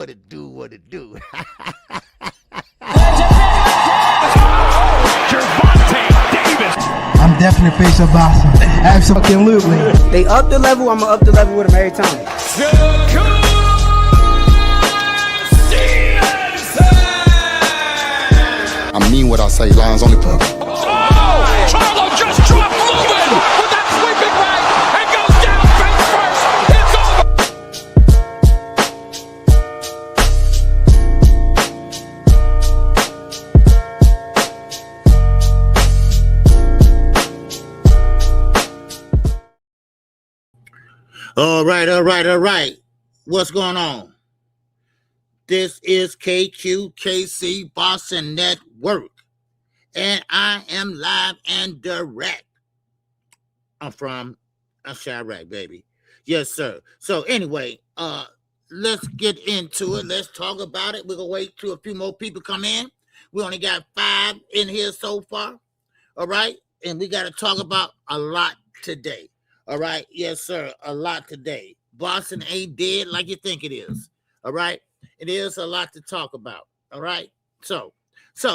What it do, what it do. I'm definitely face of boxing. Absolutely. They up the level, I'm gonna up the level with them every time. Shakur! I mean what I say, lines only put. Oh! Charlo just dropped Lewin with that sweeping right and goes down face first. It's over. All right. What's going on? This is KQKC BOXING NETWORK, and I am live and direct. I'm from Chirac, baby. Yes, sir. So anyway, let's get into it. Let's talk about it. We're gonna wait till a few more people come in. We only got 5 in here so far. All right, and we got to talk about a lot today. All right, yes, sir, a lot today. Boxing ain't dead like you think it is. All right. It is a lot to talk about. All right. So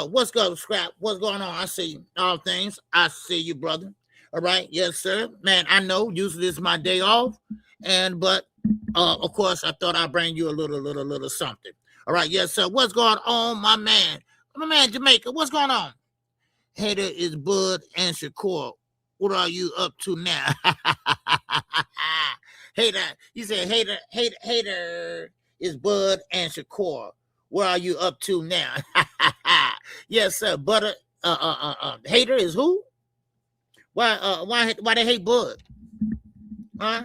what's going, Scrap? What's going on? I see all things. I see you, brother. All right. Yes, sir. Man, I know usually it's my day off. But of course, I thought I'd bring you a little something. All right. Yes, sir. What's going on, my man? My man, Jamaica. What's going on? Hater is Bud and Shakur. What are you up to now? Hater. You said hater is Bud and Shakur. What are you up to now? Yes, sir. Butter. Hater is who? Why they hate Bud? Huh?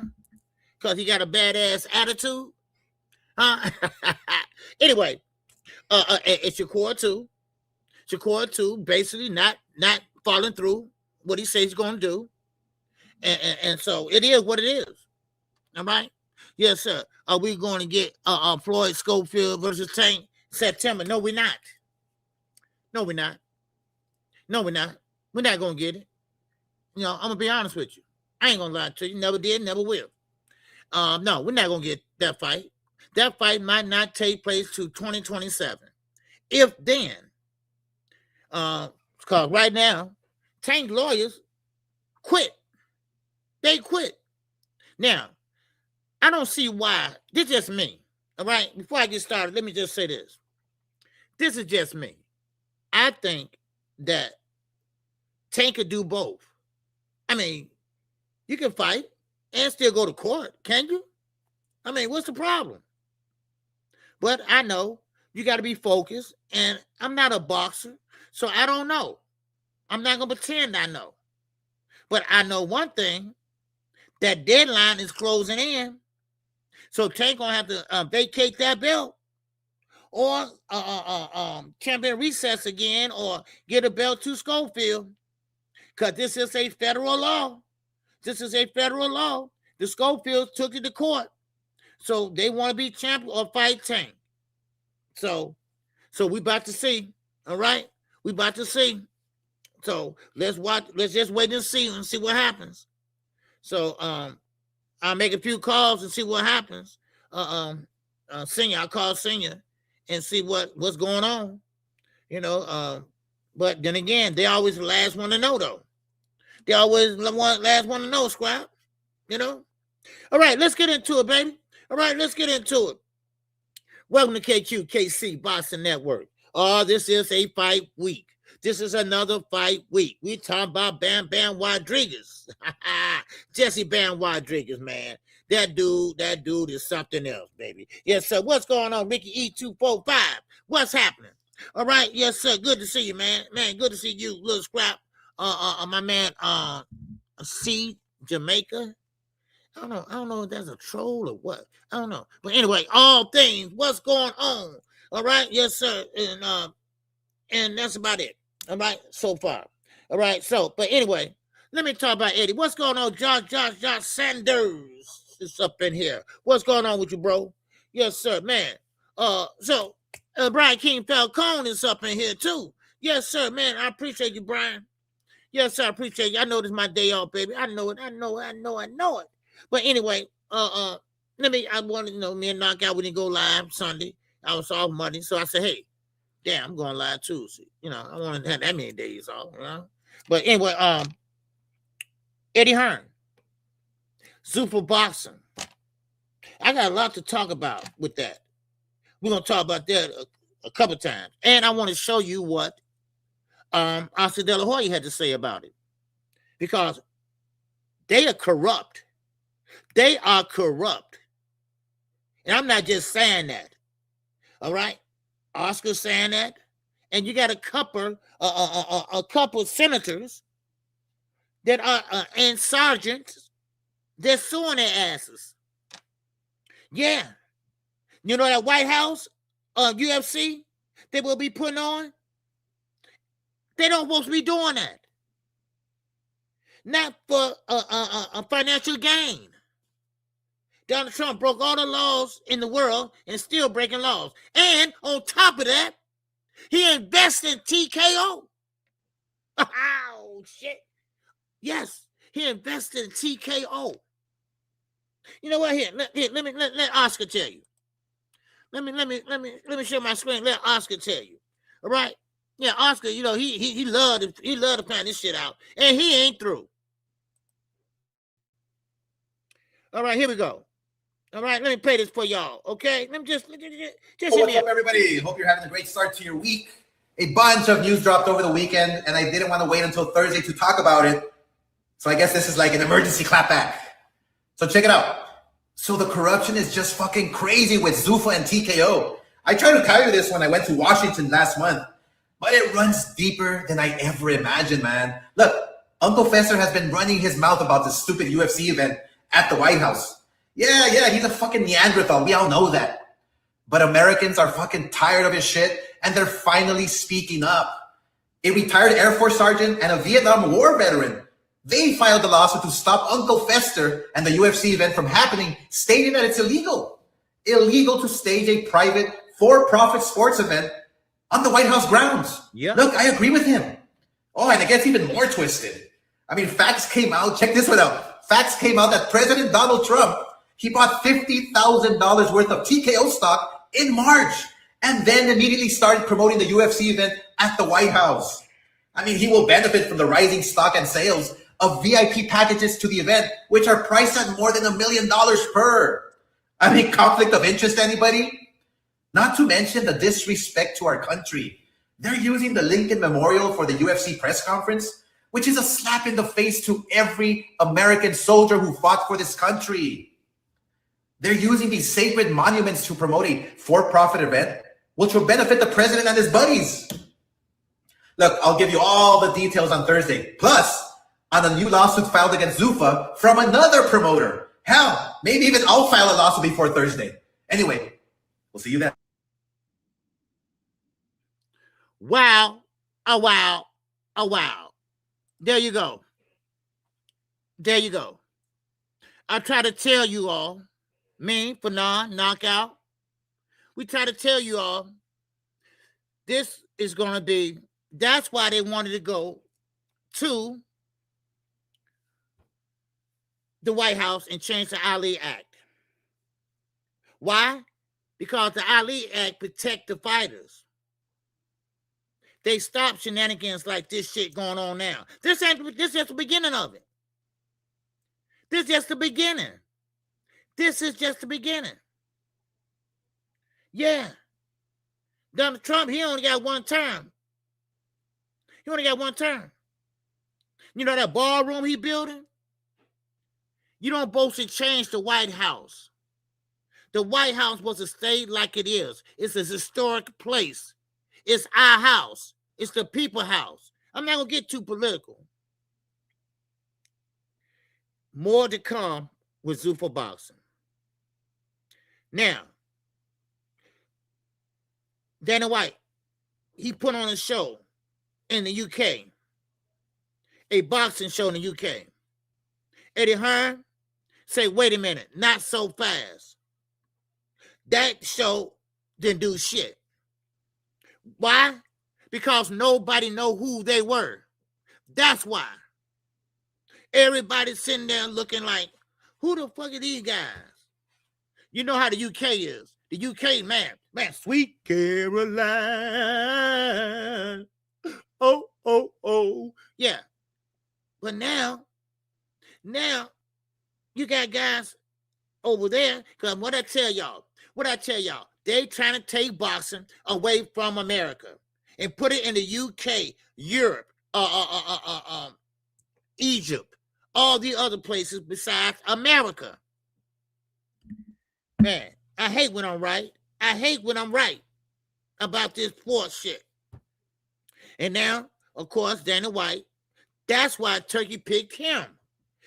Because he got a badass attitude? Huh? Anyway, it's Shakur too. Shakur too. Basically, not following through what he says he's going to do, and so it is what it is. All right. Yes, sir. Are we going to get Floyd Schofield versus Tank September? No, we're not. No, we're not. We're not going to get it. You know, I'm going to be honest with you. I ain't going to lie to you. Never did, never will. No, we're not going to get that fight. That fight might not take place to 2027. If then, because right now, Tank lawyers quit. They quit. Now, I don't see why. This is just me. All right. Before I get started, let me just say this. This is just me. I think that Tank could do both. I mean, you can fight and still go to court, can you? I mean, what's the problem? But I know you got to be focused, and I'm not a boxer, so I don't know. I'm not going to pretend I know. But I know one thing, that deadline is closing in. So Tank gonna have to vacate that belt, or champion recess again, or get a belt to Schofield, because this is a federal law. The Schofields took it to court, so they want to be champion or fight Tank. So we about to see. All right, we about to see. So let's watch. Let's just wait and see what happens. So I'll make a few calls and see what happens. Senior, I'll call Senior and see what's going on. You know, but then again, they always the last one to know, though. They always the last one to know, Scrap. You know? All right, let's get into it, baby. All right, let's get into it. Welcome to KQKC BOXING NETWORK. Oh, this is a fight week. This is another fight week. We talking about Bam Rodriguez. Jesse Bam Rodriguez, man. That dude is something else, baby. Yes, sir. What's going on, Ricky E245? What's happening? All right, yes, sir. Good to see you, man. Man, good to see you, little Scrap. My man, C Jamaica. I don't know if that's a troll or what. I don't know. But anyway, all things, what's going on? All right, yes, sir. And that's about it. All right, so far. All right, so, but anyway, let me talk about Eddie. What's going on, Josh Sanders is up in here. What's going on with you, bro? Yes, sir, man. So, Brian King Falcone is up in here, too. Yes, sir, man. I appreciate you, Brian. Yes, sir, I appreciate you. I know this is my day off, baby. I know it. But anyway, I want to know, me and Knockout, we didn't go live Sunday. I was off Monday, so I said, hey, damn, I'm going live Tuesday. You know, I want to have that many days off. You know? But anyway, Eddie Hearn, Super Boxing. I got a lot to talk about with that. We're gonna talk about that a couple times, and I want to show you what Oscar De La Hoya had to say about it, because they are corrupt. They are corrupt, and I'm not just saying that. All right, Oscar's saying that, and you got a couple senators that are and sergeants. They're suing their asses. Yeah. You know that White House UFC they will be putting on? They don't supposed to be doing that. Not for a financial gain. Donald Trump broke all the laws in the world and still breaking laws. And on top of that, he invested in TKO. Oh, shit. Yes, he invested in TKO. You know what? Here, let Oscar tell you. Let me share my screen. Let Oscar tell you. All right? Yeah, Oscar, you know, he loved to find this shit out. And he ain't through. All right, here we go. All right, let me play this for y'all. Okay? Let me just what's up, everybody? Hope you're having a great start to your week. A bunch of news dropped over the weekend, and I didn't want to wait until Thursday to talk about it. So I guess this is like an emergency clapback. So check it out. So the corruption is just fucking crazy with Zuffa and TKO. I tried to tell you this when I went to Washington last month, but it runs deeper than I ever imagined, man. Look, Uncle Fester has been running his mouth about this stupid UFC event at the White House. Yeah, he's a fucking Neanderthal. We all know that. But Americans are fucking tired of his shit, and they're finally speaking up. A retired Air Force sergeant and a Vietnam War veteran, they filed a lawsuit to stop Uncle Fester and the UFC event from happening, stating that it's illegal. Illegal to stage a private, for-profit sports event on the White House grounds. Yeah. Look, I agree with him. Oh, and it gets even more twisted. I mean, facts came out. Check this one out. Facts came out that President Donald Trump, he bought $50,000 worth of TKO stock in March and then immediately started promoting the UFC event at the White House. I mean, he will benefit from the rising stock and sales of VIP packages to the event, which are priced at more than $1 million per. I mean, conflict of interest, anybody? Not to mention the disrespect to our country. They're using the Lincoln Memorial for the UFC press conference, which is a slap in the face to every American soldier who fought for this country. They're using these sacred monuments to promote a for-profit event, which will benefit the president and his buddies. Look, I'll give you all the details on Thursday. Plus, on a new lawsuit filed against Zuffa from another promoter. Hell, maybe even I'll file a lawsuit before Thursday. Anyway, we'll see you then. Wow. Oh, wow. Oh, wow. There you go. There you go. I try to tell you all, me, Fanon, Knockout, we try to tell you all, this is going to be, that's why they wanted to go to the White House and change the Ali Act. Why? Because the Ali Act protect the fighters. They stop shenanigans like this shit going on now. This is just the beginning of it. This is just the beginning. This is just the beginning. Yeah. Donald Trump, he only got one term. He only got one term. You know that ballroom he building? You don't supposed to change the White House. The White House was to stay like it is. It's a historic place. It's our house. It's the people house. I'm not going to get too political. More to come with Zuffa Boxing. Now, Dana White, he put on a show in the UK, a boxing show in the UK. Eddie Hearn say, wait a minute, not so fast. That show didn't do shit. Why? Because nobody know who they were. That's why. Everybody's sitting there looking like, who the fuck are these guys? You know how the UK is. The UK, man, Man, sweet Caroline. Oh, oh, oh. Yeah. But now you got guys over there. Because what I tell y'all, they trying to take boxing away from America and put it in the UK, Europe, Egypt, all the other places besides America. Man, I hate when I'm right. I hate when I'm right about this sports shit. And now, of course, Dana White, that's why Turkey picked him.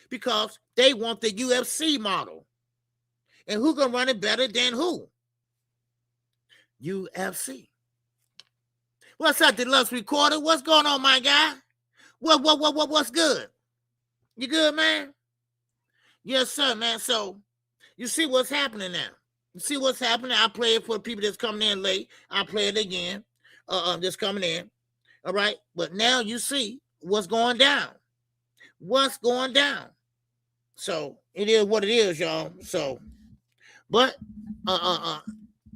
Because they want the UFC model. And who gonna run it better than who? UFC. What's up, Deluxe Recorder? What's going on, my guy? What's good? You good, man? Yes, sir, man. So you see what's happening now. You see what's happening. I play it for the people that's coming in late. I play it again. That's coming in. All right. But now you see what's going down. What's going down. So it is what it is, y'all. So, but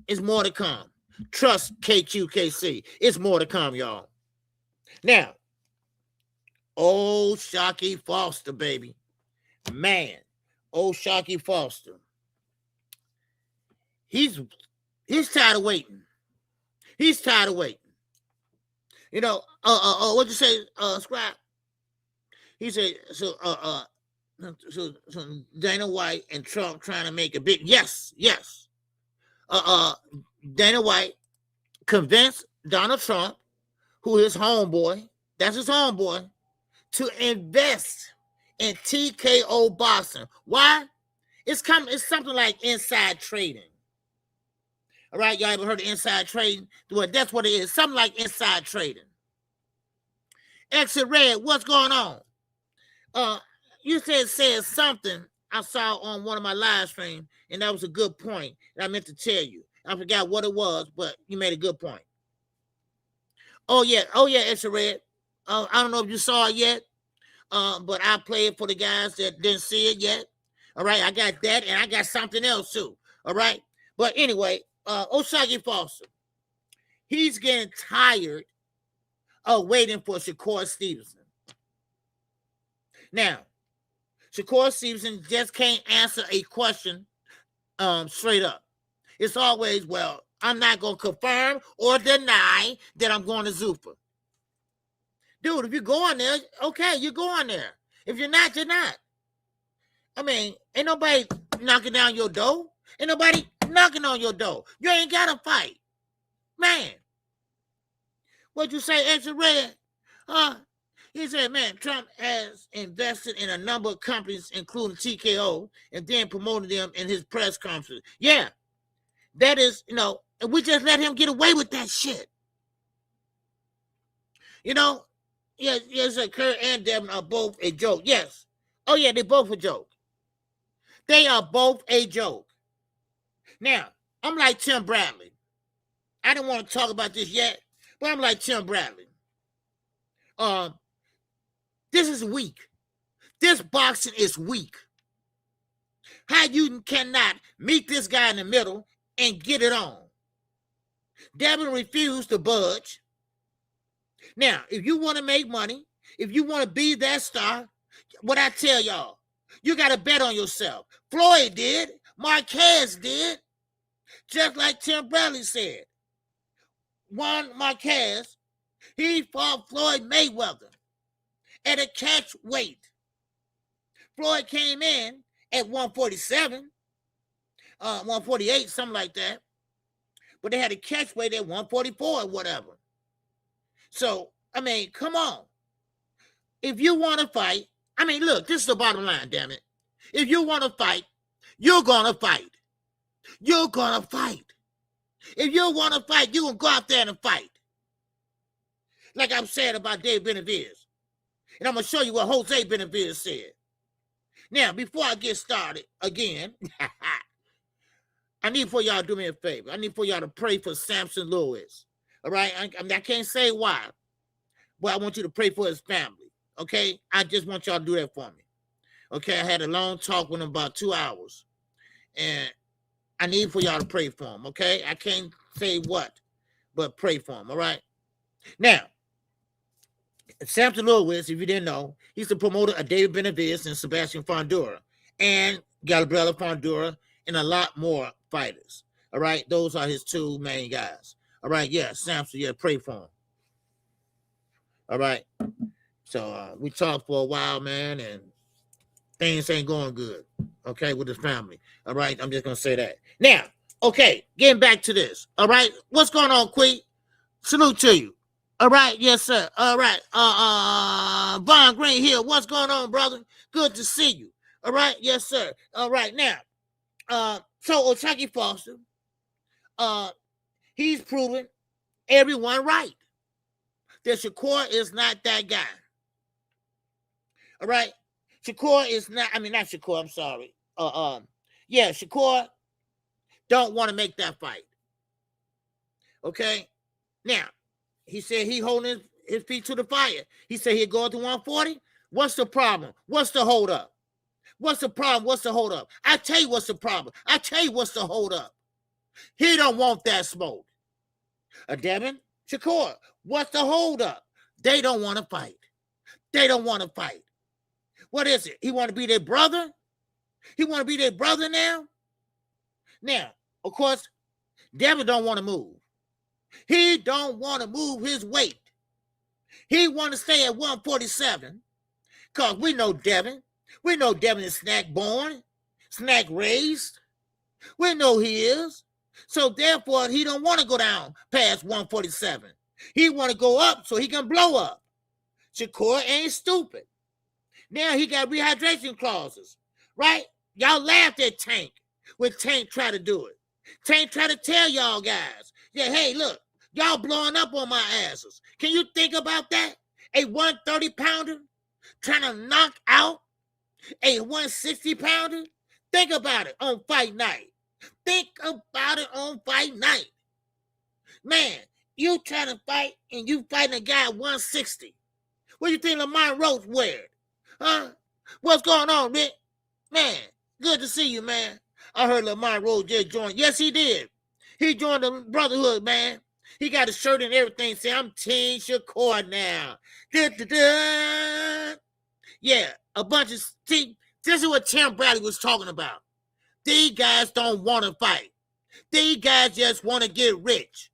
it's more to come. Trust KQKC. It's more to come, y'all. Now, old Shakur Foster, baby. Man, old Shakur Foster. He's tired of waiting. He's tired of waiting. You know, what'd you say, Scribe? He said, so Dana White and Trump trying to make a big, yes. Dana White convinced Donald Trump, who is homeboy, that's his homeboy, to invest in TKO boxing. Why? It's something like inside trading. All right, y'all ever heard of inside trading? Well, that's what it is. Something like inside trading. Exit Red, what's going on? You said something I saw on one of my live streams, and that was a good point that I meant to tell you. I forgot what it was, but you made a good point. Oh yeah, Exit Red. I don't know if you saw it yet, but I play it for the guys that didn't see it yet. All right, I got that, and I got something else too. All right, but anyway, Shakur Foster, he's getting tired of waiting for Shakur Stevenson. Now, Shakur Stevenson just can't answer a question straight up. It's always, well, I'm not going to confirm or deny that I'm going to Zuffa. Dude, if you're going there, okay, you're going there. If you're not, you're not. I mean, ain't nobody knocking down your door. Ain't nobody knocking on your door. You ain't got to fight. Man. What'd you say, Extra Red? He said, man, Trump has invested in a number of companies, including TKO, and then promoted them in his press conference. Yeah, that is, and we just let him get away with that shit. Yes, Kurt and Devin are both a joke. Yes. Oh, yeah, they're both a joke. They are both a joke. Now, I'm like Tim Bradley. I don't want to talk about this yet, but I'm like Tim Bradley. This is weak. This boxing is weak. How you cannot meet this guy in the middle and get it on? Devin refused to budge. Now, if you want to make money, if you want to be that star, what I tell y'all, you got to bet on yourself. Floyd did. Marquez did. Just like Tim Bradley said. Juan Marquez, he fought Floyd Mayweather at a catch weight. Floyd came in at 147, 148, something like that. But they had a catch weight at 144 or whatever. So, I mean, come on. If you want to fight, I mean, look, this is the bottom line, damn it. If you want to fight, you're going to fight. You're going to fight. If you want to fight, you're going to go out there and fight. Like I'm saying about Dave Benavidez. And I'm going to show you what Jose Benavidez said. Now, before I get started again, I need for y'all to do me a favor. I need for y'all to pray for Samson Lewis. All right? I can't say why, but I want you to pray for his family. Okay? I just want y'all to do that for me. Okay? I had a long talk with him about 2 hours. And I need for y'all to pray for him. Okay? I can't say what, but pray for him. All right. Now, Samson Lewis, if you didn't know, he's the promoter of David Benavidez and Sebastian Fondura and Gabriela Fondura and a lot more fighters. All right. Those are his two main guys. All right. Yeah. Samson, yeah, pray for him. All right. So we talked for a while, man, and things ain't going good, okay, with his family. All right, I'm just going to say that. Now, okay, getting back to this. All right, what's going on, Queen? Salute to you. All right, yes, sir. All right, Von Green here. What's going on, brother? Good to see you. All right, yes, sir. All right, now, so O'Shaquie Foster, he's proven everyone right that Shakur is not that guy. All right. Shakur is not, I mean, not Shakur, I'm sorry. Yeah, Shakur don't want to make that fight. Okay. Now, he said he holding his feet to the fire. He said he'd go to 140. What's the problem? What's the hold up? What's the problem? What's the hold up? I tell you what's the problem. I tell you what's the hold up. He don't want that smoke. Devin, Shakur, what's the hold up? They don't want to fight. They don't want to fight. What is it? He want to be their brother? He want to be their brother now? Now, of course, Devin don't want to move. He don't want to move his weight. He want to stay at 147 because we know Devin. We know Devin is snack born, snack raised. We know he is. So therefore, he don't want to go down past 147. He want to go up so he can blow up. Shakur ain't stupid. Now he got rehydration clauses, right? Y'all laughed at Tank when Tank tried to do it. Tank tried to tell y'all guys, yeah, hey, look, y'all blowing up on my asses. Can you think about that? A 130-pounder trying to knock out a 160-pounder? Think about it on fight night. Think about it on fight night. Man, you trying to fight and you fighting a guy at 160. What do you think Lamar Roach wearing? Huh? What's going on, Rick? Man, good to see you, man. I heard Lamar Roach just joined. Yes, he did. He joined the Brotherhood, man. He got a shirt and everything saying, I'm Team Shakur now. Da-da-da. Yeah, a bunch of... See, this is what Tim Bradley was talking about. These guys don't want to fight. These guys just want to get rich.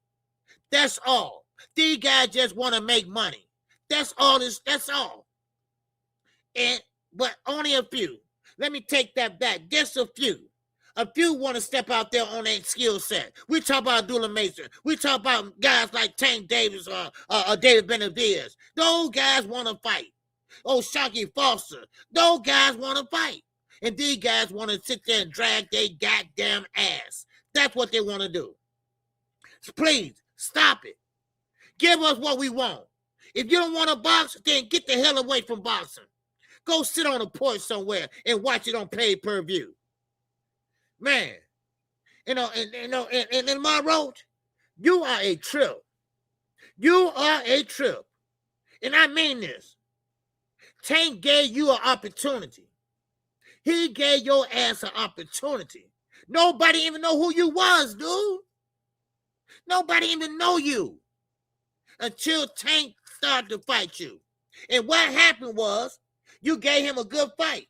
That's all. These guys just want to make money. That's all. That's all. But only a few. Let me take that back. Just a few. A few want to step out there on that skill set. We talk about Abdullah Mason. We talk about guys like Tank Davis or David Benavidez. Those guys want to fight. O'Shaquie Foster. Those guys want to fight. And these guys want to sit there and drag their goddamn ass. That's what they want to do. So please, stop it. Give us what we want. If you don't want to box, then get the hell away from boxing. Go sit on a porch somewhere and watch it on pay-per-view. Man, and my Roach, you are a trip. You are a trip. And I mean this. Tank gave you an opportunity. He gave your ass an opportunity. Nobody even know who you was, dude. Nobody even know you until Tank started to fight you. And what happened was you gave him a good fight.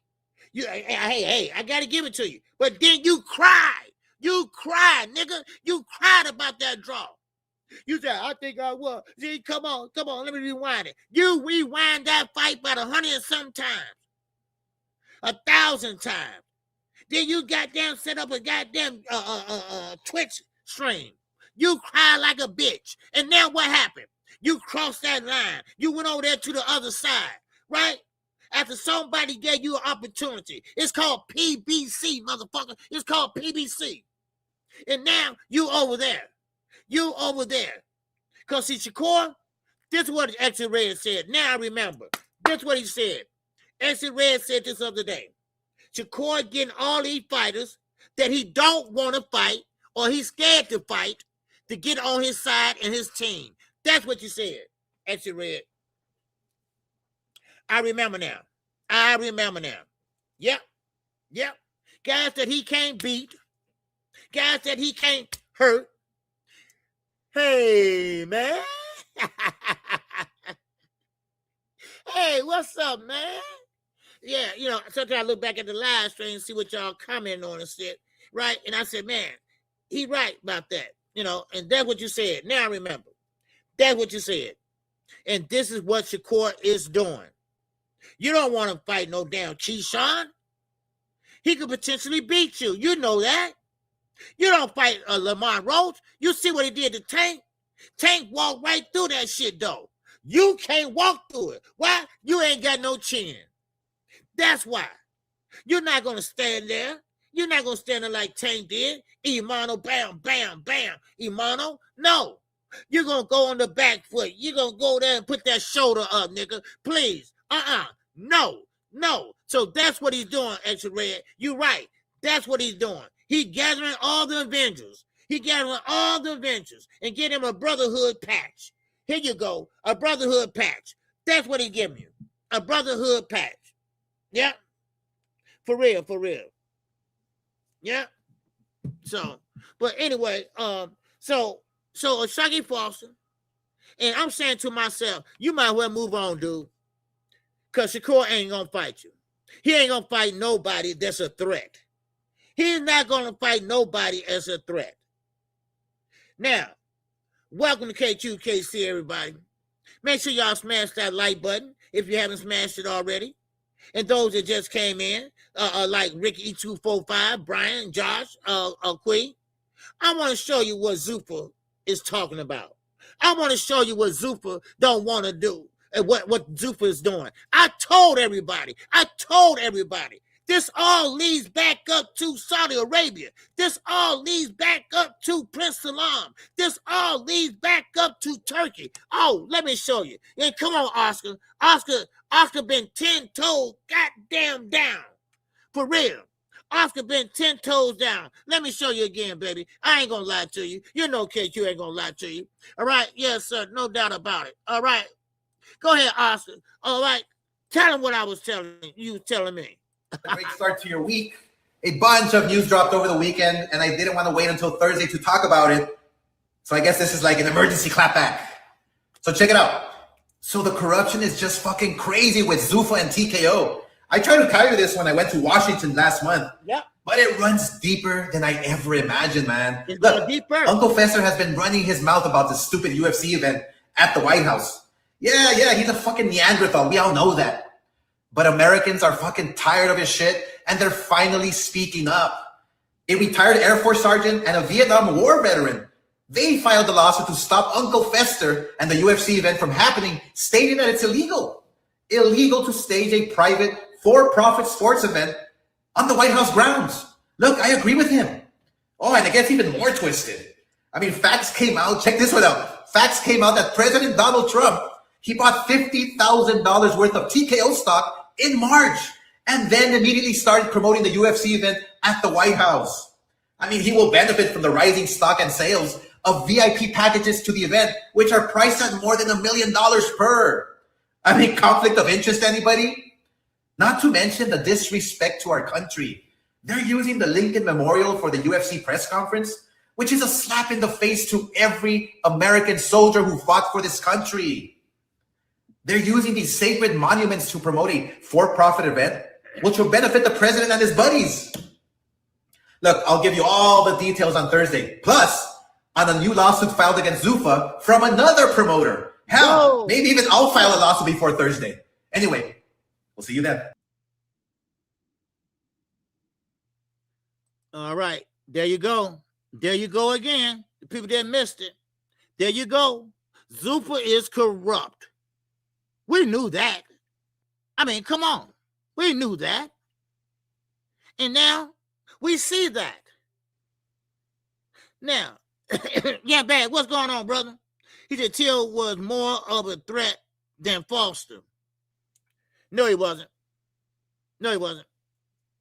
Hey, I got to give it to you. But then you cried. You cried, nigga. You cried about that draw. You said, I think I will. See, come on, let me rewind it. You rewind that fight about 100 and some times. 1,000 times. Then you goddamn set up a goddamn Twitch stream. You cried like a bitch. And now what happened? You crossed that line. You went over there to the other side, right? After somebody gave you an opportunity. It's called PBC, motherfucker. It's called PBC. And now you over there. You over there. Because see, Shakur, this is what Exit Red said. Now I remember. This is what he said. Exit Red said this other day. Shakur getting all these fighters that he don't want to fight or he's scared to fight to get on his side and his team. That's what you said, Exit Red. I remember now. Yep. Guys that he can't beat. Guys that he can't hurt. Hey, man. Hey, what's up, man? Yeah, sometimes I look back at the live stream and see what y'all commenting on and shit, right? And I said, man, he right about that, and that's what you said. Now I remember. That's what you said. And this is what Shakur is doing. You don't want to fight no damn Keyshawn. He could potentially beat you. You know that. You don't fight Lamar Rhodes. You see what he did to Tank? Tank walked right through that shit, though. You can't walk through it. Why? You ain't got no chin. That's why. You're not going to stand there. You're not going to stand there like Tank did. Imano, bam, bam, bam. Imano, no. You're going to go on the back foot. You're going to go there and put that shoulder up, nigga. Please. No. So that's what he's doing, Extra Red. You're right. That's what he's doing. He's gathering all the Avengers. He's gathering all the Avengers and get him a brotherhood patch. Here you go. A brotherhood patch. That's what he giving you. A brotherhood patch. Yeah. For real. Yeah. So, but anyway, so Shaggy Foster, and I'm saying to myself, you might well move on, dude. Because Shakur ain't going to fight you. He ain't going to fight nobody that's a threat. He's not going to fight nobody as a threat. Now, welcome to KQKC, everybody. Make sure y'all smash that like button if you haven't smashed it already. And those that just came in, like Ricky E245, Brian, Josh, Queen, I want to show you what Zufa is talking about. I want to show you what Zufa don't want to do and what Zufa is doing. I told everybody. This all leads back up to Saudi Arabia. This all leads back up to Prince Salam. This all leads back up to Turkey. Oh, let me show you. And come on, Oscar. Oscar been 10 toes goddamn down. For real. Oscar been 10 toes down. Let me show you again, baby. I ain't gonna lie to you. You know KQ ain't gonna lie to you. All right? Yes, sir. No doubt about it. All right. Go ahead, Oscar. All right. Tell him what I was telling me. A great start to your week. A bunch of news dropped over the weekend, and I didn't want to wait until Thursday to talk about it. So I guess this is like an emergency clapback. So check it out. So the corruption is just fucking crazy with Zufa and TKO. I tried to tell you this when I went to Washington last month. Yeah. But it runs deeper than I ever imagined, man. It's Look, deeper. Uncle Fester has been running his mouth about this stupid UFC event at the White House. Yeah, he's a fucking Neanderthal. We all know that. But Americans are fucking tired of his shit, and they're finally speaking up. A retired Air Force sergeant and a Vietnam War veteran, they filed a lawsuit to stop Uncle Fester and the UFC event from happening, stating that it's illegal. Illegal to stage a private, for-profit sports event on the White House grounds. Look, I agree with him. Oh, and it gets even more twisted. I mean, facts came out. Check this one out. Facts came out that President Donald Trump, he bought $50,000 worth of TKO stock in March, and then immediately started promoting the UFC event at the White House. I mean, he will benefit from the rising stock and sales of VIP packages to the event, which are priced at more than $1 million per. I mean, conflict of interest, anybody? Not to mention the disrespect to our country. They're using the Lincoln Memorial for the UFC press conference, which is a slap in the face to every American soldier who fought for this country. They're using these sacred monuments to promote a for-profit event, which will benefit the president and his buddies. Look, I'll give you all the details on Thursday. Plus, on a new lawsuit filed against Zufa from another promoter. Hell, Whoa. Maybe even I'll file a lawsuit before Thursday. Anyway, we'll see you then. All right. There you go. There you go again. The people that missed it. There you go. Zufa is corrupt. We knew that. I mean, come on. We knew that. And now we see that. Now, yeah, bad. What's going on, brother? He said Till was more of a threat than Foster. No, he wasn't.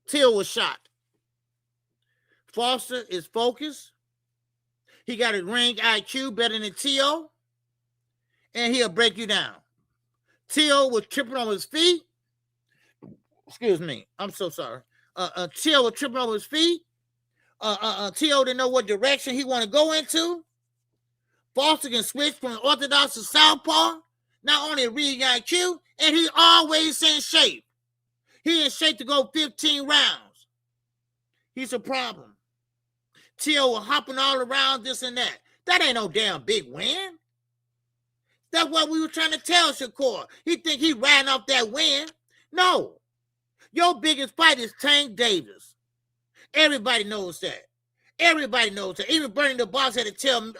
Till was shot. Foster is focused. He got a ring IQ better than T.O. And he'll break you down. T.O. was tripping on his feet. Excuse me. I'm so sorry. T.O. was tripping on his feet. T.O. didn't know what direction he want to go into. Foster can switch from orthodox to southpaw. Not only reading IQ, and he always in shape. He in shape to go 15 rounds. He's a problem. Till hopping all around this and that. That ain't no damn big win. That's what we were trying to tell Shakur. He think he ran off that win. No. Your biggest fight is Tank Davis. Everybody knows that. Everybody knows that. Even Bernie the Boss had to tell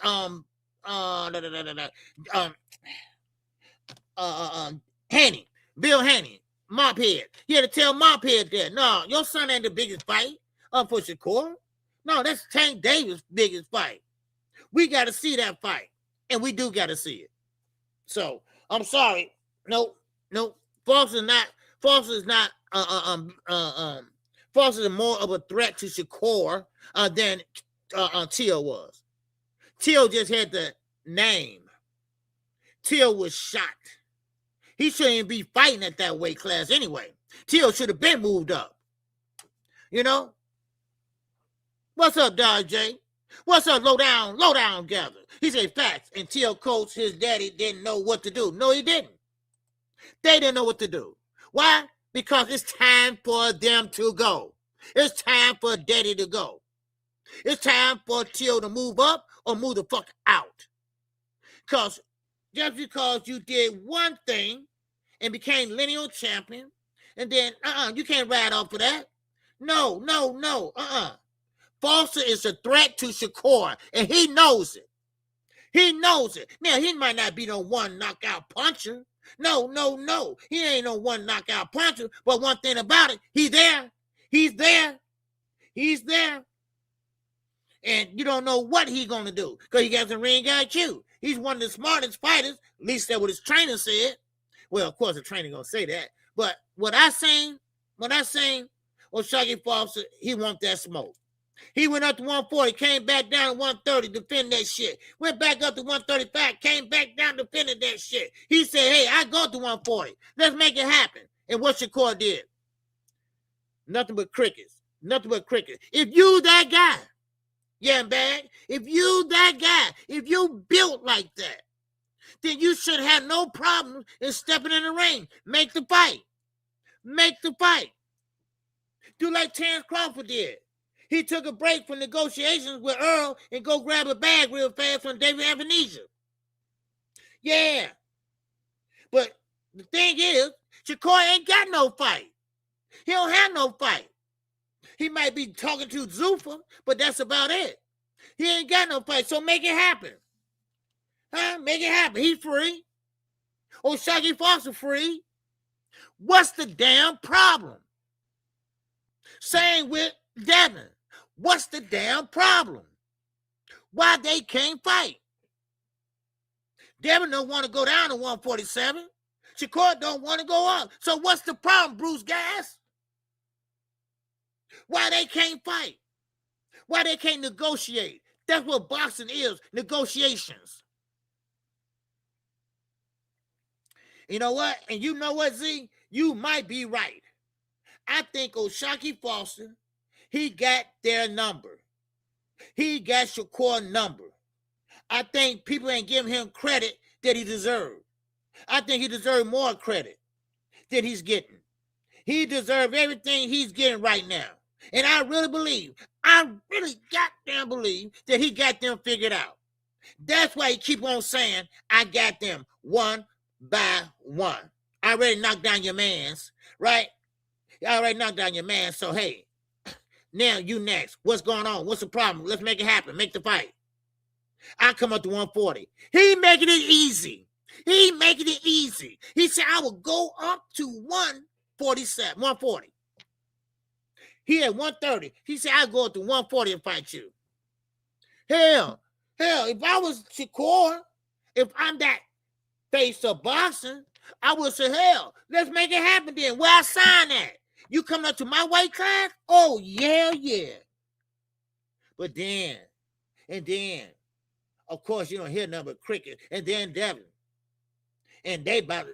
Haney, Bill Haney, Mophead. He had to tell Mophead that. No, your son ain't the biggest fight for Shakur. No, that's Tank Davis' biggest fight. We got to see that fight, and we do got to see it. So I'm sorry. No. Foster is more of a threat to Shakur than Teal was. Teal just had the name. Teal was shot. He shouldn't be fighting at that weight class anyway. Teal should have been moved up. You know? What's up, Dodge J? What's up, low down gather? He said facts. And Teal coach, his daddy didn't know what to do. No, he didn't. They didn't know what to do. Why? Because it's time for them to go. It's time for daddy to go. It's time for Teal to move up or move the fuck out. Because just because you did one thing and became lineal champion, and then you can't ride off of that. No. Foster is a threat to Shakur, and he knows it. He knows it. Now, he might not be no one knockout puncher. No. He ain't no one knockout puncher, but one thing about it, he's there. And you don't know what he's going to do because he got some ring IQ. He's one of the smartest fighters, at least that's what his trainer said. Well, of course, the trainer going to say that. But what I seen, Shakur Foster, he want that smoke. He went up to 140, came back down to 130, defend that shit. Went back up to 135, came back down, defended that shit. He said, hey, I go to 140. Let's make it happen. And what Shakur did? Nothing but crickets. If you that guy, bag. If you that guy, if you built like that, then you should have no problem in stepping in the ring. Make the fight. Do like Terrence Crawford did. He took a break from negotiations with Earl and go grab a bag real fast from David Avenisia. Yeah. But the thing is, Shakur ain't got no fight. He don't have no fight. He might be talking to Zuffa, but that's about it. He ain't got no fight, so make it happen. Make it happen. He's free. Shakur Foster free. What's the damn problem? Same with Devin. What's the damn problem? Why they can't fight? Devin don't want to go down to 147. Shakur don't want to go up. So what's the problem, Bruce Gas? Why they can't fight? Why they can't negotiate? That's what boxing is, negotiations. You know what? And you know what, Z? You might be right. I think Shakur Foster, he got their number. He got Shakur's number. I think people ain't giving him credit that he deserved. I think he deserved more credit than he's getting. He deserves everything he's getting right now. And I really goddamn believe that he got them figured out. That's why he keep on saying, I got them one by one. I already knocked down your mans, right? I already knocked down your man, so hey, now you next. What's going on? What's the problem? Let's make it happen. Make the fight. I come up to 140. He making it easy. He said, I will go up to 140. He at 130. He said, I'll go up to 140 and fight you. Hell, if I was Shakur, if I'm that face of boxing, I would say, hell, let's make it happen then. Where I sign at? You coming up to my weight class? Oh, yeah. But then, of course, you don't hear nothing but cricket. And then Devin. And they about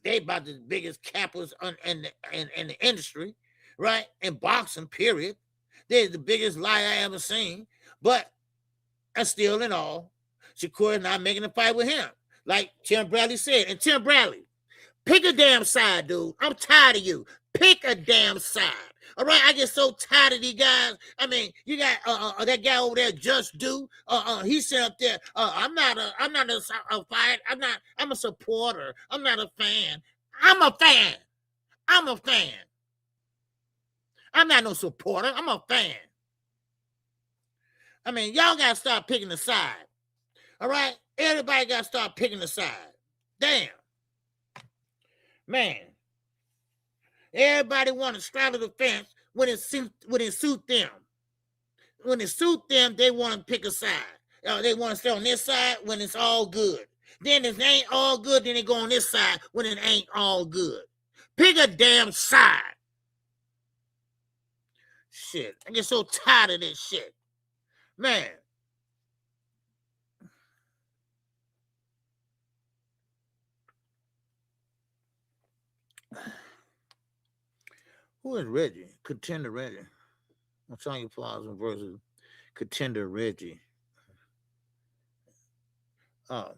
the biggest cappers in the industry, right? In boxing, period. They're the biggest lie I ever seen. But still in all, Shakur is not making a fight with him. Like Tim Bradley said. And Tim Bradley, pick a damn side, dude. I'm tired of you. Pick a damn side. All right, I get so tired of these guys. I mean, you got that guy over there, Just Do. He said up there, I'm not a fight. I'm a supporter. I'm not a fan. I'm a fan. I'm a fan. I'm not no supporter. I'm a fan. I mean, y'all got to start picking a side. All right? Everybody got to start picking a side. Damn. Man. Everybody want to straddle the fence when it suit them. When it suit them, they want to pick a side. They want to stay on this side when it's all good. Then if it ain't all good, then they go on this side when it ain't all good. Pick a damn side. Shit. I get so tired of this shit. Man. Who is Reggie? Contender Reggie. Antonio Plaza versus Contender Reggie. I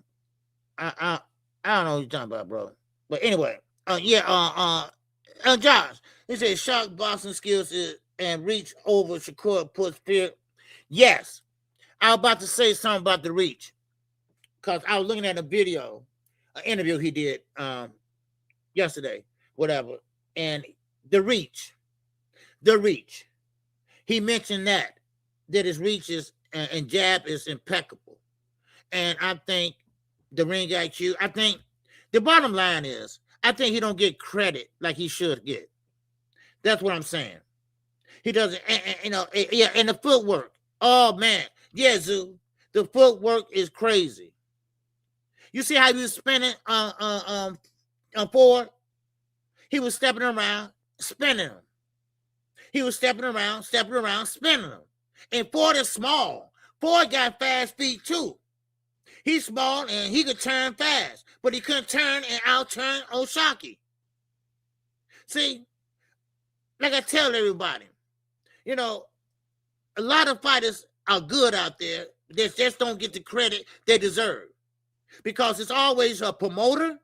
don't know what you're talking about, bro. But anyway, Josh, he said Shark boxing skills and reach over Shakur puts fear. Yes, I was about to say something about the reach because I was looking at a video, an interview he did yesterday, whatever, and the reach. He mentioned that his reach is and jab is impeccable, and I think the ring IQ. I think the bottom line is I think he don't get credit like he should get. That's what I'm saying. He doesn't, and the footwork. Oh man, yeah, Zoo. The footwork is crazy. You see how he was spinning forward? He was stepping around, spinning him. He was stepping around, spinning him. And Ford is small. Ford got fast feet too. He's small and he could turn fast, but he couldn't turn and out-turn O'Shaquie. See, like I tell everybody, a lot of fighters are good out there. They just don't get the credit they deserve. Because it's always a promoter.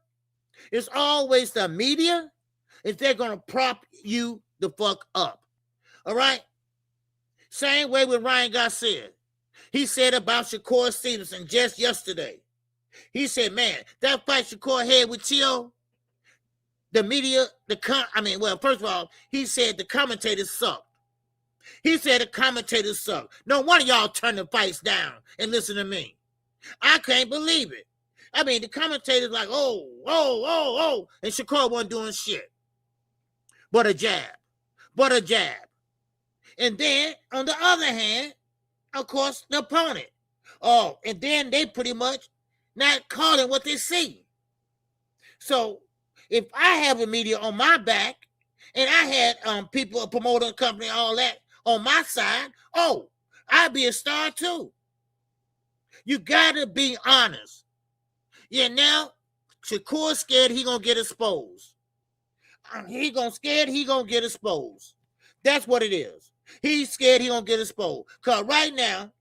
It's always the media. If they're going to prop you the fuck up. All right? Same way with Ryan Garcia. He said about Shakur Stevenson just yesterday. He said, man, that fight Shakur had with Tio, the media, first of all, he said the commentators suck. He said the commentators suck. No one of y'all turn the fights down and listen to me. I can't believe it. I mean, the commentators like, oh, and Shakur wasn't doing shit. But a jab. And then, on the other hand, of course, the opponent. Oh, and then they pretty much not calling what they see. So, if I have a media on my back, and I had people, a promoter company, all that on my side, I'd be a star too. You gotta be honest. Yeah, now, Shakur's scared he gonna get exposed. He gonna get exposed. That's what it is. He's scared he gonna get exposed. Because right now,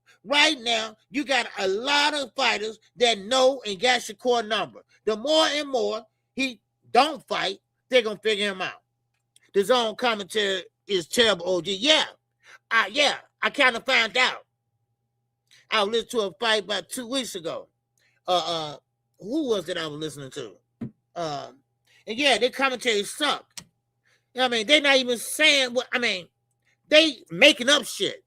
you got a lot of fighters that know and got Shakur number. The more and more he don't fight, they're gonna figure him out. The zone commentary is terrible, OG. I kind of found out. I was listening to a fight about 2 weeks ago. Who was it I was listening to? And yeah, their commentary suck. I mean, they're not even saying what, they making up shit.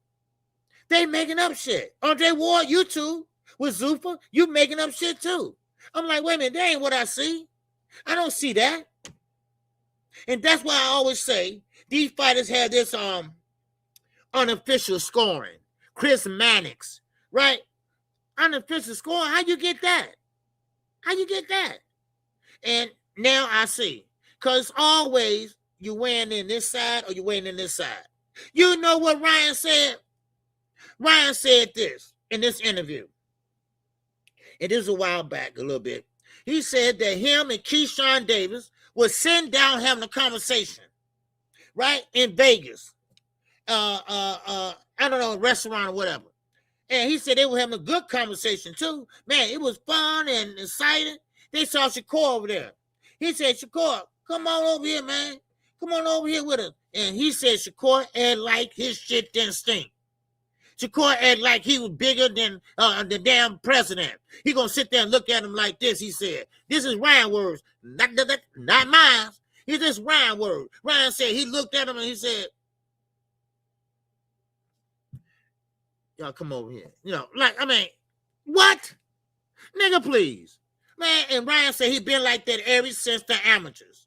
Andre Ward, you too, with Zuffa, you making up shit too. I'm like, wait a minute, that ain't what I see. I don't see that. And that's why I always say these fighters have this unofficial scoring. Chris Mannix, right? Unofficial scoring. How you get that? And now I see. Because always you weighing in this side or you weighing in this side. You know what Ryan said? Ryan said this in this interview. It is a while back, a little bit. He said that him and Keyshawn Davis was sitting down having a conversation, right? In Vegas. I don't know, a restaurant or whatever. And he said they were having a good conversation too. Man, it was fun and exciting. They saw Shakur over there. He said, Shakur, come on over here, man. Come on over here with us. And he said Shakur act like his shit didn't stink. Shakur act like he was bigger than the damn president. He gonna sit there and look at him like this, he said. This is Ryan words, not mine. It's just Ryan words. Ryan said he looked at him and he said, y'all come over here. You know, like, I mean, what? Nigga, please. Man, and Ryan said he been like that ever since the amateurs.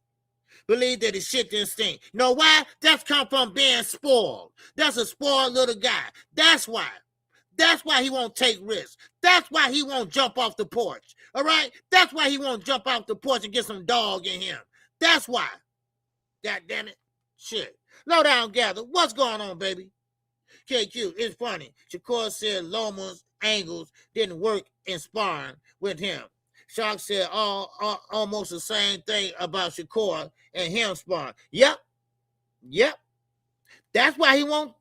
Believe that his shit didn't stink. You know why? That's come from being spoiled. That's a spoiled little guy. That's why. That's why he won't take risks. That's why he won't jump off the porch. All right? That's why he won't jump off the porch and get some dog in him. That's why. God damn it. Shit. Low down, gather. What's going on, baby? KQ, it's funny. Shakur said Loma's angles didn't work in sparring with him. Shark said almost the same thing about Shakur and him sparring. Yep. That's why he won't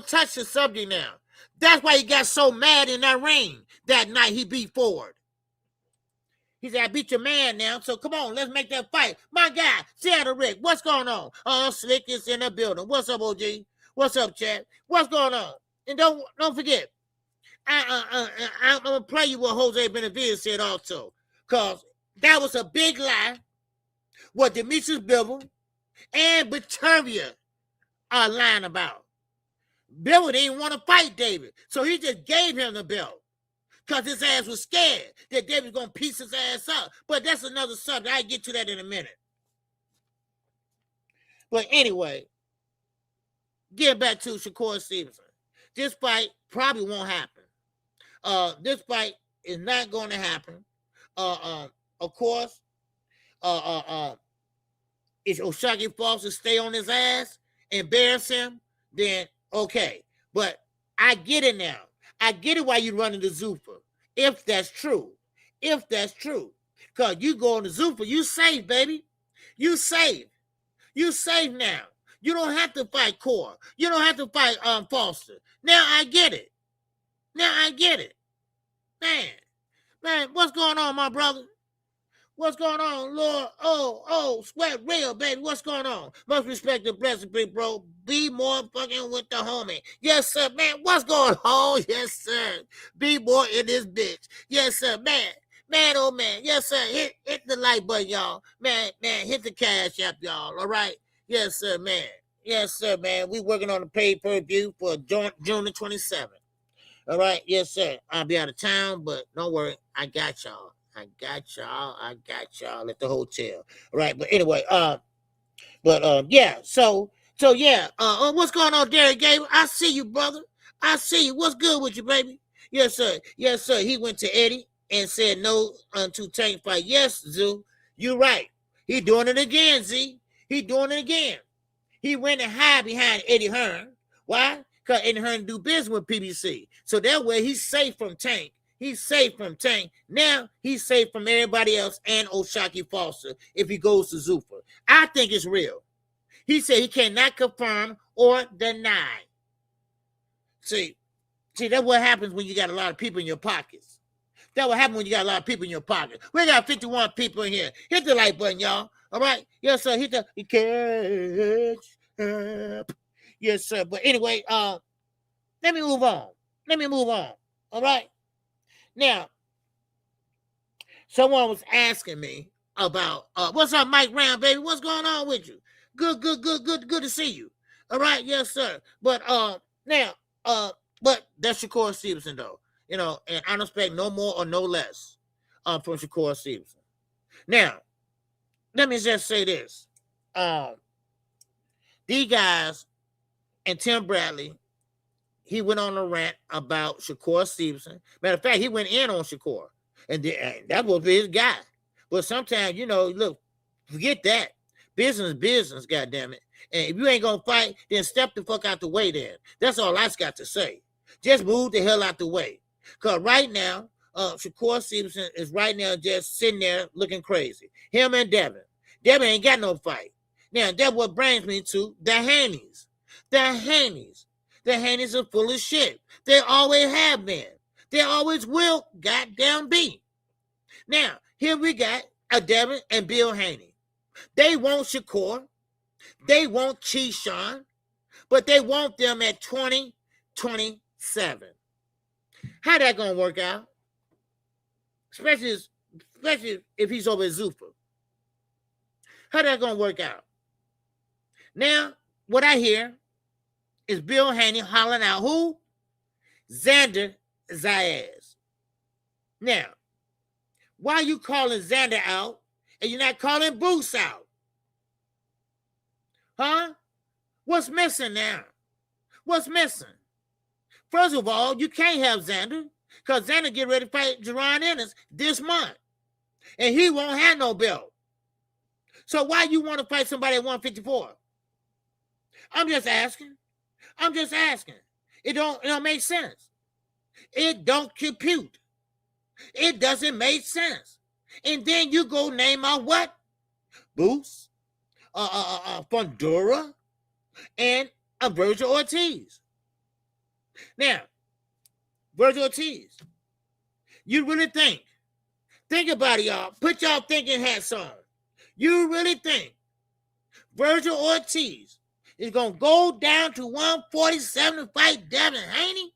touch the subject now. That's why he got so mad in that ring that night he beat Ford. He said, I beat your man now, so come on, let's make that fight. My guy, Seattle Rick, what's going on? Slick is in the building. What's up, OG? What's up, Chad? What's going on? And don't forget, I'm going to play you what Jose Benavidez said also, because that was a big lie what Demetrius Bivol and Batavia are lying about. Bivol didn't want to fight David, so he just gave him the belt because his ass was scared that David was going to piece his ass up. But that's another subject. I'll get to that in a minute. But anyway, get back to Shakur Stevenson. This fight probably won't happen. This fight is not going to happen. Of course, if O'Shaquie Falls to stay on his ass, embarrass him, then okay. But I get it now. I get it why you running the Zuffa. If that's true. Because you go on the Zuffa, you safe, baby. You safe. You safe now. You don't have to fight Core. You don't have to fight Foster. Now I get it. Man, what's going on, my brother? What's going on, Lord? Oh, sweat real, baby. What's going on? Much respect and blessing, big bro. Be more fucking with the homie. Yes, sir, man. What's going on? Yes, sir. Be more in this bitch. Yes, sir, man. Man, oh, man. Yes, sir. Hit the like button, y'all. Man, hit the cash app, y'all. All right? Yes, sir, man. Yes, sir, man. We working on the pay-per-view for June the 27th. All right? Yes, sir. I'll be out of town, but don't worry. I got y'all. At the hotel. All right, but anyway, yeah. So yeah. What's going on, Derek Gable? I see you, brother. I see you. What's good with you, baby? Yes, sir. He went to Eddie and said no to Tank fight. Yes, Zoo. You right. He doing it again, Z. He doing it again. He went and hide behind Eddie Hearn. Why? Because Eddie Hearn do business with PBC. So that way he's safe from Tank. He's safe from Tank. Now he's safe from everybody else and O'Shaquie Foster if he goes to Zuffa. I think it's real. He said he cannot confirm or deny. See, that's what happens when you got a lot of people in your pockets. That's what happens when you got a lot of people in your pocket. We got 51 people in here. Hit the like button, y'all. All right? Yes, sir. Hit the catch up. Yes, sir. But anyway, let me move on. All right? Now, someone was asking me about what's up, Mike Brown, baby? What's going on with you? Good to see you. All right, yes, sir. But but that's Shakur Stevenson, though. You know, and I don't expect no more or no less from Shakur Stevenson. Now, let me just say this. These guys and Tim Bradley, he went on a rant about Shakur Stevenson. Matter of fact, he went in on Shakur. And that was his guy. But sometimes, you know, look, forget that. Business, goddammit. And if you ain't going to fight, then step the fuck out the way then. That's all I got to say. Just move the hell out the way. Because right now, Shakur Stevenson is right now just sitting there looking crazy. Him and Devin. Devin ain't got no fight. Now, that's what brings me to the Hannies. The Haneys are full of shit. They always have been. They always will goddamn be. Now, here we got Devin and Bill Haney. They want Shakur. They want Keyshawn. But they want them at 2027. How that going to work out? Especially if he's over at Zuffa. How that going to work out? Now, what I hear is Bill Haney hollering out who? Xander Zayas. Now, why are you calling Xander out and you're not calling Boots out? Huh? What's missing now? What's missing? First of all, you can't have Xander because Xander get ready to fight Jerron Ennis this month. And he won't have no belt. So why you want to fight somebody at 154? I'm just asking. It don't make sense. It don't compute. It doesn't make sense. And then you go name out what? Boots, Fundora, and Virgil Ortiz. Now, Virgil Ortiz, you really think about it, y'all. Put y'all thinking hats on. You really think Virgil Ortiz is going to go down to 147 to fight Devin Haney?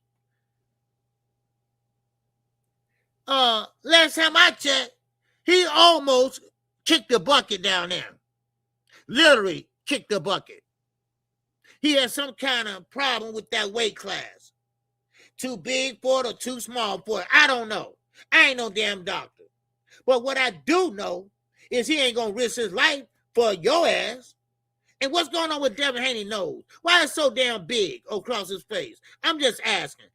Last time I checked, he almost kicked the bucket down there. Literally kicked the bucket. He had some kind of problem with that weight class. Too big for it or too small for it. I don't know. I ain't no damn doctor. But what I do know is he ain't going to risk his life for your ass. And what's going on with Devin Haney's nose? Why is it so damn big across his face? I'm just asking,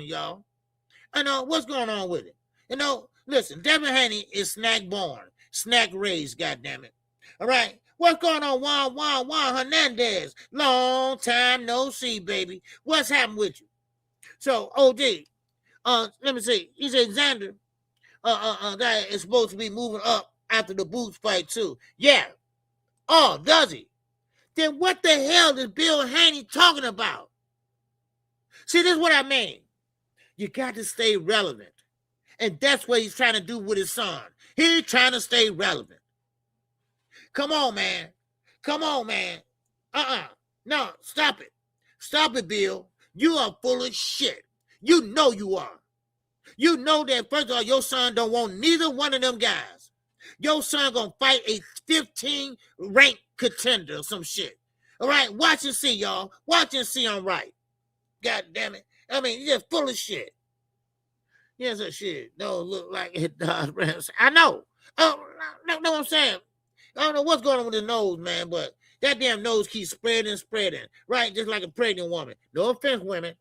y'all. I know what's going on with it. Listen, Devin Haney is snack born, snack raised, goddammit. All right. What's going on, Juan Hernandez? Long time no see, baby. What's happened with you? So, OD, let me see. He said Xander, that is supposed to be moving up after the Boots fight too. Yeah. Oh, does he? Then what the hell is Bill Haney talking about? See, this is what I mean. You got to stay relevant. And that's what he's trying to do with his son. He's trying to stay relevant. Come on, man. No, stop it. Stop it, Bill. You are full of shit. You know you are. You know that, first of all, your son don't want neither one of them guys. Your son gonna fight a 15 ranked contender or some shit. All right? Watch and see, y'all. Watch and see I'm right. God damn it. I mean, you're just full of shit. Yes, that shit don't look like it does. I know. Oh, know what I'm saying? I don't know what's going on with the nose, man, but that damn nose keeps spreading, right? Just like a pregnant woman. No offense, women.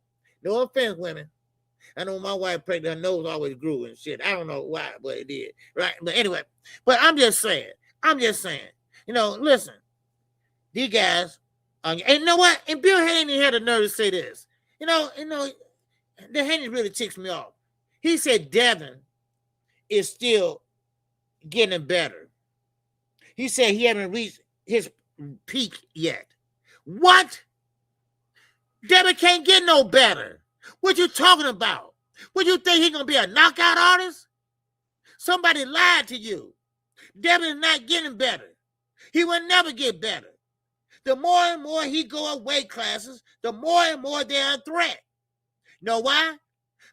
I know my wife pregnant, her nose always grew and shit. I don't know why, but it did, right? But anyway, but I'm just saying. Listen, these guys, and you know what? And Bill Haney had the nerve to say this. The Haney really ticks me off. He said Devin is still getting better. He said he haven't reached his peak yet. What? Devin can't get no better. What you talking about? What you think he gonna be a knockout artist? Somebody lied to you. Devin is not getting better. He will never get better. The more and more he go up weight classes, the more and more they're a threat. Know why?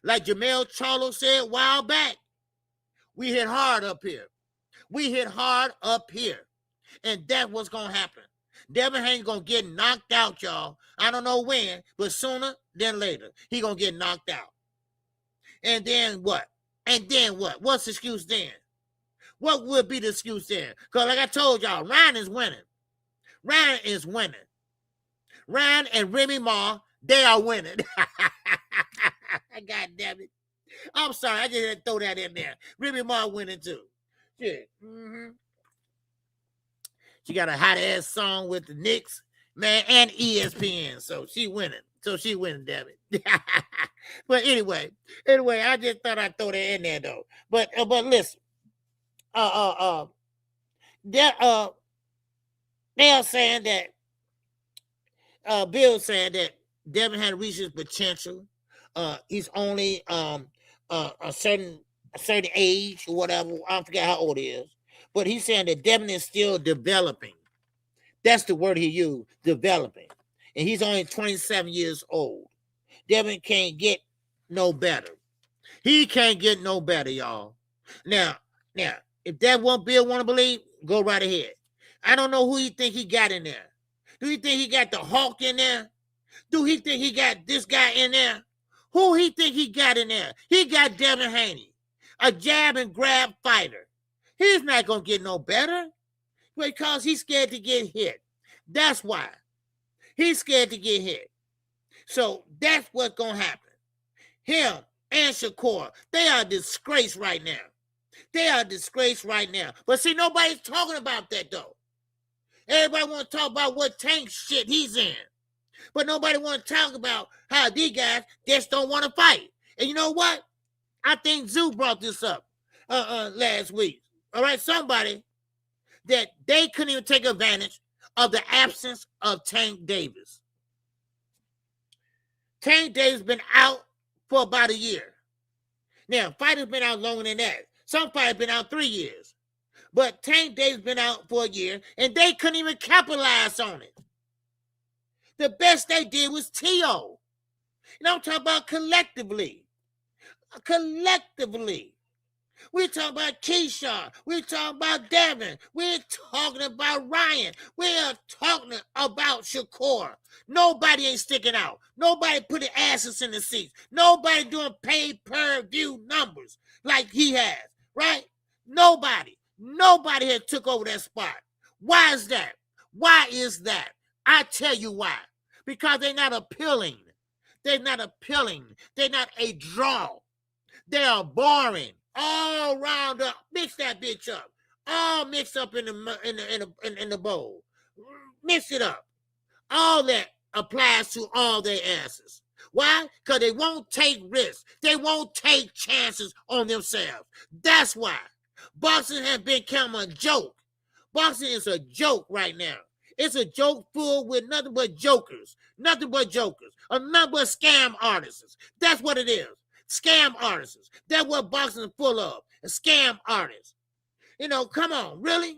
Like Jamel Charlo said a while back, we hit hard up here. And that's what's going to happen. Devin Haney going to get knocked out, y'all. I don't know when, but sooner than later, he going to get knocked out. And then what? What's the excuse then? What would be the excuse then? Because like I told y'all, Ryan is winning. Ryan and Remy Ma, they are winning. God damn it. I'm sorry, I just had to throw that in there. Remy Ma winning too. Shit. Mm-hmm. She got a hot ass song with the Knicks, man, and ESPN. So she winning. Damn it. But anyway, I just thought I'd throw that in there though. But listen, they are saying that Bill said that Devin had reached his potential. He's only a certain age or whatever. I forget how old he is, but he's saying that Devin is still developing. That's the word he used, developing, and he's only 27 years old. Devin can't get no better. He can't get no better, y'all. Now, if that one Bill want to believe, go right ahead. I don't know who he think he got in there. Do he think he got the Hawk in there? Do he think he got this guy in there? Who he think he got in there? He got Devin Haney, a jab and grab fighter. He's not going to get no better because he's scared to get hit. That's why. He's scared to get hit. So that's what's going to happen. Him and Shakur, they are disgraced right now. They are disgraced right now. But see, nobody's talking about that, though. Everybody want to talk about what tank shit he's in. But nobody want to talk about how these guys just don't want to fight. And you know what? I think Zoo brought this up last week. All right, somebody that they couldn't even take advantage of the absence of Tank Davis. Tank Davis been out for about a year. Now, fighters been out longer than that. Some fighters been out 3 years. But Tank Davis been out for a year, and they couldn't even capitalize on it. The best they did was T.O. And I'm talking about collectively. Collectively. We're talking about Keyshawn. We're talking about Devin. We're talking about Ryan. We're talking about Shakur. Nobody ain't sticking out. Nobody putting asses in the seats. Nobody doing pay-per-view numbers like he has, right? Nobody has took over that spot. Why is that? Why is that? I tell you why. Because they're not appealing. They're not appealing. They're not a draw. They are boring. All round up. Mix that bitch up. All mixed up in the bowl. Mix it up. All that applies to all their asses. Why? Because they won't take risks. They won't take chances on themselves. That's why. Boxing has become a joke. Boxing is a joke right now. It's a joke full with nothing but jokers. Nothing but jokers. A number of scam artists. That's what it is. Scam artists. That's what boxing is full of. Scam artists. You know, come on, really?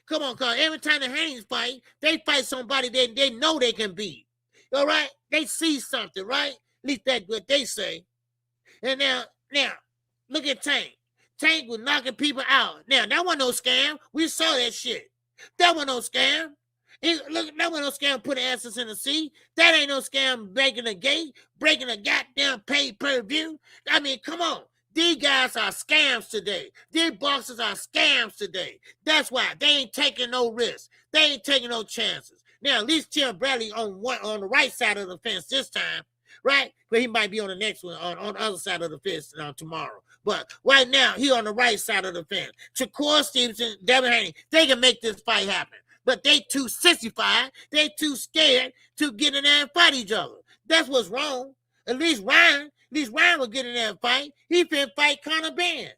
Come on, cause every time the Haynes fight, they fight somebody they know they can beat. All right? They see something, right? At least that's what they say. And now, look at Tank. Tank was knocking people out. Now, that wasn't no scam. We saw that shit. That wasn't no scam. Look, that wasn't no scam putting asses in the seat. That ain't no scam breaking the gate, breaking a goddamn pay-per-view. I mean, come on. These guys are scams today. These boxers are scams today. That's why they ain't taking no risks. They ain't taking no chances. Now, at least Tim Bradley on the right side of the fence this time, right? But he might be on the next one, on the other side of the fence tomorrow. But right now, he on the right side of the fence. Shakur Stevenson, Devin Haney, they can make this fight happen. But they too sissified. They too scared to get in there and fight each other. That's what's wrong. At least Ryan will get in there and fight. He finna fight Conor Benn.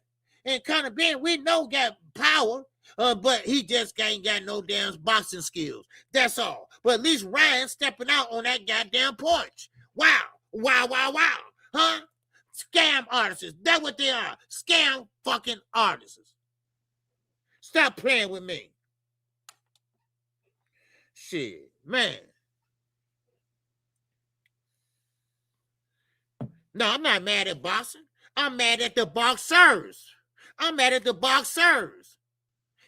And Conor Benn, we know got power, but he just ain't got no damn boxing skills. That's all. But at least Ryan stepping out on that goddamn porch. Wow. Huh? Scam artists. That's what they are. Scam fucking artists. Stop playing with me. Shit, man. No, I'm not mad at boxing. I'm mad at the boxers.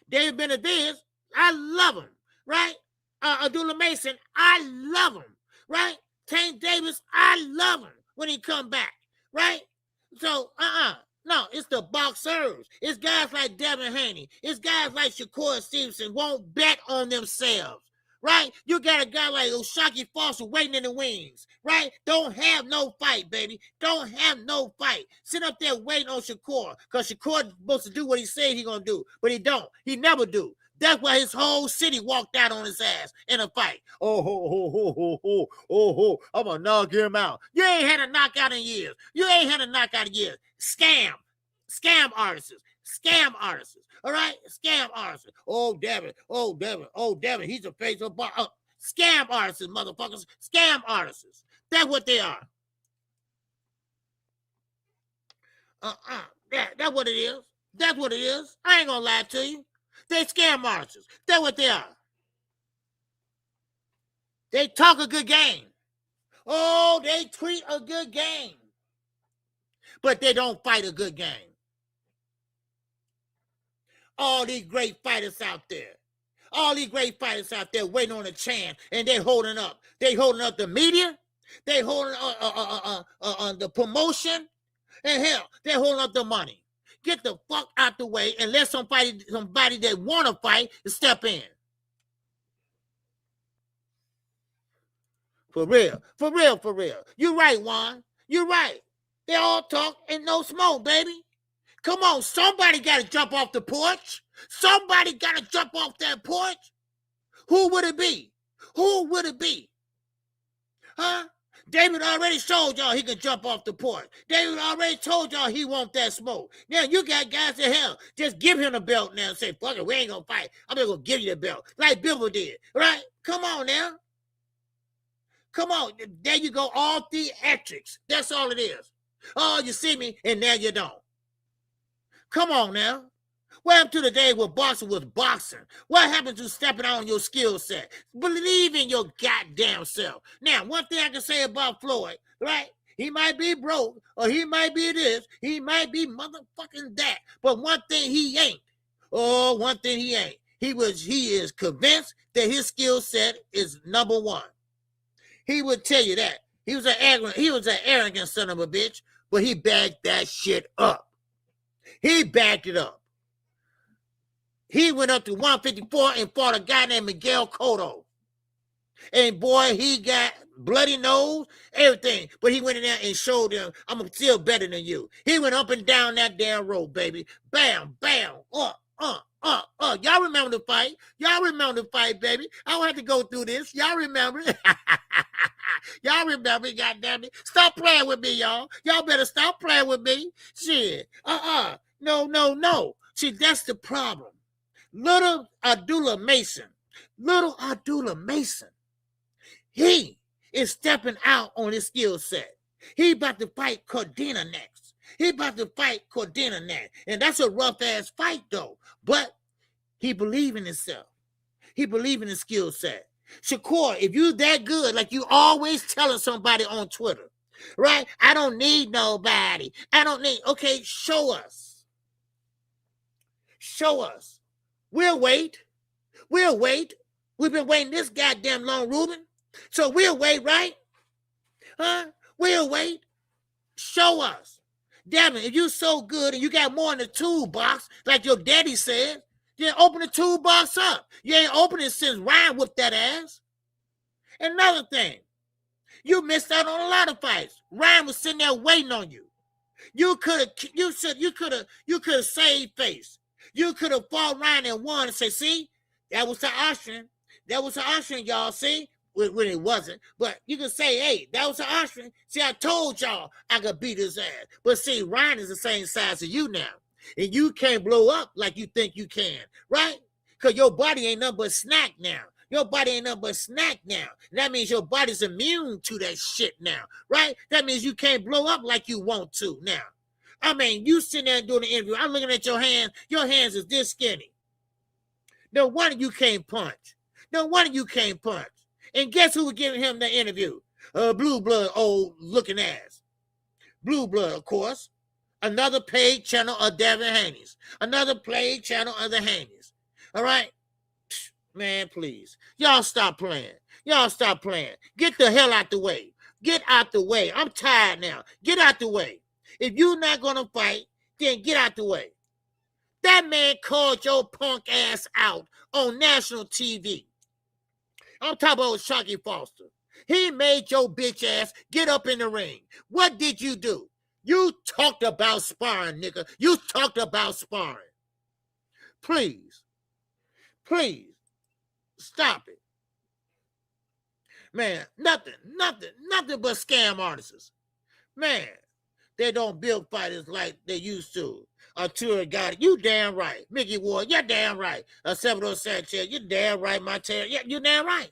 David Benavidez, I love him, right? Abdullah Mason, I love him, right? Tank Davis, I love him when he come back, right? So, no, it's the boxers. It's guys like Devin Haney. It's guys like Shakur Stevenson won't bet on themselves. Right? You got a guy like O'Shaquie Foster waiting in the wings, right? Don't have no fight, baby. Don't have no fight. Sit up there waiting on Shakur, because Shakur is supposed to do what he said he's going to do, but he don't. He never do. That's why his whole city walked out on his ass in a fight. I'm going to knock him out. You ain't had a knockout in years. Scam artists. All right? Scam artists. Oh, Devin. He's a face of box. Scam artists, motherfuckers. Scam artists. That's what they are. That's what it is. That's what it is. I ain't gonna lie to you. They scam artists. That's what they are. They talk a good game. Oh, they tweet a good game. But they don't fight a good game. All these great fighters out there. All these great fighters out there waiting on a chance, and they holding up. They holding up the media. They holding the promotion. And hell, they're holding up the money. Get the fuck out the way and let somebody that want to fight step in. For real, for real, for real. You're right, Juan. You're right. They all talk and no smoke, baby. Come on, somebody got to jump off the porch. Somebody got to jump off that porch. Who would it be? Who would it be? Huh? David already showed y'all he can jump off the porch. David already told y'all he want that smoke. Now, you got guys in hell. Just give him the belt now and say, fuck it, we ain't going to fight. I'm just going to give you the belt. Like Bill did, right? Come on now. Come on. There you go. All theatrics. That's all it is. Oh, you see me, and now you don't. Come on now. What happened to the day where boxing was boxing? What happened to stepping out on your skill set? Believe in your goddamn self. Now, one thing I can say about Floyd, right? He might be broke, or he might be this, he might be motherfucking that. But one thing he ain't. Oh, one thing he ain't. He is convinced that his skill set is number one. He would tell you that. He was an arrogant son of a bitch, but he backed that shit up. He backed it up. He went up to 154 and fought a guy named Miguel Cotto. And boy, he got bloody nose, everything. But he went in there and showed them, I'm still better than you. He went up and down that damn road, baby. Bam, bam, Y'all remember the fight? Y'all remember the fight, baby. I don't have to go through this. Y'all remember? Y'all remember, goddamn it. Stop playing with me, y'all. Y'all better stop playing with me. Shit. No. See, that's the problem. Little Abdullah Mason, he is stepping out on his skill set. He about to fight Cordina next. And that's a rough-ass fight, though. But he believe in himself. He believe in his skill set. Shakur, if you that good, like you always telling somebody on Twitter, right? I don't need nobody. Okay, show us. We'll wait. We've been waiting this goddamn long, Ruben. So we'll wait, right? Huh? We'll wait. Show us. Damn it, if you so good and you got more in the toolbox, like your daddy said, then open the toolbox up. You ain't opened it since Ryan whooped that ass. Another thing, you missed out on a lot of fights. Ryan was sitting there waiting on you. You could have saved face. You could have fought Ryan and won and say, see, that was the Austrian. Y'all, see? When it wasn't. But you can say, hey, that was the Austrian. See, I told y'all I could beat his ass. But see, Ryan is the same size as you now. And you can't blow up like you think you can, right? Because your body ain't nothing but snack now. That means your body's immune to that shit now, right? That means you can't blow up like you want to now. I mean, you sitting there doing the interview. I'm looking at your hands. Your hands is this skinny. No wonder you can't punch. And guess who was giving him the interview? Blue Blood, old looking ass. Blue Blood, of course. Another paid channel of Devin Haney's. All right? Man, please. Y'all stop playing. Get the hell out the way. I'm tired now. Get out the way. If you're not going to fight, then get out the way. That man called your punk ass out on national TV. I'm talking about Shocky Foster. He made your bitch ass get up in the ring. What did you do? You talked about sparring, nigga. Please, stop it. Man, nothing but scam artists. Man, they don't build fighters like they used to. Arturo got it. You damn right. Mickey Ward, you're damn right. Salvador Sanchez, you're damn right. Montero, you're damn right.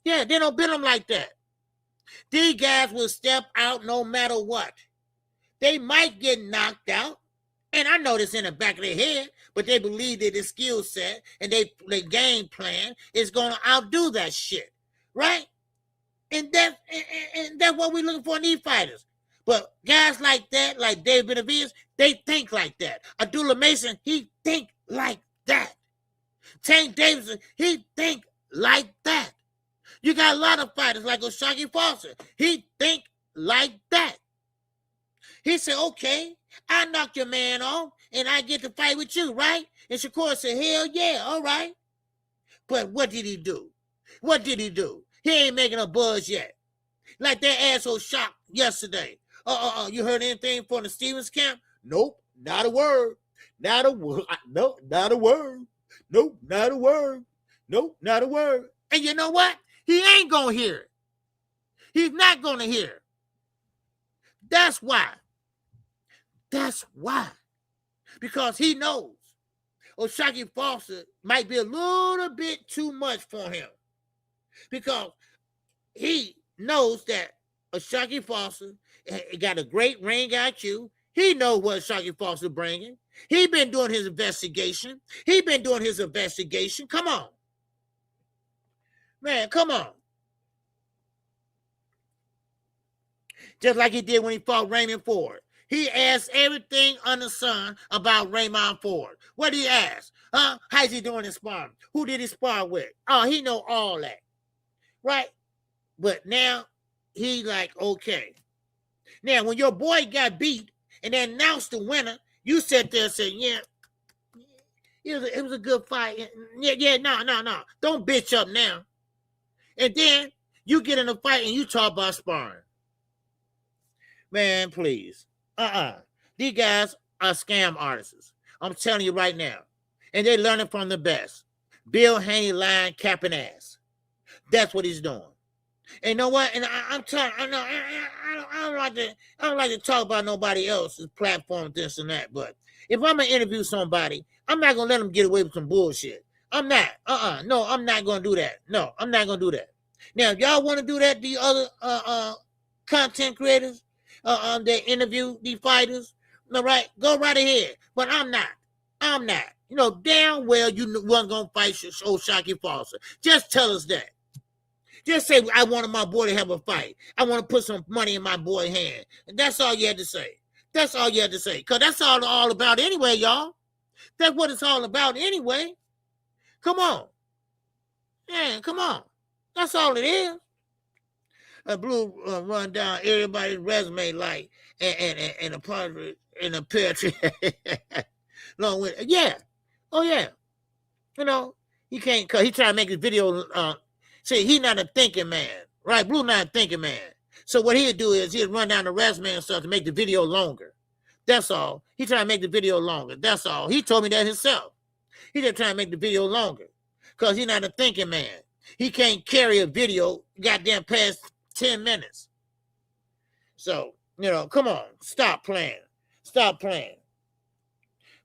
Yeah, they don't build them like that. These guys will step out no matter what. They might get knocked out, and I know this in the back of their head, but they believe that their skill set and their game plan is going to outdo that shit, right? And that's what we're looking for in these fighters. But guys like that, like David Benavidez, they think like that. Abdullah Mason, he think like that. Tank Davidson, he think like that. You got a lot of fighters like Shakur Foster. He think like that. He said, okay, I knocked your man off and I get to fight with you, right? And Shakur said, hell yeah, all right. But what did he do? What did he do? He ain't making a buzz yet. Like that asshole Shock yesterday. You heard anything from the Stevens camp? Nope, not a word. Not a word. No, not a word. Nope, not a word. Nope, not a word. And you know what? He ain't going to hear it. He's not going to hear it. That's why. That's why. Because he knows Shakur Foster might be a little bit too much for him. Because he knows that Shakur Foster got a great ring IQ. He knows what Shakur Foster bringing. He been doing his investigation. Come on. Man, come on. Just like he did when he fought Raymond Ford. He asked everything under the sun about Raymond Ford. What did he ask? How's he doing in sparring? Who did he spar with? Oh, he know all that. Right? But now, he like, okay. Now, when your boy got beat and they announced the winner, you sat there and said, yeah, it was a good fight. Yeah, no. Don't bitch up now. And then you get in a fight and you talk about sparring. Man, please. These guys are scam artists. I'm telling you right now. And they're learning from the best. Bill Haney lying, capping ass. That's what he's doing. And you know what? And I'm telling I don't like to talk about nobody else's platform, this and that. But if I'm gonna interview somebody, I'm not gonna let them get away with some bullshit. I'm not. No, I'm not gonna do that. No, I'm not gonna do that. Now, if y'all want to do that, the other content creators, they interview the fighters, all right, go right ahead. But I'm not. You know, damn well you wasn't gonna fight Shakur Foster. Just tell us that. Just say, I wanted my boy to have a fight. I want to put some money in my boy's hand. And that's all you had to say. That's all you had to say. Because that's all about anyway, y'all. That's what it's all about anyway. Come on. Man, come on. That's all it is. A blue run down everybody's resume like and a partridge in a pear tree. Long with yeah. Oh yeah. You know, he can't cause he trying to make his video see, he not a thinking man, right? Blue not a thinking man. So what he'll do is he'll run down the resume and stuff to make the video longer. That's all. He trying to make the video longer. That's all. He told me that himself. He just trying to make the video longer because he's not a thinking man. He can't carry a video goddamn past 10 minutes. So, you know, come on. Stop playing. Stop playing.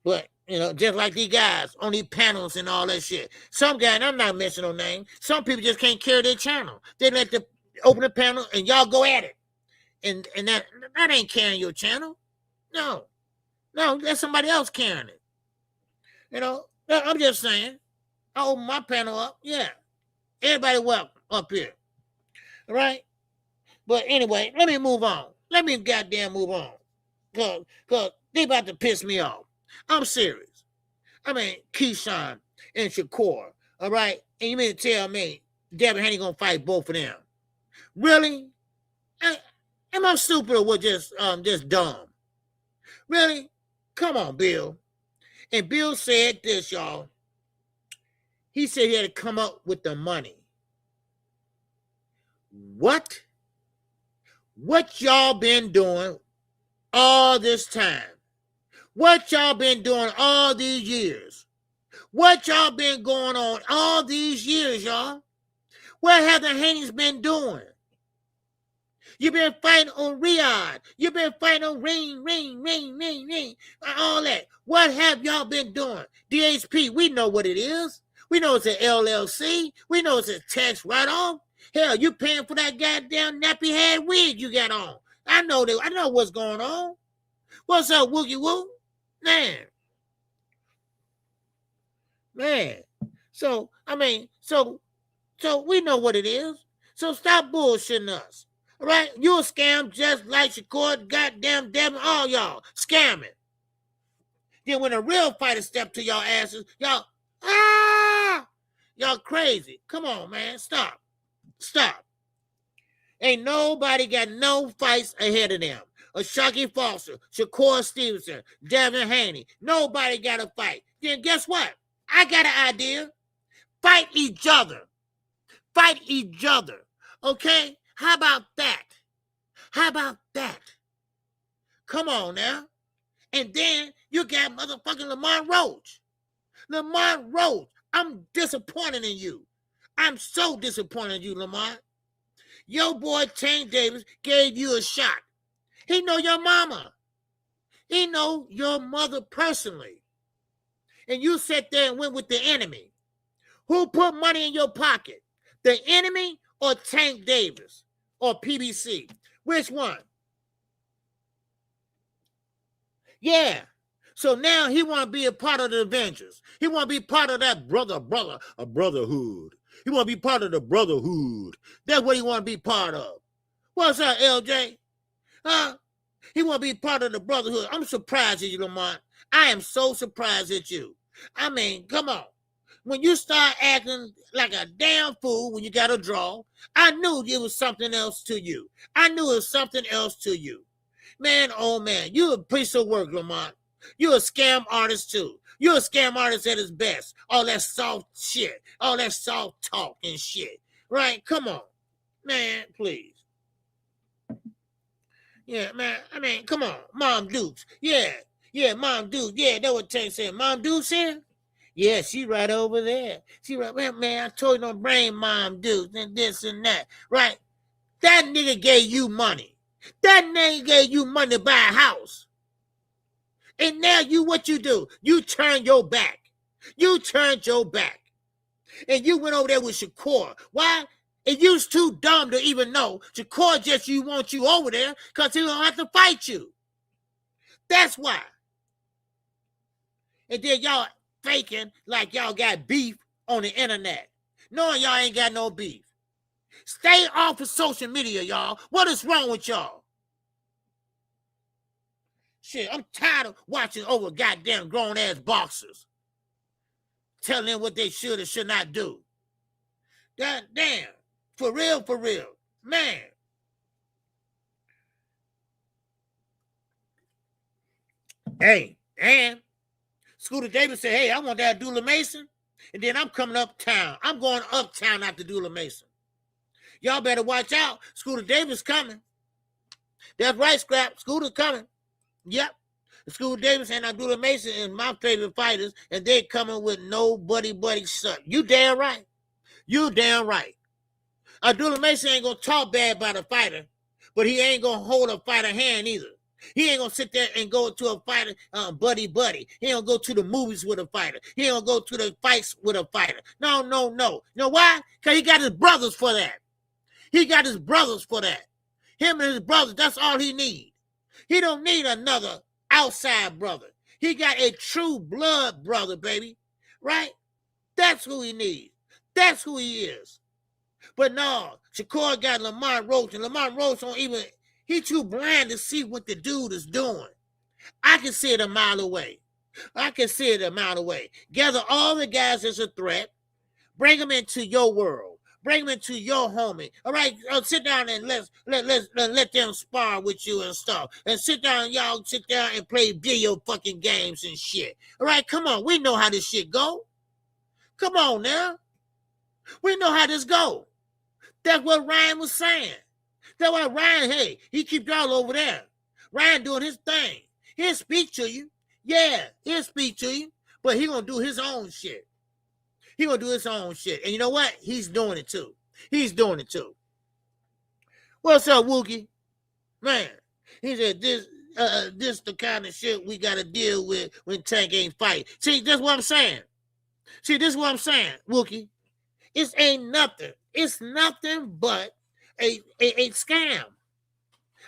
But, you know, just like these guys on these panels and all that shit. Some guy, and I'm not mentioning no name, some people just can't carry their channel. They let the open the panel and y'all go at it. And that ain't carrying your channel. No, that's somebody else carrying it. You know, I'm just saying, I open my panel up. Yeah. Everybody welcome up here. All right? But anyway, let me move on. Let me goddamn move on. Because they about to piss me off. I'm serious. I mean, Keyshawn and Shakur, all right? And you mean to tell me Devin Haney gonna fight both of them? Really? Am I stupid or what? Just dumb? Really? Come on, Bill. And Bill said this, y'all. He said he had to come up with the money. What? What y'all been doing all this time? What y'all been doing all these years? What y'all been going on all these years, y'all? What have the Haneys been doing? You've been fighting on Riyadh. You've been fighting on ring, all that. What have y'all been doing? DHP, we know what it is. We know it's an LLC. We know it's a tax write-off. Hell, you paying for that goddamn nappy head wig you got on. I know that. I know what's going on. What's up, Woogie Woo? Man. So, I mean, so we know what it is. So stop bullshitting us. All right? You a scam just like Shakur, goddamn Devin, all y'all scamming. Then when a real fighter step to y'all asses, y'all, y'all crazy. Come on, man. Stop. Ain't nobody got no fights ahead of them. A Shockey Foster, Shakur Stevenson, Devin Haney. Nobody got a fight. Then guess what? I got an idea. Fight each other. Okay? How about that? Come on now. And then you got motherfucking Lamont Roach. I'm disappointed in you. I'm so disappointed in you, Lamont. Your boy Tank Davis gave you a shot. He know your mama. He know your mother personally. And you sat there and went with the enemy. Who put money in your pocket? The enemy or Tank Davis or PBC? Which one? Yeah. So now he want to be a part of the Avengers. He want to be part of that brotherhood. He want to be part of the brotherhood. That's what he want to be part of. What's up, LJ? Huh? He want to be part of the brotherhood. I'm surprised at you, Lamont. I am so surprised at you. I mean, come on. When you start acting like a damn fool when you got a draw, I knew it was something else to you. Man, oh man, you a piece of work, Lamont. You a scam artist too. You a scam artist at his best. All that soft shit. All that soft talk and shit. Right? Come on. Man, please. Yeah, man. I mean, come on. Mom Dukes. Yeah, Mom Dukes. Yeah, that's what Tank said. Mom Dukes here? Yeah, she right over there. She right, man, I told you don't bring Mom Dukes and this and that. Right? That nigga gave you money. That nigga gave you money to buy a house. And now what you do? You turn your back. And you went over there with Shakur. Why? And you's too dumb to even know Shakur just want you over there because he don't have to fight you. That's why. And then y'all faking like y'all got beef on the internet. Knowing y'all ain't got no beef. Stay off of social media, y'all. What is wrong with y'all? Shit, I'm tired of watching over goddamn grown-ass boxers. Telling them what they should or should not do. God damn. For real. Man. Hey, and Scooter Davis said, hey, I want that Dula Mason. And then I'm coming uptown. I'm going uptown after Dula Mason. Y'all better watch out. Scooter Davis coming. That's right, Scrap. Scooter's coming. Yep. Scooter Davis and Abdullah Mason is my favorite fighters, and they coming with nobody buddy suck. You damn right. Abdullah Mason ain't gonna talk bad about a fighter, but he ain't gonna hold a fighter hand either. He ain't gonna sit there and go to a fighter buddy. He ain't gonna go to the movies with a fighter. He ain't gonna go to the fights with a fighter. No. You know why? Because he got his brothers for that. Him and his brothers, that's all he needs. He don't need another outside brother. He got a true blood brother, baby. Right? That's who he needs. That's who he is. But no, Shakur got Lamont Roach, and Lamont Roach don't even, he too blind to see what the dude is doing. I can see it a mile away. Gather all the guys that's a threat. Bring them into your world. Bring them into your homie. All right, sit down and let them spar with you and stuff. And y'all sit down and play video fucking games and shit. All right, come on. We know how this shit go. Come on now. We know how this go. That's what Ryan was saying. That's why Ryan, hey, he keep y'all over there. Ryan doing his thing. He'll speak to you. Yeah, he'll speak to you. But he gonna do his own shit. And you know what? He's doing it too. What's up, Wookie? Man, he said this the kind of shit we got to deal with when Tank ain't fight. See, that's what I'm saying. Wookie. It ain't nothing. It's nothing but a scam.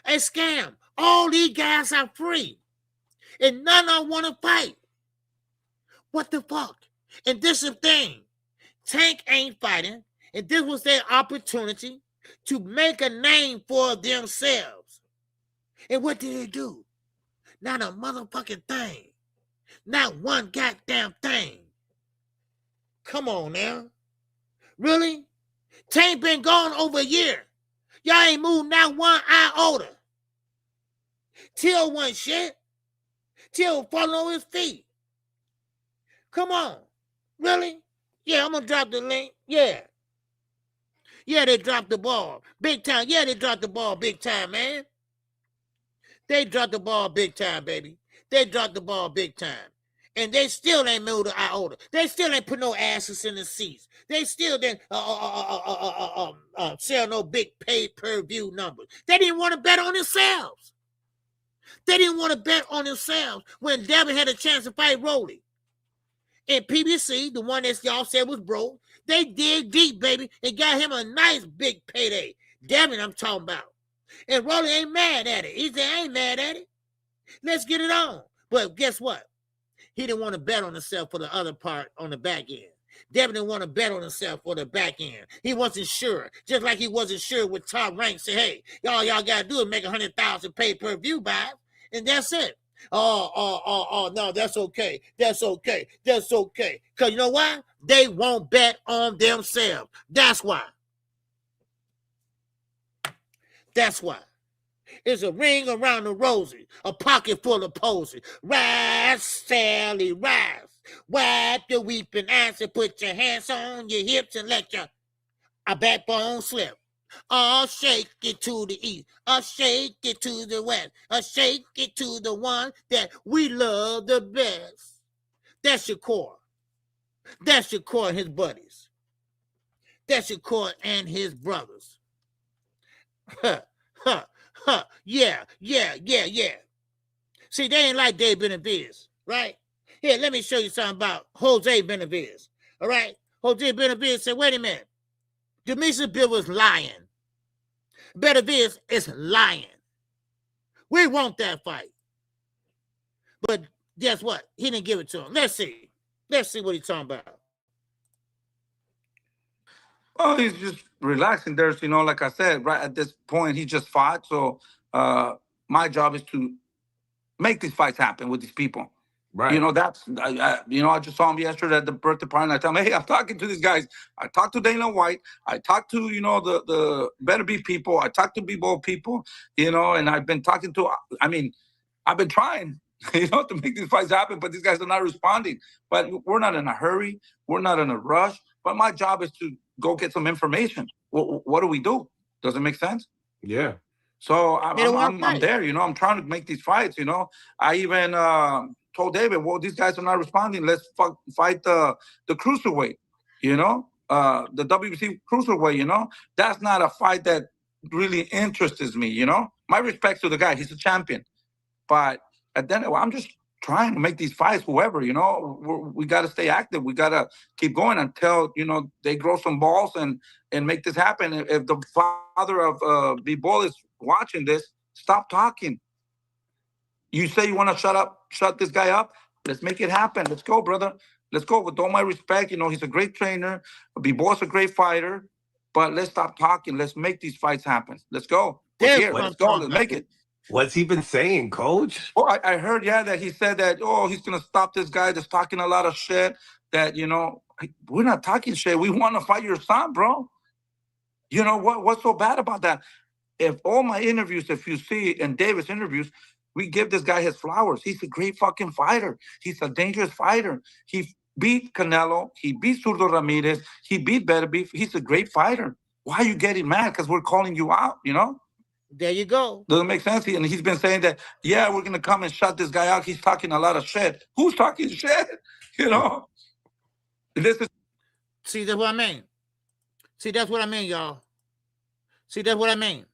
A scam. All these guys are free. And none of them want to fight. What the fuck? And this is the thing. Tank ain't fighting. And this was their opportunity to make a name for themselves. And what did they do? Not a motherfucking thing. Not one goddamn thing. Come on now. Really? Tank been gone over a year. Y'all ain't moved not one iota. Till one shit. Till falling on his feet. Come on. Really? Yeah, I'm gonna drop the link. Yeah. Yeah, they dropped the ball. Big time. Yeah, they dropped the ball big time, man. They dropped the ball big time, baby. They dropped the ball big time. And they still ain't moved an iota. They still ain't put no asses in the seats. They still didn't sell no big pay-per-view numbers. They didn't want to bet on themselves. They didn't want to bet on themselves when Devin had a chance to fight Rolly. And PBC, the one that y'all said was broke, they dig deep, baby, and got him a nice big payday. Devin, I'm talking about. And Rolly ain't mad at it. He said, I ain't mad at it. Let's get it on. But guess what? He didn't want to bet on himself for the other part on the back end. Devin didn't want to bet on himself for the back end. He wasn't sure. Just like he wasn't sure with Top Rank. Say, hey, y'all got to do is make 100,000 pay-per-view buys, and that's it. Oh, no, that's okay. That's okay. That's okay. Because you know why? They won't bet on themselves. That's why. That's why. It's a ring around the rosy, a pocket full of posies. Rise, Sally, rise. Wipe the weeping eyes and put your hands on your hips and let your backbone slip. I'll shake it to the east. I'll shake it to the west. I'll shake it to the one that we love the best. That's Shakur. That's Shakur and his buddies. That's Shakur and his brothers. Yeah. See, they ain't like Dave Benavidez, right? Here, let me show you something about Jose Benavidez. All right? Jose Benavidez said, wait a minute. Demetrius Bill was lying. Benavidez is lying. We want that fight. But guess what? He didn't give it to him. Let's see. Let's see what he's talking about. Oh, he's just relaxing. There's, like I said, right at this point, he just fought. So my job is to make these fights happen with these people. Right. I just saw him yesterday at the birthday party, and I tell him, hey, I'm talking to these guys. I talked to Dana White. I talked to, the Better Be people. I talked to B-Ball people, and I've been talking to, I've been trying, to make these fights happen, but these guys are not responding. But we're not in a hurry. We're not in a rush. But my job is to go get some information. What do we do? Does it make sense? Yeah. So I'm there, I'm trying to make these fights, I even told David, well, these guys are not responding. Let's fight the cruiserweight, the WBC cruiserweight, That's not a fight that really interests me, My respects to the guy. He's a champion. But at the end, I'm just trying to make these fights, whoever, we got to stay active. We got to keep going until, they grow some balls and make this happen. If the father of B-Ball is watching this, stop talking. You say you want to shut this guy up? Let's make it happen. Let's go, brother. Let's go. With all my respect, he's a great trainer. B-Ball's a great fighter. But let's stop talking. Let's make these fights happen. Let's go. Let's go. Let's make it. What's he been saying, Coach? Well, I heard, that he said that, he's going to stop this guy that's talking a lot of shit, that, we're not talking shit. We want to fight your son, bro. What's so bad about that? If all my interviews, if you see in David's interviews, we give this guy his flowers. He's a great fucking fighter. He's a dangerous fighter. He beat Canelo. He beat Zurdo Ramirez. He beat Better Beef. He's a great fighter. Why are you getting mad? Because we're calling you out, There you go. Doesn't make sense. And he's been saying that, we're going to come and shut this guy out. He's talking a lot of shit. Who's talking shit? This is. See, that's what I mean. See, that's what I mean, y'all. See, that's what I mean.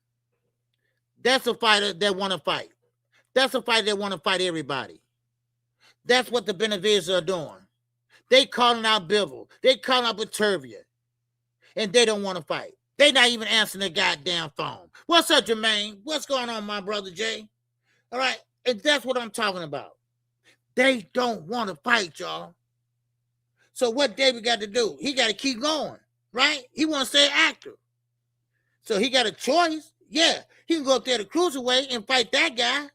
That's a fighter that want to fight. That's a fighter that want to fight everybody. That's what the Benavidez are doing. They calling out Bivol. They calling out Petervia. and they don't want to fight. They not even answering the goddamn phone. What's up, Jermaine? What's going on, my brother Jay? All right, and that's what I'm talking about. They don't want to fight, y'all. So what David got to do? He got to keep going, right? He wants to stay active. So he got a choice. Yeah, he can go up there to cruiserweight and fight that guy,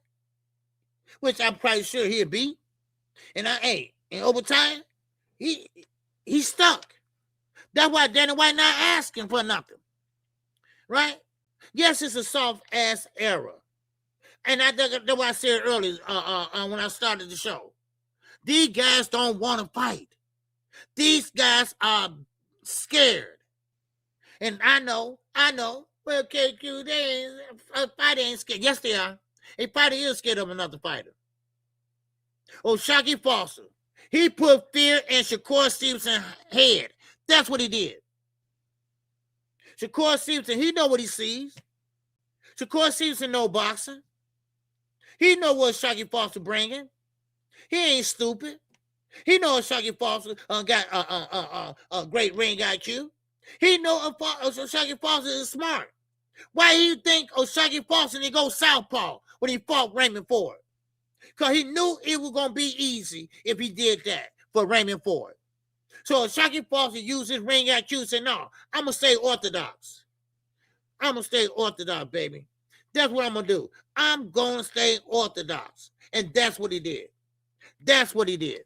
which I'm probably sure he'll beat. And in overtime, he's stuck. That's why Dana White not asking for nothing, right? Yes, it's a soft ass era, and that's what I said earlier when I started the show. These guys don't want to fight. These guys are scared, and I know. Well, KQ, a fighter ain't scared. Yes, they are. A fighter is scared of another fighter. Shakur Foster, he put fear in Shakur Stevenson's head. That's what he did. Shakur Stevenson, he know what he sees. Shakur Stevenson know boxing. He know what Shakur Foster bringing. He ain't stupid. He knows Shakur Foster got a great ring IQ. He know Shakur Foster is smart. Why do you think Shakur Foster didn't go southpaw when he fought Raymond Ford? Because he knew it was going to be easy if he did that for Raymond Ford. So Shakur Foster used his ring IQ and said, no, I'm going to stay orthodox. I'm going to stay orthodox, baby. That's what I'm going to do. I'm going to stay orthodox. And that's what he did. That's what he did.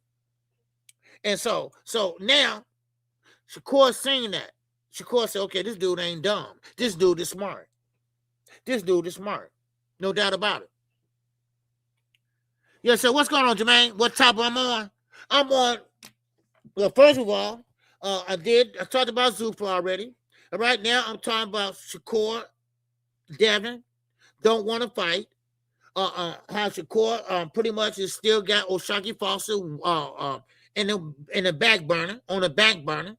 And so now, Shakur seen that. Shakur said, okay, this dude ain't dumb. This dude is smart. This dude is smart. No doubt about it. Yeah, so what's going on, Jermaine? What topic I'm on? I'm on, well, first of all, I talked about Zuffa already. All right, now I'm talking about Shakur, Devin, don't want to fight. How Shakur pretty much is still got Shakur Foster in the back burner, on the back burner.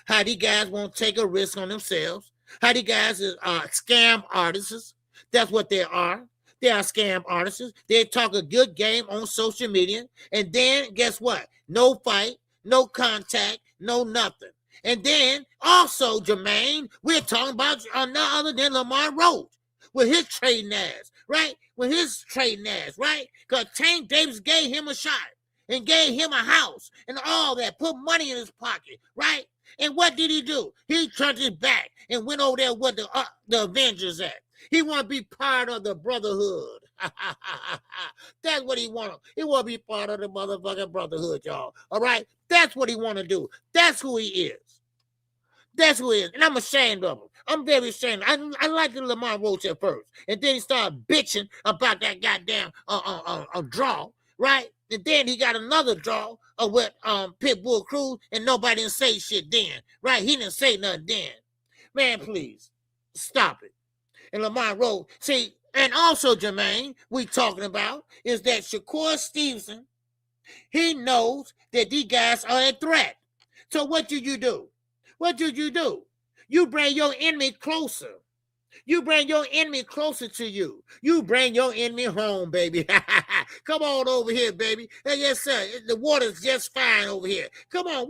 How these guys won't take a risk on themselves. How these guys are scam artists. That's what they are. They are scam artists. They talk a good game on social media. And then guess what? No fight, no contact, no nothing. And then also, Jermaine, we're talking about none other than Lamar Rhodes with his trading ass, right? With his trading ass, right? Because Tank Davis gave him a shot and gave him a house and all that, put money in his pocket, right? And what did he do? He turned his back and went over there with the Avengers at. He want to be part of the brotherhood. That's what he want. He want to be part of the motherfucking brotherhood, y'all. All right? That's what he want to do. That's who he is. That's who he is. And I'm ashamed of him. I'm very ashamed. I liked the Lamar Rhodes at first. And then he started bitching about that goddamn draw, right? And then he got another draw with Pitbull Cruz, and nobody didn't say shit then, right? He didn't say nothing then. Man, please, stop it. And Lamar Rhodes, see, and also, Jermaine, we talking about is that Shakur Stevenson, he knows that these guys are a threat. So what do you do? What did you do? You bring your enemy closer. You bring your enemy closer to you. You bring your enemy home, baby. Come on over here, baby. Yes, sir. The water's just fine over here. Come on.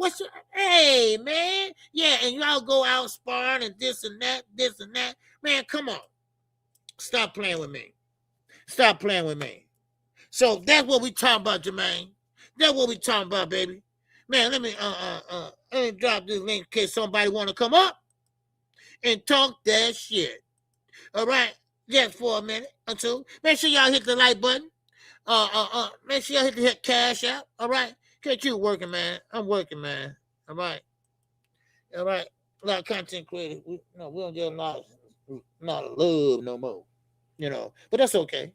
Hey, man. Yeah, and y'all go out sparring and this and that. Man, come on. Stop playing with me. Stop playing with me. So that's what we talking about, Jermaine. That's what we talking about, baby. Man, let me drop this link in case somebody want to come up and talk that shit. All right, just for a minute or two. Make sure y'all hit the like button. Make sure y'all hit the cash out. All right, get you working, man. I'm working, man. All right. A lot of content creators. We don't get a lot of love no more. But that's okay.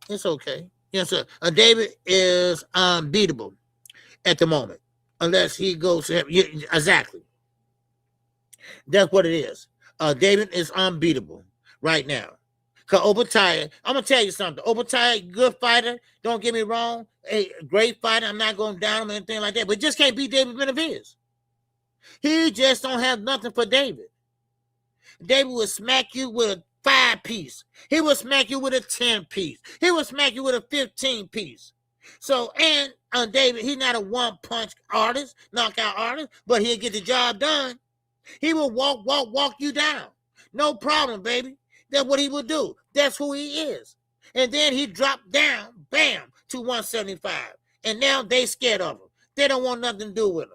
It's okay. Yes, sir. David is unbeatable at the moment, unless he goes to heaven. Exactly. That's what it is. David is unbeatable right now. Because Obatiah, I'm going to tell you something. Obatiah, good fighter. Don't get me wrong. A great fighter. I'm not going down him or anything like that. But just can't beat David Benavidez. He just don't have nothing for David. David will smack you with a 5-piece. He will smack you with a 10-piece. He will smack you with a 15-piece. So, and David, he's not a one-punch artist, knockout artist, but he'll get the job done. He will walk you down. No problem, baby. That's what he will do. That's who he is. And then he dropped down, bam, to 175. And now they scared of him. They don't want nothing to do with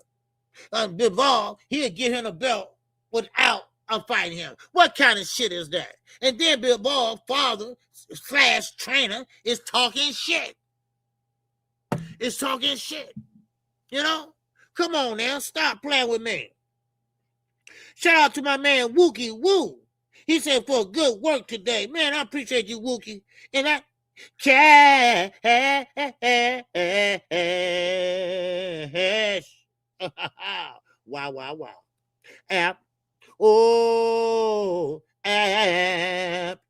him. Bivol, he'll give him a belt without fighting him. What kind of shit is that? And then Bivol, father / trainer, is talking shit. Is talking shit. You know? Come on now, stop playing with me. Shout out to my man Wookie Woo. He said for good work today. Man, I appreciate you, Wookie. And I cash. Wow. App. Oh, app.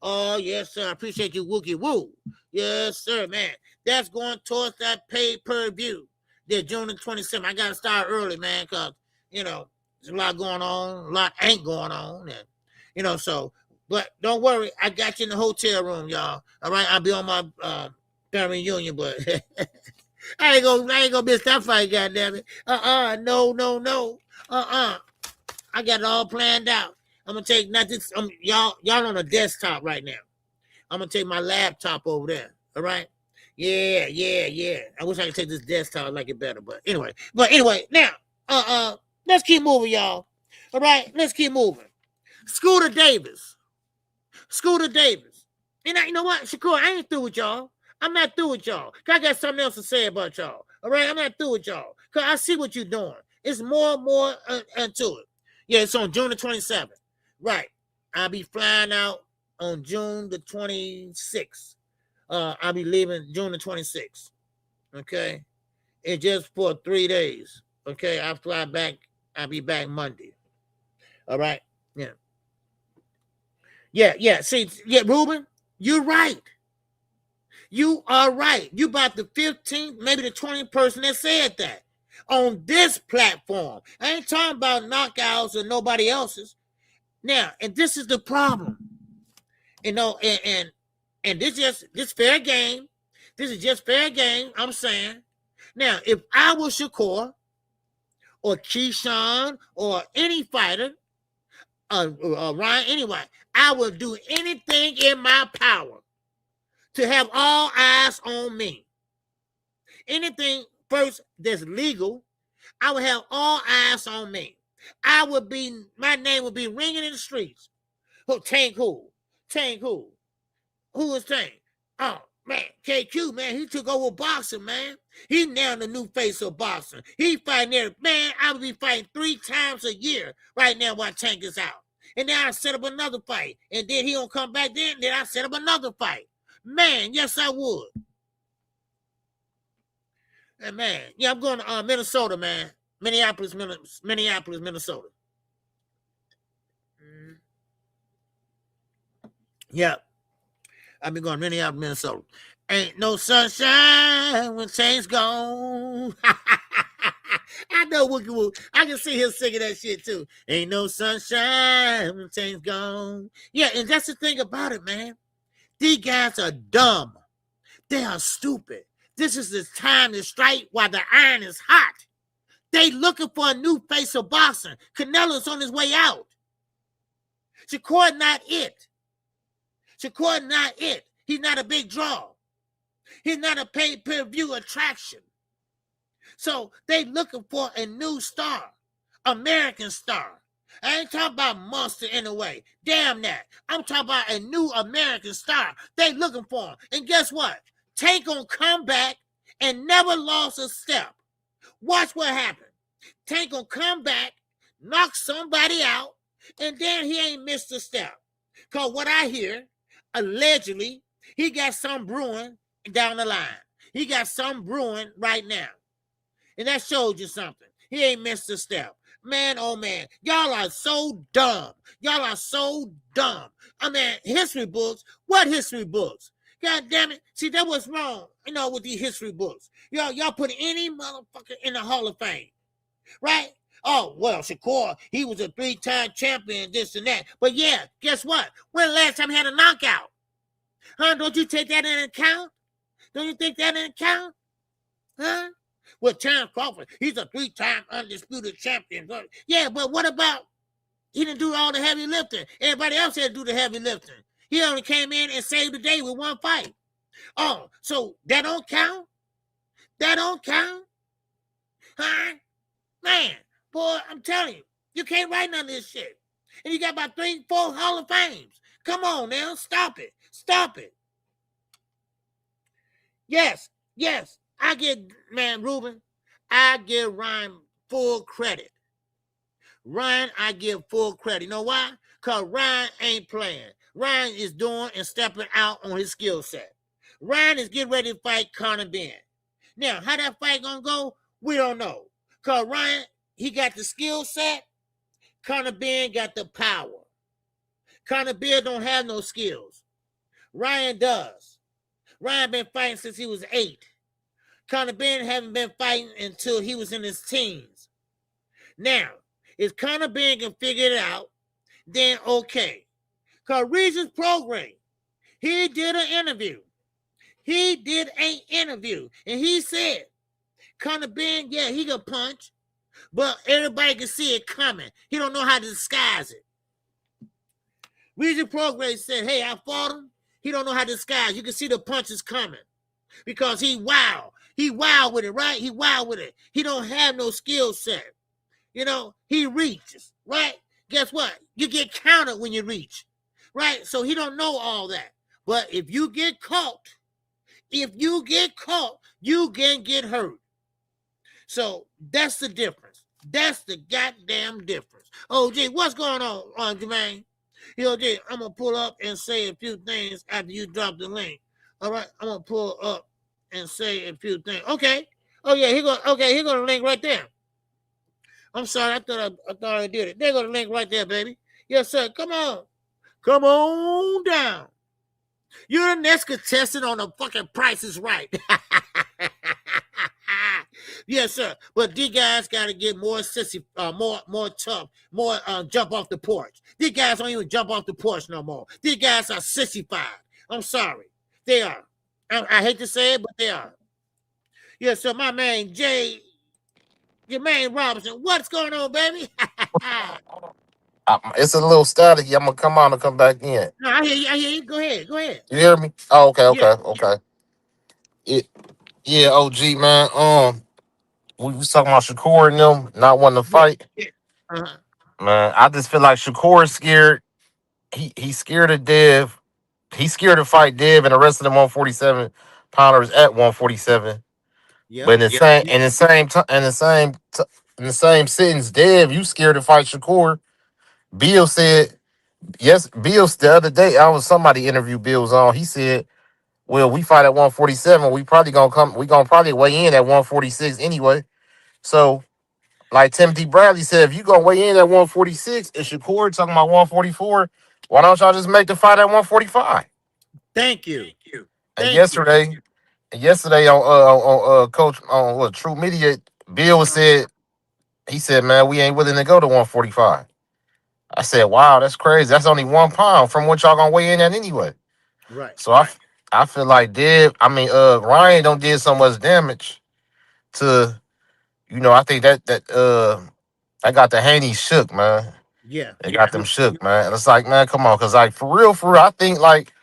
Oh, yes, sir. I appreciate you, Wookie Woo. Yes, sir, man. That's going towards that pay-per-view. Yeah, June the 27th. I got to start early, man, because, you know, there's a lot going on. A lot ain't going on. And, you know, so, but don't worry. I got you in the hotel room, y'all. All right? I'll be on my family reunion, but I ain't gonna miss that fight, goddammit. No. I got it all planned out. I'm gonna take nothing. Y'all on a desktop right now. I'm gonna take my laptop over there. All right? Yeah. I wish I could take this desktop, I like it better, but anyway. Now, let's keep moving, y'all. All right, let's keep moving. Scooter Davis. And you know what, Shakur, I ain't through with y'all. I'm not through with y'all. I got something else to say about y'all. All right, I'm not through with y'all. Because I see what you're doing. It's more into it. Yeah, it's on June the 27th. Right. I'll be flying out on June the 26th. I'll be leaving June the 26th. Okay? It's just for 3 days. Okay? I'll fly back. I'll be back Monday. All right? Yeah. See, Ruben, you're right. You are right. You about the 15th, maybe the 20th person that said that on this platform. I ain't talking about knockouts or nobody else's. Now, and this is the problem. You know, and this fair game. This is just fair game, I'm saying. Now, if I was Shakur or Keyshawn or any fighter, Ryan, anyway, I would do anything in my power to have all eyes on me. Anything first that's legal, I would have all eyes on me. My name would be ringing in the streets. Tank who? Who is Tank? Oh, man, KQ, man, he took over boxing, man. He's now the new face of boxing. He fighting there. Man, I would be fighting 3 times a year right now while Tank is out. And then I set up another fight. And then he don't come back then I set up another fight. Man, yes, I would. And man, yeah, I'm going to Minnesota, man. Minneapolis, Minnesota. Yeah. I've been going to Minneapolis, Minnesota. Ain't no sunshine when Tank's gone. I know Wookie Woo. I can see him singing that shit too. Ain't no sunshine when Tank's gone. Yeah, and that's the thing about it, man. These guys are dumb. They are stupid. This is the time to strike while the iron is hot. They looking for a new face of boxing. Canelo's on his way out. Shakur not it. He's not a big draw. He's not a pay-per-view attraction. So they looking for a new star, American star. I ain't talking about monster in a way. Damn that. I'm talking about a new American star. They looking for him. And guess what? Tank gonna come back and never lost a step. Watch what happened. Tank gonna come back, knock somebody out, and then he ain't missed a step. Because what I hear, allegedly, he got some brewing down the line. He got some brewing right now. And that shows you something. He ain't missed a step. Man, oh man, y'all are so dumb. I mean, history books. What history books? God damn it. See, that was wrong, with these history books. Y'all put any motherfucker in the Hall of Fame. Right? Oh, well, Shakur, he was a 3-time champion, this and that. But yeah, guess what? When the last time he had a knockout? Huh? Don't you take that into account? Don't you take that into account? Huh? Well, Terrence Crawford, he's a 3-time undisputed champion. Yeah, but what about he didn't do all the heavy lifting? Everybody else had to do the heavy lifting. He only came in and saved the day with one fight. Oh, so that don't count? That don't count? Huh? Man, boy, I'm telling you, you can't write none of this shit. And you got about 3, 4 Hall of Fames. Come on now, stop it. Stop it. Yes, I get, man, Ruben, I give Ryan full credit. Ryan, I give full credit. You know why? Because Ryan ain't playing. Ryan is doing and stepping out on his skill set. Ryan is getting ready to fight Conor Ben. Now, how that fight gonna go, we don't know. Because Ryan, he got the skill set. Conor Ben got the power. Conor Ben don't have no skills. Ryan does. Ryan been fighting since he was 8. Conor Ben haven't been fighting until he was in his teens. Now, if Conor Ben can figure it out, then okay. Because Regis Program, he did an interview. And he said, Conor Ben, yeah, he can punch, but everybody can see it coming. He don't know how to disguise it. Regis Program said, hey, I fought him. He don't know how to disguise. You can see the punches coming because he wild. He wild with it, right? He wild with it. He don't have no skill set. You know, he reaches, right? Guess what? You get countered when you reach, right? So he don't know all that. But if you get caught, you can get hurt. So that's the difference. That's the goddamn difference. Oh, gee, what's going on, Jermaine? Gee, I'm going to pull up and say a few things after you drop the link. All right, I'm going to pull up and say a few things. Okay. Oh, yeah, here go the link right there. I'm sorry, I thought I did it. There go the link right there, baby. Yes, sir. Come on. Come on down. You're the next contestant on the fucking Price is Right. Yes, sir. But these guys got to get more sissy, more tough, more jump off the porch. These guys don't even jump off the porch no more. These guys are sissified. I'm sorry. They are. I hate to say it, but they are. Yes, sir. My man, Jermaine Robinson. What's going on, baby? It's a little staticky. I'm gonna come on and come back in. No, I hear you. Go ahead. You hear me? Oh, okay. Yeah. Yeah, OG man. We was talking about Shakur and them not wanting to fight. Uh-huh. Man, I just feel like Shakur is scared. He's scared of Dev. He's scared to fight Dev and the rest of the 147 pounders at 147. Yeah. But in the same sentence, Dev, you scared to fight Shakur. Bill said, yes, Bill's the other day, somebody interviewed Bill's on. He said, well, we fight at 147. We gonna probably weigh in at 146 anyway. So, like Timothy Bradley said, if you gonna weigh in at 146 and Shakur talking about 144, why don't y'all just make the fight at 145? Thank you. And yesterday on Coach on True Media, Bill said, he said, man, we ain't willing to go to 145. I said, wow, that's crazy. That's only 1 pound from what y'all gonna weigh in at anyway. Right. So I feel like Ryan don't did so much damage to, I think I got the Haney shook, man. Yeah. They got them shook, man. And it's like, man, come on, because like for real, I think like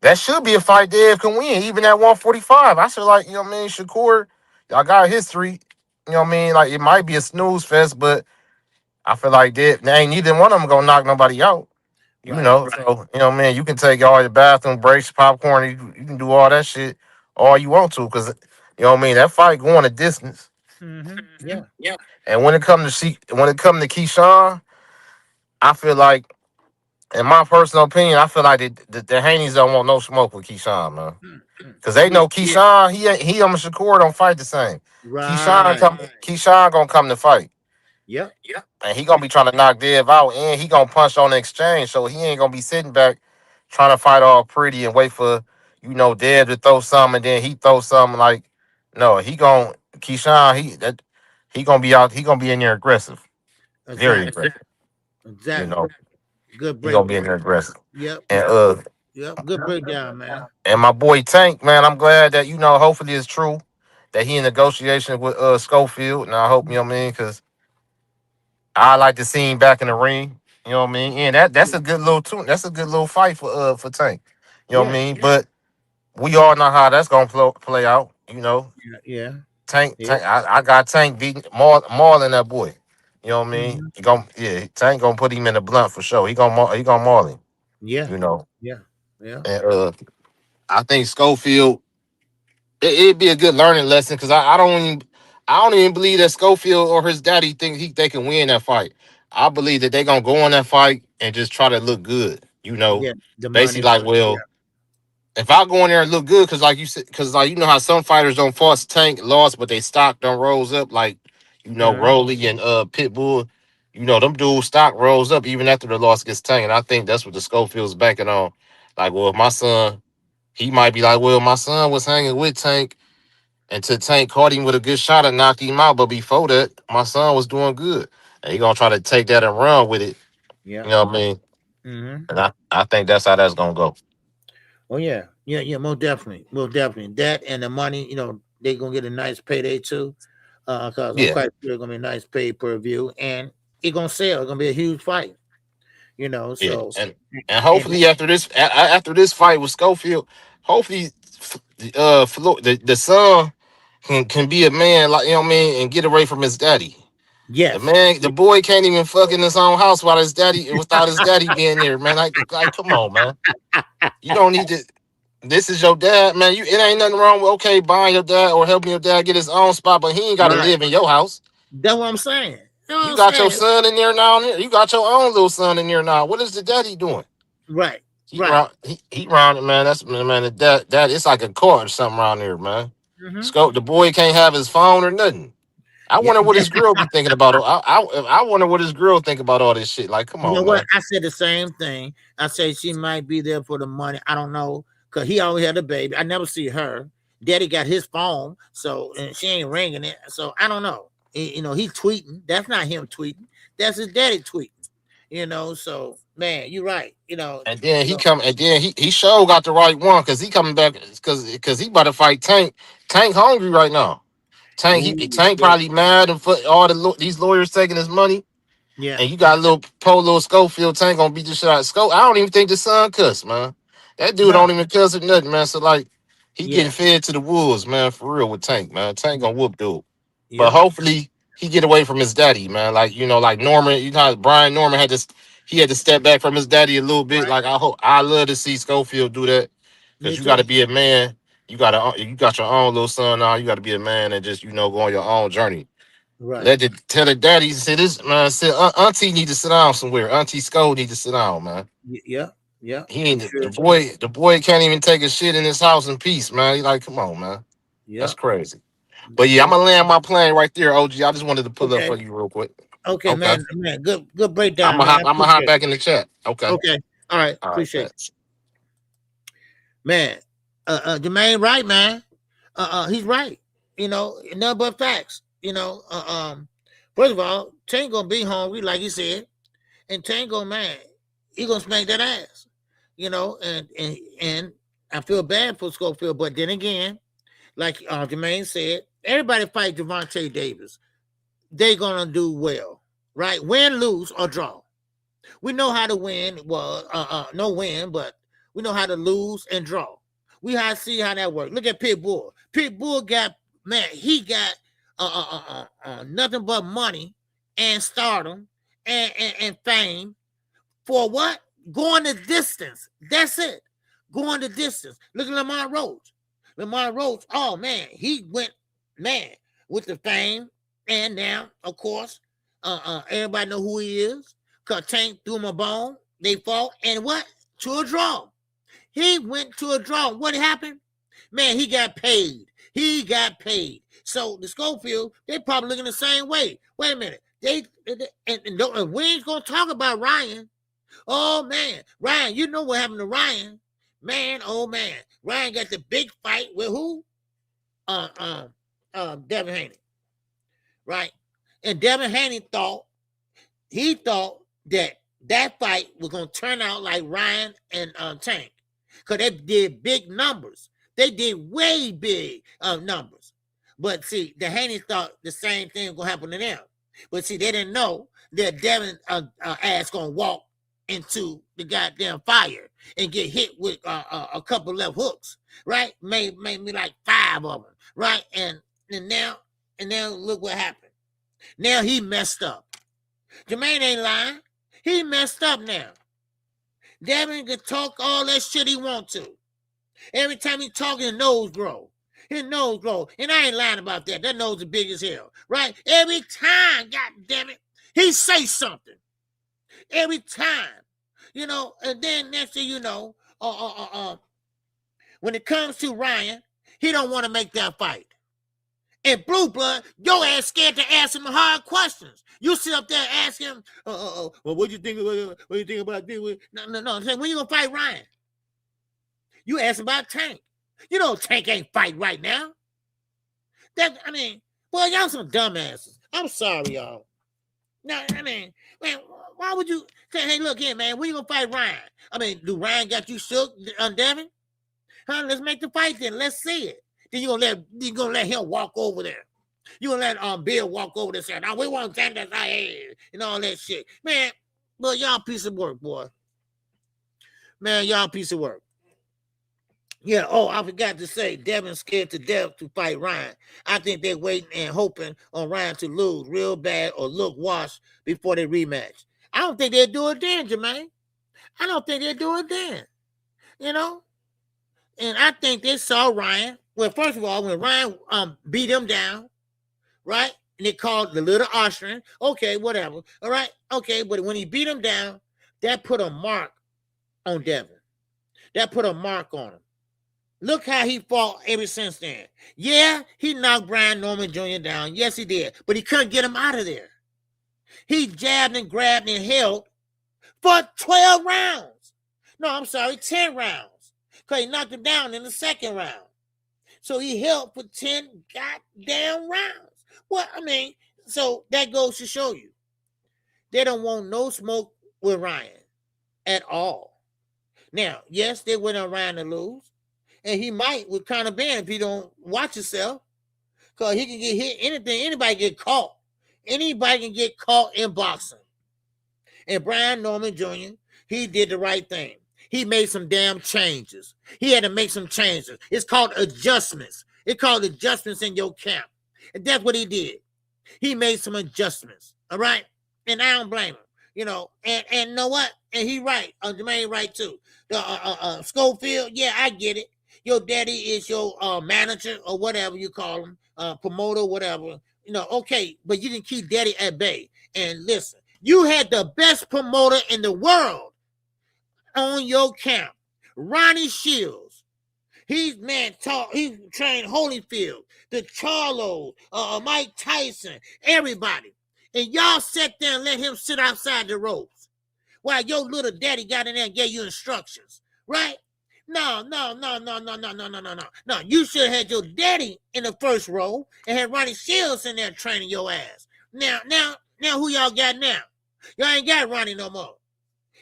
that should be a fight Dev can win, even at 145. I feel like, Shakur, y'all got history. Like it might be a snooze fest, but I feel like they ain't neither one of them gonna knock nobody out. So you can take all your bathroom breaks, popcorn, you can do all that shit all you want to, because that fight going a distance. Mm-hmm. Yeah. And when it comes to Keyshawn, I feel like, in my personal opinion, I feel like the Haneys don't want no smoke with Keyshawn, man. Because they know Keyshawn, he on Shakur don't fight the same. Right. Keyshawn gonna come to fight. Yep. And he gonna be trying to knock Dev out, and he gonna punch on the exchange, so he ain't gonna be sitting back trying to fight all pretty and wait for Dev to throw something and then he throw something. Like, no, Keyshawn, he gonna be out. He gonna be in there aggressive, very aggressive. Exactly. Good break. He gonna be in there aggressive. Yep. And good breakdown, man. And my boy Tank, man, I'm glad that hopefully it's true. that he in negotiation with Schofield, and I hope, you know what I mean, because I like to see him back in the ring. You know what I mean? And that's a good little tune. That's a good little fight for Tank. You know what I mean? But we all know how that's gonna play out. You know, Yeah. Tank. I got Tank beating Marlon that boy. You know what I mean? Tank gonna put him in the blunt for sure. He gonna maul him. Yeah. You know, Yeah. Yeah. and I think Schofield. It'd be a good learning lesson because I don't even believe that Schofield or his daddy think they can win that fight. I believe that they're gonna go on that fight and just try to look good. You know, Yeah. The money. basically like, well, if I go in there and look good, because like you said, because like you know how some fighters don't force Tank lost, but they stock don't rolls up like Rolly and Pitbull. You know, them dudes stock rolls up even after the loss gets Tank, and I think that's what the Schofield's banking on. Like, well, if my son, he might be like, well, my son was hanging with Tank until Tank caught him with a good shot and knocked him out. But before that, my son was doing good. And he gonna try to take that and run with it. Yeah. You know what I mean? Mm-hmm. And I think that's how that's gonna go. Oh yeah. Most definitely. That and the money. They're gonna get a nice payday too. Because I'm Yeah. quite sure it's gonna be a nice pay per view, and it's gonna sell. It's gonna be a huge fight. So And hopefully after this fight with Schofield, hopefully the son can be a man, like, you know what I mean, and get away from his daddy. yes, The boy can't even fuck in his own house without his daddy being there, man. Like come on, man. You don't need to. This is your dad, man. It ain't nothing wrong with buying your dad or helping your dad get his own spot, but he ain't got to live in your house. That's what I'm saying. You got your son in there now. You got your own little son in there now. What is the daddy doing? Right. He round it, man. That's man. That it's like a court or something around there, man. Mm-hmm. The boy can't have his phone or nothing. I wonder what his girl be thinking about. I wonder what his girl think about all this shit. Like, come on, You know man. what? I said the same thing. I say she might be there for the money. I don't know, because he always had a baby. I never see her. Daddy got his phone, and she ain't ringing it. So I don't know. He tweeting. That's not him tweeting. That's his daddy tweeting. So man, you're right. And then he sure got the right one because he coming back because he about to fight Tank. Tank hungry right now. Tank probably mad and for all these lawyers taking his money. Yeah. And you got little Schofield. Tank gonna beat the shit out of Scope. I don't even think the son cuss, man. That dude don't even cuss or nothing, man. So like he getting fed to the wolves, man, for real with Tank, man. Tank gonna whoop dude. Yeah. But hopefully he get away from his daddy, man. Like, like Norman, how Brian Norman had to step back from his daddy a little bit. Right. Like I love to see Schofield do that. Because you gotta be a man. You got your own little son now. You gotta be a man and just, go on your own journey. Right. Tell the daddy, say this, man. Say Auntie need to sit down somewhere. Auntie Sko need to sit down, man. Yeah. He ain't the boy can't even take a shit in his house in peace, man. He like, come on, man. Yeah. That's crazy. But yeah, I'm gonna land my plane right there, OG. I just wanted to pull up for you real quick. Okay, man. Good breakdown. I'm gonna hop back in the chat. Okay. All right. Appreciate it. Man, Jermaine, right, man. He's right. Nothing but facts. First of all, Tank gonna be hungry, like he said, and Tango, man, he gonna smack that ass. And I feel bad for Schofield, but then again, like Jermaine said, everybody fight Gervonta Davis. They gonna do well, right? Win, lose, or draw. We know how to win. Well, no win, but we know how to lose and draw. We have to see how that works. Look at Pitbull. Pitbull got, man, he got nothing but money and stardom and fame for what? Going the distance. That's it. Going the distance. Look at Lamar Rhodes. Lamar Rhodes, oh man, he went, man, with the fame. And now, of course, everybody know who he is. Cause Tank threw him a bone. They fought. And what? To a draw. He went to a draw. What happened? Man, he got paid. He got paid. So the Schofield, they probably looking the same way. Wait a minute. And we ain't gonna talk about Ryan. Oh man, Ryan, you know what happened to Ryan. Man, oh man. Ryan got the big fight with who? Devin Haney. Right? And Devin Haney thought that fight was gonna turn out like Ryan and Tank. Because they did big numbers. They did way big numbers. But see, the Haney thought the same thing was gonna happen to them. But see, they didn't know that Devin ass gonna walk into the goddamn fire and get hit with a couple left hooks, right? Made me like 5 of them, right? And now look what happened. Now he messed up. Jermaine ain't lying. He messed up now. Devin can talk all that shit he want to. Every time he talk, his nose grow. His nose grow. And I ain't lying about that. That nose is big as hell, right? Every time, god damn it, he say something. Every time. You know, and then next thing you know, when it comes to Ryan, he don't want to make that fight. And Blue Blood, your ass scared to ask him hard questions. You sit up there and ask him, well, what you think about this? No. I'm saying, when you gonna fight Ryan? You ask about Tank. You know Tank ain't fight right now. Boy, y'all some dumbasses. I'm sorry, y'all. No, man, why would you say, hey, look here, man, when you gonna fight Ryan? Do Ryan got you shook on Devin? Huh? Let's make the fight then. Let's see it. Then you gonna let him walk over there. You gonna let Bill walk over there and say, no, we want that and all that shit. Man, well, y'all piece of work, boy. Man, y'all piece of work. Yeah, I forgot to say, Devin's scared to death to fight Ryan. I think they're waiting and hoping on Ryan to lose real bad or look washed before they rematch. I don't think they'll do it then, Jermaine. I don't think they'll do it then. You know? And I think they saw Ryan. Well, first of all, when Ryan beat him down, right? And they called the little Austrian. Okay, whatever. All right? Okay, but when he beat him down, that put a mark on Devin. That put a mark on him. Look how he fought ever since then. Yeah, he knocked Brian Norman Jr. down. Yes, he did. But he couldn't get him out of there. He jabbed and grabbed and held for 12 rounds. No, I'm sorry, 10 rounds. Because he knocked him down in the second round. So he held for 10 goddamn rounds. Well, so that goes to show you. They don't want no smoke with Ryan at all. Now, yes, they went on Ryan to lose. And he might with Conor Ben if he don't watch himself. Because he can get hit anything. Anybody get caught. Anybody can get caught in boxing. And Brian Norman Jr., he did the right thing. He made some damn changes. He had to make some changes. It's called adjustments. It's called adjustments in your camp. And that's what he did. He made some adjustments. All right? And I don't blame him. You know, and know what? And he right. Jermaine right too. Schofield, yeah, I get it. Your daddy is your manager or whatever you call him, promoter, whatever. You know, okay, but you can keep daddy at bay. And listen, you had the best promoter in the world on your camp, Ronnie Shields. He trained Holyfield, the Charlos, Mike Tyson, everybody. And y'all sat there and let him sit outside the ropes while your little daddy got in there and gave you instructions, right? No. You should have had your daddy in the first row and had Ronnie Shields in there training your ass. Now, who y'all got now? Y'all ain't got Ronnie no more.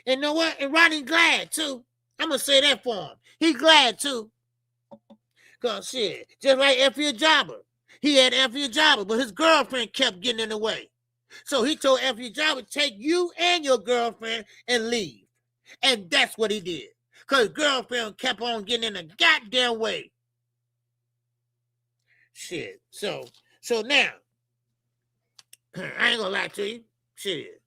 And know what? And Ronnie glad, too. I'm going to say that for him. He glad, too. Because, shit, just like Effie Jabba. He had Effie Jabba, but his girlfriend kept getting in the way. So he told Effie Jabba, take you and your girlfriend and leave. And that's what he did. Because girlfriend kept on getting in the goddamn way. Shit. So now, I ain't gonna lie to you. Shit.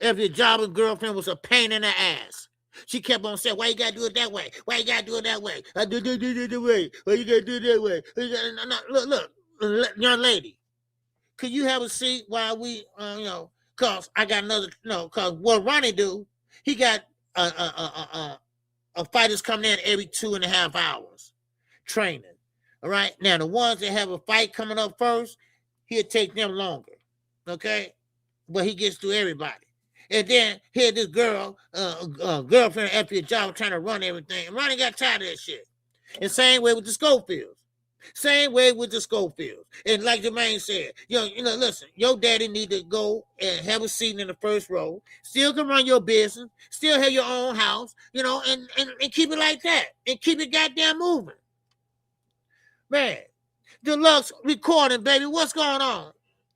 Every job and girlfriend was a pain in the ass. She kept on saying, why you gotta do it that way? Why you gotta do it that way? I do it the way. Why you gotta do it that way? Look, young lady. Could you have a seat while we, cause I got another, cause what Ronnie do, he got fighters coming in every 2.5 hours training. All right. Now the ones that have a fight coming up first, he'll take them longer. Okay. But he gets to everybody. And then here this girl, girlfriend after your job trying to run everything. And Ronnie got tired of that shit. And same way with the Schofields. Same way with the Schofields. And like Jermaine said, listen, your daddy need to go and have a seat in the first row. Still can run your business. Still have your own house, and keep it like that. And keep it goddamn moving. Man. Deluxe recording, baby. What's going on?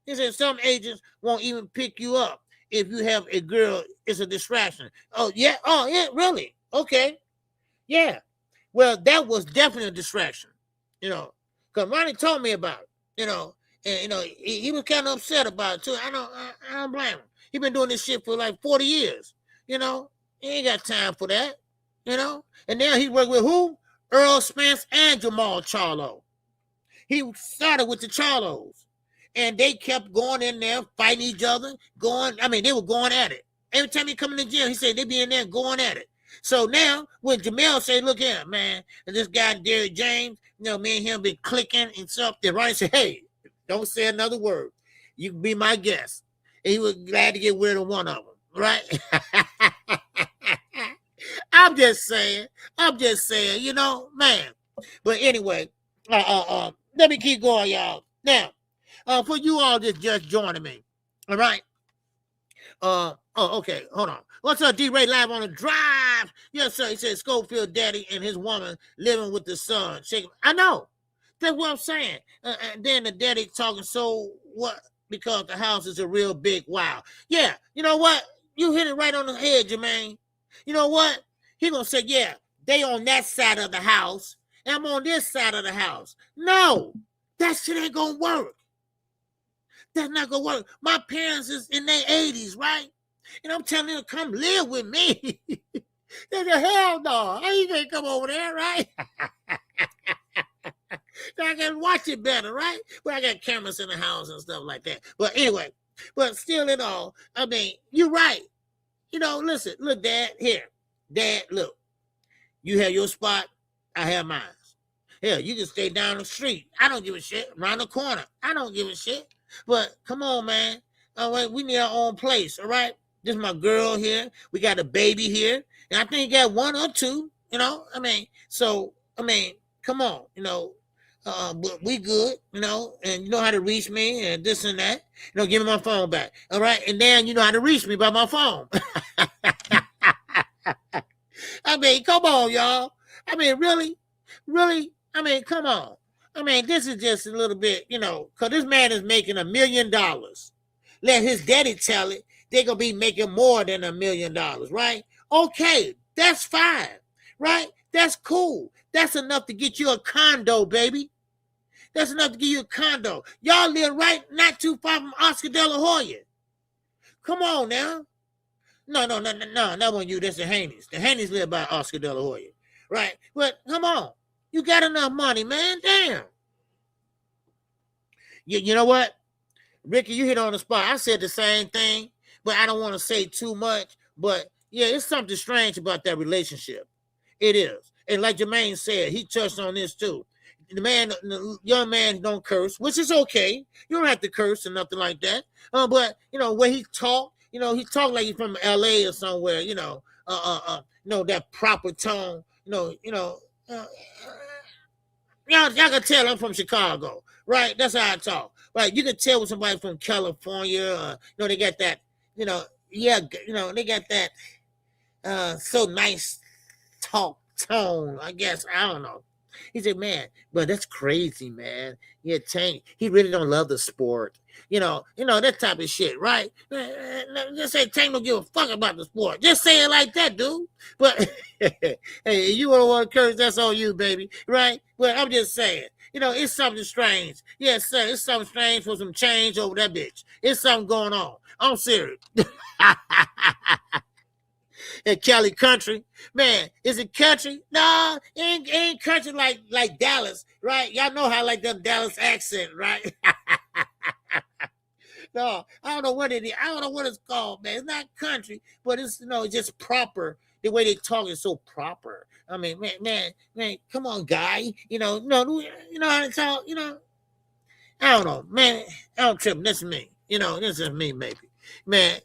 He said some agents won't even pick you up if you have a girl. It's a distraction. Oh yeah. Oh yeah. Really? Okay. Yeah. Well, that was definitely a distraction. Because Ronnie told me about it. And he was kind of upset about it too. I don't blame him. He been doing this shit for like 40 years. He ain't got time for that. And now he worked with who? Earl Spence and Jamal Charlo. He started with the Charlos, and they kept going in there, fighting each other, they were going at it. Every time he come in the gym, he said they be in there going at it. So now, when Jamel said, look here, man, and this guy, Derrick James, me and him been clicking and stuff, then Ronnie said, hey, don't say another word. You can be my guest. And he was glad to get rid of one of them, right? I'm just saying, man. But anyway, let me keep going, y'all. Now, for you all just joining me, all right? Okay, hold on. What's up, D-Ray live on the drive? Yes, sir. He said Schofield daddy and his woman living with the son. I know. That's what I'm saying. And then the daddy talking, so what? Because the house is a real big wow. Yeah, you know what? You hit it right on the head, Jermaine. You know what? He gonna say, yeah, they on that side of the house, and I'm on this side of the house. No, that shit ain't gonna work. That's not gonna work. My parents is in their 80s, right? And I'm telling them to come live with me. They said, hell no, how you gonna come over there, right? So I can watch it better, right? But I got cameras in the house and stuff like that. But anyway, but still in all, you're right. Listen, look, Dad, here. Dad, look. You have your spot, I have mine. Hell, you can stay down the street. I don't give a shit. Around the corner. I don't give a shit. But come on, man. All right, we need our own place, all right? This is my girl here. We got a baby here. And I think you got one or two, come on, but we good, and you know how to reach me and this and that. Give me my phone back, all right? And then you know how to reach me by my phone. Come on, y'all. Really? Come on. This is just a little bit, because this man is making $1 million. Let his daddy tell it, they're going to be making more than $1 million, right? Okay, that's fine, right? That's cool. That's enough to get you a condo, baby. That's enough to get you a condo. Y'all live right not too far from Oscar De La Hoya. Come on now. No, not on you. That's the Haneys. The Haneys live by Oscar De La Hoya, right? But come on. You got enough money, man. Damn. You know what? Ricky, you hit on the spot. I said the same thing, but I don't want to say too much. But, yeah, it's something strange about that relationship. It is. And like Jermaine said, he touched on this too. The young man don't curse, which is okay. You don't have to curse or nothing like that. But, when he talk, he talk like he's from L.A. or somewhere, that proper tone, y'all can tell I'm from Chicago, right? That's how I talk, right? You can tell with somebody from California, they got that, they got that so nice talk tone, I guess. I don't know. He said, man, but that's crazy, man. Yeah, Tank, he really don't love the sport. That type of shit, right? Just say Tank don't give a fuck about the sport. Just say it like that, dude. But hey, you don't want to curse, that's on you, baby, right? But I'm just saying, it's something strange. Yes, sir, it's something strange for some change over that bitch. It's something going on. I'm serious. In Cali country, man, is it country? No, ain't country like Dallas, right? Y'all know how I like them Dallas accent, right? No, I don't know what it is. I don't know what it's called, man. It's not country, but it's just proper. The way they talk is so proper. Man, come on, guy. You know how to talk. I don't know, man. I don't trip. That's me. This is me, maybe. Man.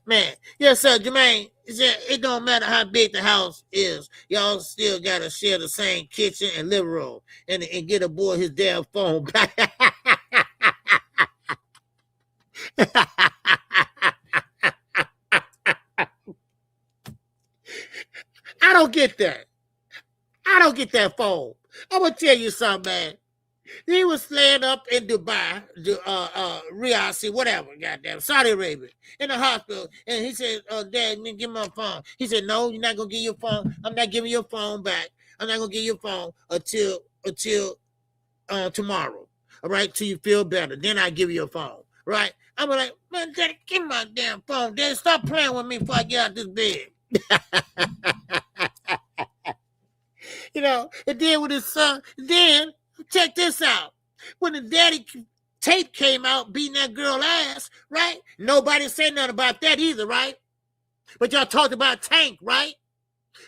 Yes, sir, Jermaine. It don't matter how big the house is. Y'all still got to share the same kitchen and living room and get aboard his damn phone. I don't get that phone. I'm going to tell you something, man. He was slaying up in Dubai, Riyadh, whatever, goddamn, Saudi Arabia, in the hospital. And he said, Dad, give me my phone. He said, no, you're not going to give your phone. I'm not giving your phone back. I'm not going to give your phone until tomorrow, all right, till you feel better. Then I give you your phone, right? I'm like, man, Daddy, give me my damn phone. Daddy, stop playing with me before I get out this bed. You know, and then with his son, then check this out. When the daddy tape came out beating that girl ass, right? Nobody said nothing about that either, right? But y'all talked about Tank, right?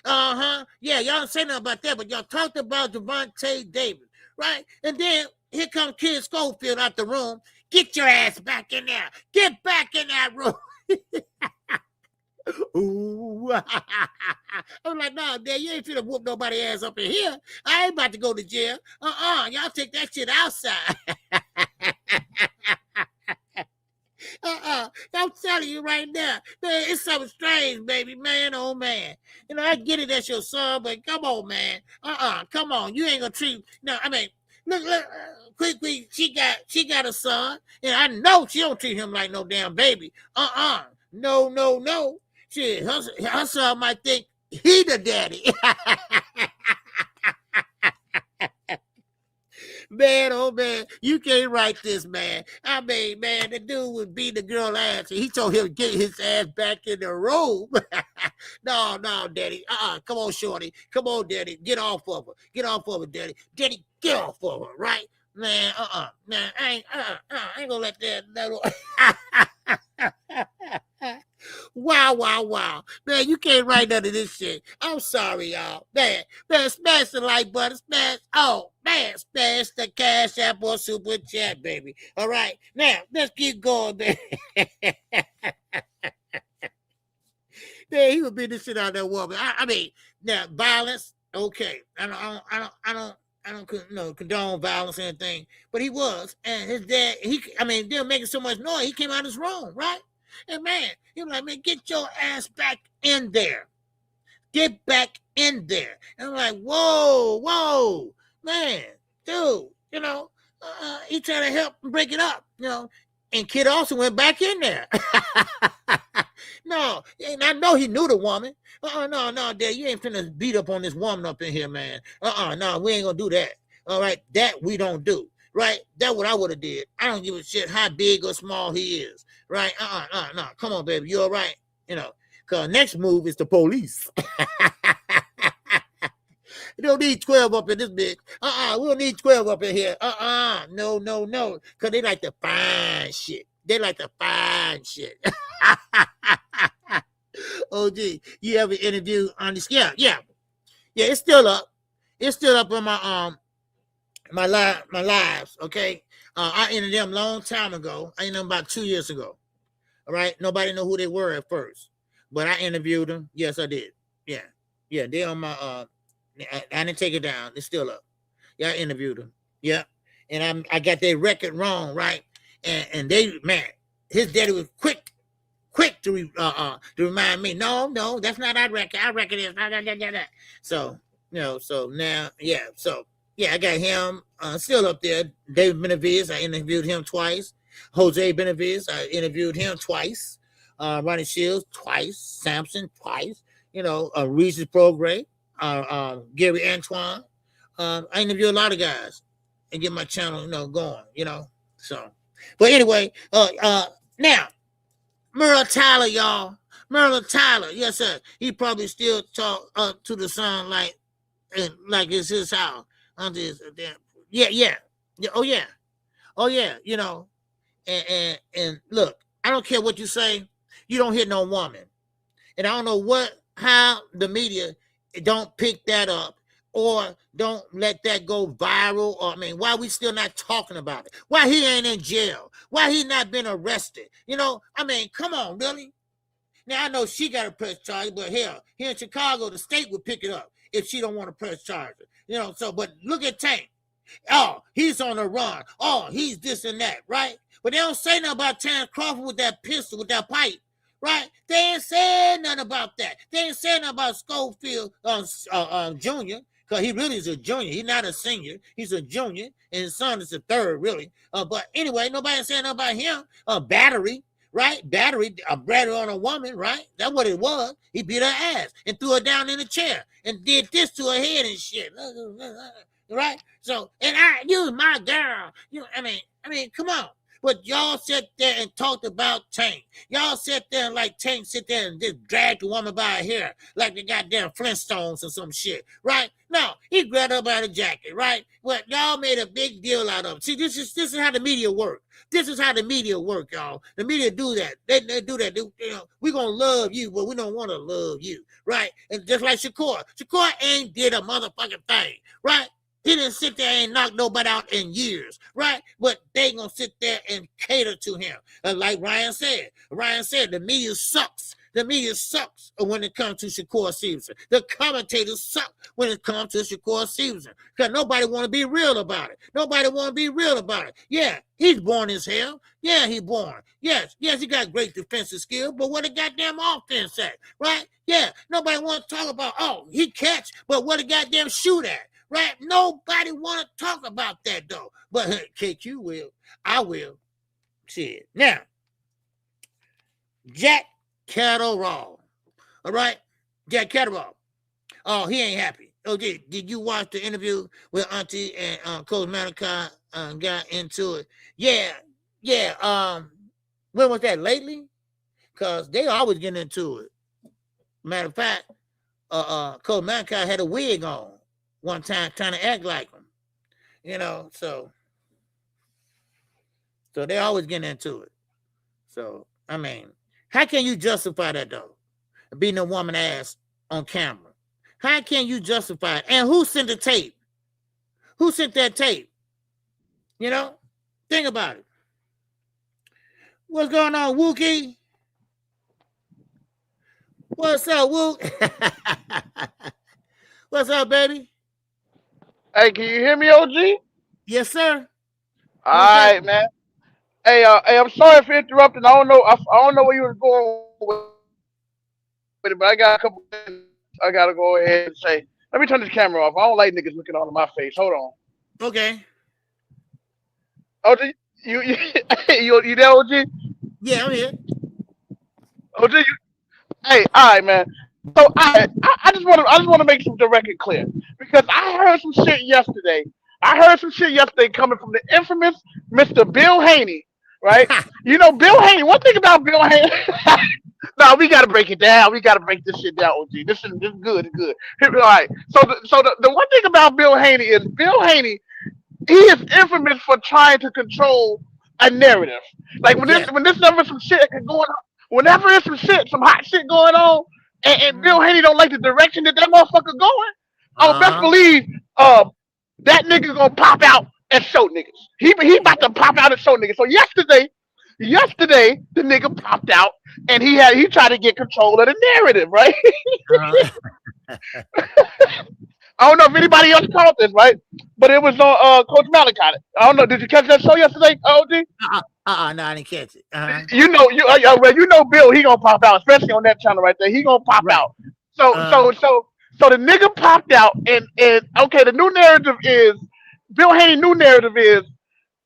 Yeah, y'all didn't say nothing about that, but y'all talked about Devontae Davis, right? And then here comes Kid Schofield out the room. Get your ass back in there. Get back in that room. Ooh. I'm like, nah, Dad, you ain't finna whoop nobody ass up in here. I ain't about to go to jail. Y'all take that shit outside. I'm telling you right now, man, it's something strange, baby, man, oh man. You know, I get it, that's your son, but come on, man. Come on, you ain't gonna treat. No, I mean, look, quickly, she got a son, and I know she don't treat him like no damn baby. No. Shit, her son might think he the daddy. Man, oh man, you can't write this, man. I mean, man, the dude would beat the girl ass. He told him to get his ass back in the room. No, Daddy. Come on, shorty. Come on, Daddy. Get off of her. Get off of her, Daddy. Daddy, get off of her, right? Man, man, I ain't gonna let that. Wow. Man, you can't write none of this shit. I'm sorry, y'all. Man, smash the like button. Smash the Cash App or Super Chat, baby. All right. Now, let's keep going, baby. Man, he would beat the shit out of that woman. I mean, now, violence, okay. I don't condone violence or anything, but he was. And his dad, they were making so much noise, he came out of his room, right? And man, he was like, man, get your ass back in there. Get back in there. And I'm like, whoa, man, dude, you know, he tried to help break it up, you know. And Kid also went back in there. No, and I know he knew the woman. No, Dad, you ain't finna beat up on this woman up in here, man. No, we ain't gonna do that. All right, that we don't do. Right? That's what I would have did. I don't give a shit how big or small he is. Right? No. Come on, baby. You all right? You know, because next move is the police. You don't need 12 up in this bitch. We don't need 12 up in here. No. Because they like to find shit. OG, you ever interviewed on this? Yeah, it's still up. It's still up on my lives, okay? I ended them a long time ago. I ended them about 2 years ago. All right? Nobody knew who they were at first. But I interviewed them. Yes, I did. Yeah, they on my I didn't take it down. It's still up. Yeah, I interviewed them. Yeah. And I got their record wrong, right? And they, man, his daddy was quick to remind me, no, that's not our record. Our record is that. So, you know, so now, yeah. So, yeah, I got him still up there. David Benavidez, I interviewed him twice. Jose Benavidez, I interviewed him twice. Ronnie Shields twice. Sampson twice. You know, Regis Prograis, Gary Antoine. I interview a lot of guys and get my channel, you know, going, you know. So, but anyway, now, Merle Tyler, y'all. Merle Tyler, yes, sir. He probably still talk to the son like it's his house. Yeah. Oh yeah. You know, and look, I don't care what you say. You don't hit no woman, and I don't know how the media don't pick that up or don't let that go viral. Or why we still not talking about it? Why he ain't in jail? Why he not been arrested? You know, come on, really? Now I know she got to press charge, but hell, here in Chicago, the state would pick it up if she don't want to press charges. You know, so but look at Tank. Oh, he's on the run. Oh, he's this and that, right? But they don't say nothing about Terrence Crawford with that pistol, with that pipe, right? They ain't saying nothing about that. They ain't saying nothing about Schofield Jr. because he really is a junior. He's not a senior. He's a junior, and his son is a third, really. But anyway, nobody saying nothing about him. Battery, right? Battery, a battery on a woman, right? That's what it was. He beat her ass and threw her down in a chair and did this to her head and shit. Right? So, and you my girl. I mean, come on. But y'all sat there and talked about Tank. Y'all sat there and like Tank sit there and just dragged the woman by her hair like the goddamn Flintstones or some shit, right? No, he grabbed her by the jacket, right? Well, y'all made a big deal out of it. See, this is how the media work. This is how the media work, y'all. The media do that. They do that. We're going to love you, but we don't want to love you, right? And just like Shakur. Shakur ain't did a motherfucking thing, right? He didn't sit there and knock nobody out in years, right? But they gonna sit there and cater to him. Like Ryan said. The media sucks. The media sucks when it comes to Shakur Stevenson. The commentators suck when it comes to Shakur Stevenson. Because nobody want to be real about it. Yeah, he's born as hell. Yeah, he born. Yes, he got great defensive skill, but what a goddamn offense at, right? Yeah, nobody want to talk about, he catch, but what a goddamn shoot at. Right? Nobody want to talk about that though. But KQ will. I will. Shit. Now, Jack Catterall. All right? Jack Catterall. Oh, he ain't happy. Oh, did you watch the interview with Auntie and Coach Malachi got into it? Yeah. When was that? Lately? Because they always get into it. Matter of fact, Coach Malachi had a wig on one time trying to act like him, so they always get into it. So, I mean, how can you justify that though? Beating a woman ass on camera. How can you justify it? And who sent the tape? Who sent that tape? Think about it. What's going on, Wookie? What's up, Wook? What's up, baby? Hey, can you hear me, OG? Yes, sir. All right, man. Hey, I'm sorry for interrupting. I don't know where you were going with it, but I got a couple things I gotta go ahead and say. Let me turn this camera off. I don't like niggas looking all in my face. Hold on. Okay. OG, you there, OG? Yeah, I'm here. OG, hey, all right, man. So I just want to make some record clear because I heard some shit yesterday. Coming from the infamous Mr. Bill Haney, right? Bill Haney. One thing about Bill Haney. No, we gotta break it down. We gotta break this shit down, OG. This is good. All right. So the one thing about Bill Haney is he is infamous for trying to control a narrative. Like whenever some shit going on, whenever there's some hot shit going on. And Bill Haney don't like the direction that motherfucker going. Best believe that nigga gonna pop out and show niggas. He about to pop out and show niggas. So yesterday the nigga popped out and he tried to get control of the narrative, right? I don't know if anybody else caught this, right? But it was on Coach Malachi. I don't know. Did you catch that show yesterday, OG? No, I didn't catch it. You know Bill, he gonna pop out, especially on that channel right there. He gonna pop out. So the nigga popped out, and okay, the new narrative is Bill Haney's new narrative is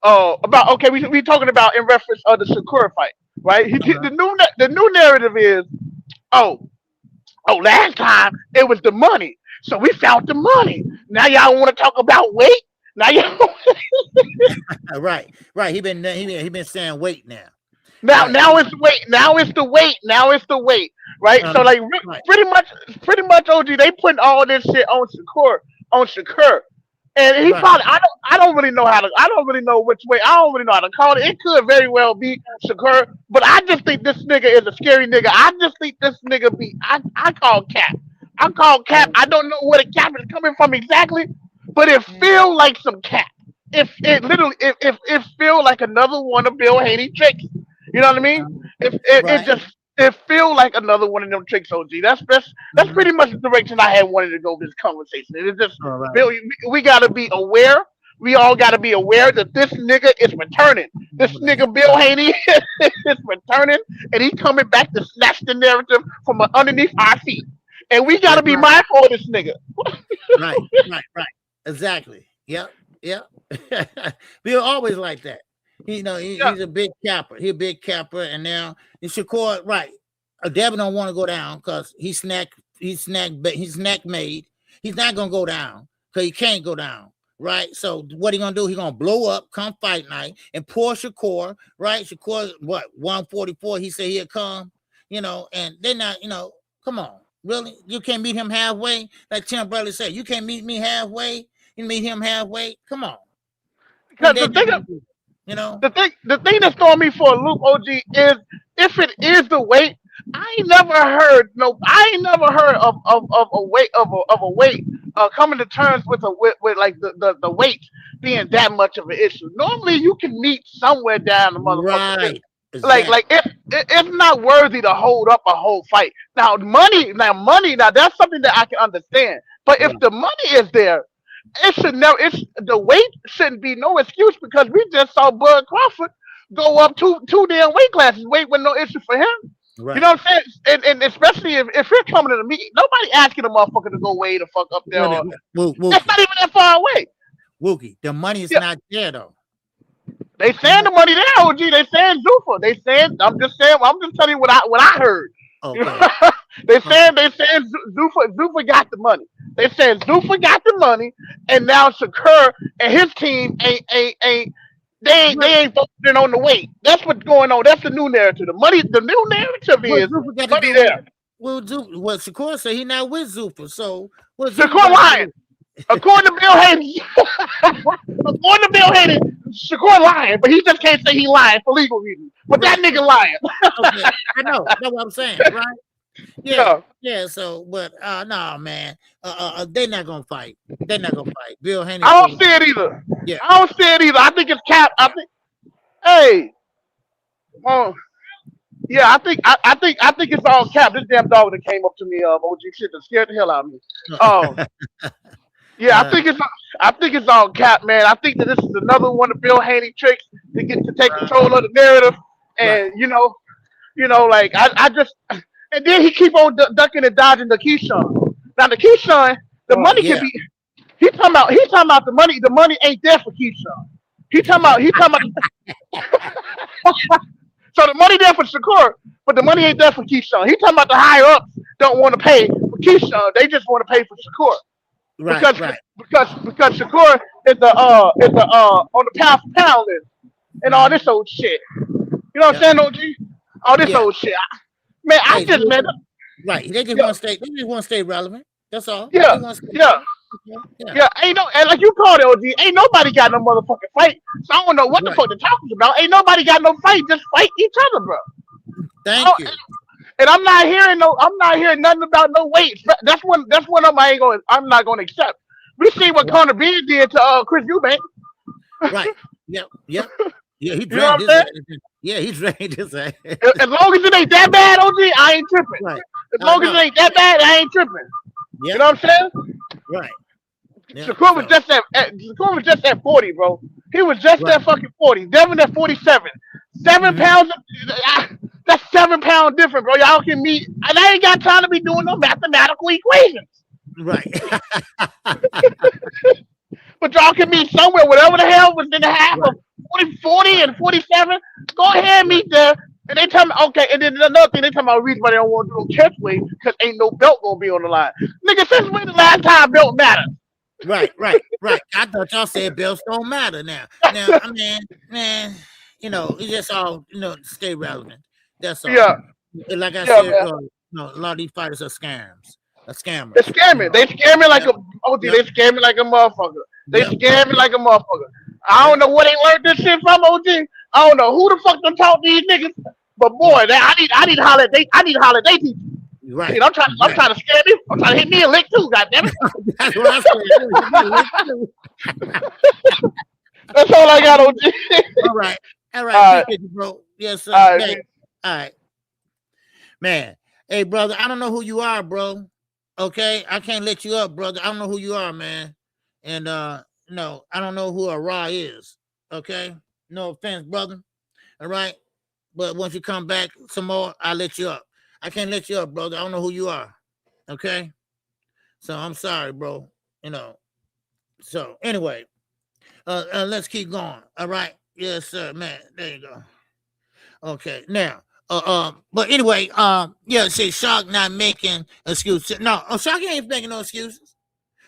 about we talking about in reference of the Shakur fight, right? The new narrative is last time it was the money, so we found the money. Now y'all want to talk about weight? Now y'all right. He been saying weight now. Now it's weight. Now it's the weight. Right. So like pretty much OG, they putting all this shit on Shakur. And he probably I don't really know which way. I don't really know how to call it. It could very well be Shakur, but I just think this nigga is a scary nigga. I just think this nigga I call cap. I don't know where the cap is coming from exactly, but it feel like some cap. It feel like another one of Bill Haney tricks. You know what I mean? It feel like another one of them tricks, OG. That's pretty much the direction I had wanted to go with this conversation. It's just Bill, we gotta be aware. We all gotta be aware that this nigga is returning. This nigga Bill Haney is returning, and he's coming back to snatch the narrative from underneath our feet. And we got to That's be right. mindful of this nigga. Right. Exactly. Yep. Bill always like that. He's a big capper. He's a big capper, and now Shakur, right? Devin don't want to go down because he's snack made. He's not gonna go down because he can't go down, right? So what he gonna do? He gonna blow up come fight night and pour Shakur, right? Shakur, what 144? He said he'll come, and they're not, come on, really? You can't meet him halfway, like Tim Bradley said. You can't meet me halfway. You meet him halfway. Come on. Because the thing that's throwing me for a loop, OG, is if it is the weight, I ain't never heard of a weight coming to terms with like the weight being that much of an issue. Normally you can meet somewhere down the motherfucker. Right. Like it's not worthy to hold up a whole fight. Now money, that's something that I can understand. But if the money is there, the weight shouldn't be no excuse because we just saw Bud Crawford go up two damn weight classes. Weight was no issue for him. Right. You know what I'm saying? And especially if you're coming to the meet, nobody asking a motherfucker to go way the fuck up there. That's not even that far away. Wookie, the money is not there though. They saying the money there, OG. They saying Zuffa. I'm just telling you what I heard. Okay. They saying Zuffa got the money. They saying Zuffa got the money, and now Shakur and his team ain't focusing on the weight. That's what's going on. That's the new narrative. The new narrative is money there. Well, Shakur said he not with Zuffa, so Shakur lying. According to Bill Haney, Shakur lying, but he just can't say he lying for legal reasons. But that nigga lying. Okay. I know. That's what I'm saying, right? Yeah. So, but no, man. They're not gonna fight. Bill Haney. I don't see it either. Yeah. I don't see it either. I think it's cap. I think it's all cap. This damn dog that came up to me, OG shit, that scared the hell out of me. Yeah, I think it's all cap, man. I think that this is another one of Bill Haney tricks to get to take control of the narrative, and like I just, and then he keep on ducking and dodging the Keyshawn. Now the Keyshawn, the money can be. He talking about the money. The money ain't there for Keyshawn. He talking about. So the money there for Shakur, but the money ain't there for Keyshawn. He talking about the higher ups don't want to pay for Keyshawn. They just want to pay for Shakur. Because Shakur is the on the pound for pound list and all this old shit. You know what I'm saying, OG? All this old shit. Man, Right. They just want to stay relevant. That's all. Yeah. Ain't no, and like you called it, OG. Ain't nobody got no motherfucking fight. So I don't know what the fuck they're talking about. Ain't nobody got no fight. Just fight each other, bro. Thank you. And I'm not hearing nothing about no weights. That's one I'm not gonna accept. We see what Conor Beard did to Chris Eubank. Right. Yep. Yeah, he dragged his ass. Yeah, he dragged his ass. As long as it ain't that bad, OG, I ain't tripping. Right. As long as it ain't that bad, I ain't tripping. Yep. You know what I'm saying? Right. Yep. Shakur was just at 40, bro. He was just at fucking 40. Devin at 47. 7 pounds. That's 7 pound difference, bro. Y'all can meet, and I ain't got time to be doing no mathematical equations. Right. But y'all can meet somewhere, whatever the hell was in the half of 40 and 47. Go ahead and meet there. And they tell me, okay, and then another thing, they tell me the reason why they don't want to do no catch weight because ain't no belt gonna be on the line. Nigga, since when the last time belt mattered? Right. I thought y'all said belts don't matter now. Now, I mean, man, it's just all, stay relevant. That's all. Yeah. Like I said, a lot of these fighters are scams. A scammer. They scare me. They scare me like They scare me like a motherfucker. They scare me like a motherfucker. I don't know where they learned this shit from, OG. I don't know who the fuck done taught these niggas. But boy, I need holiday teachers. Right. I'm trying to scare me. I'm trying to hit me a lick too, goddammit. That's what I said. That's all I got, OG. All right. Appreciate you, bro. Yes, sir. All right. Man. Hey, brother, I don't know who you are, bro. Okay? I can't let you up, brother. I don't know who you are, man. And no, I don't know who a Ra is. Okay? No offense, brother. All right? But once you come back some more, I'll let you up. I can't let you up, brother. I don't know who you are. Okay. So I'm sorry, bro. So anyway, let's keep going. All right. Yes, sir, man. There you go. Okay. Now, but anyway, yeah, see, Shark not making excuses. No, Shark ain't making no excuses.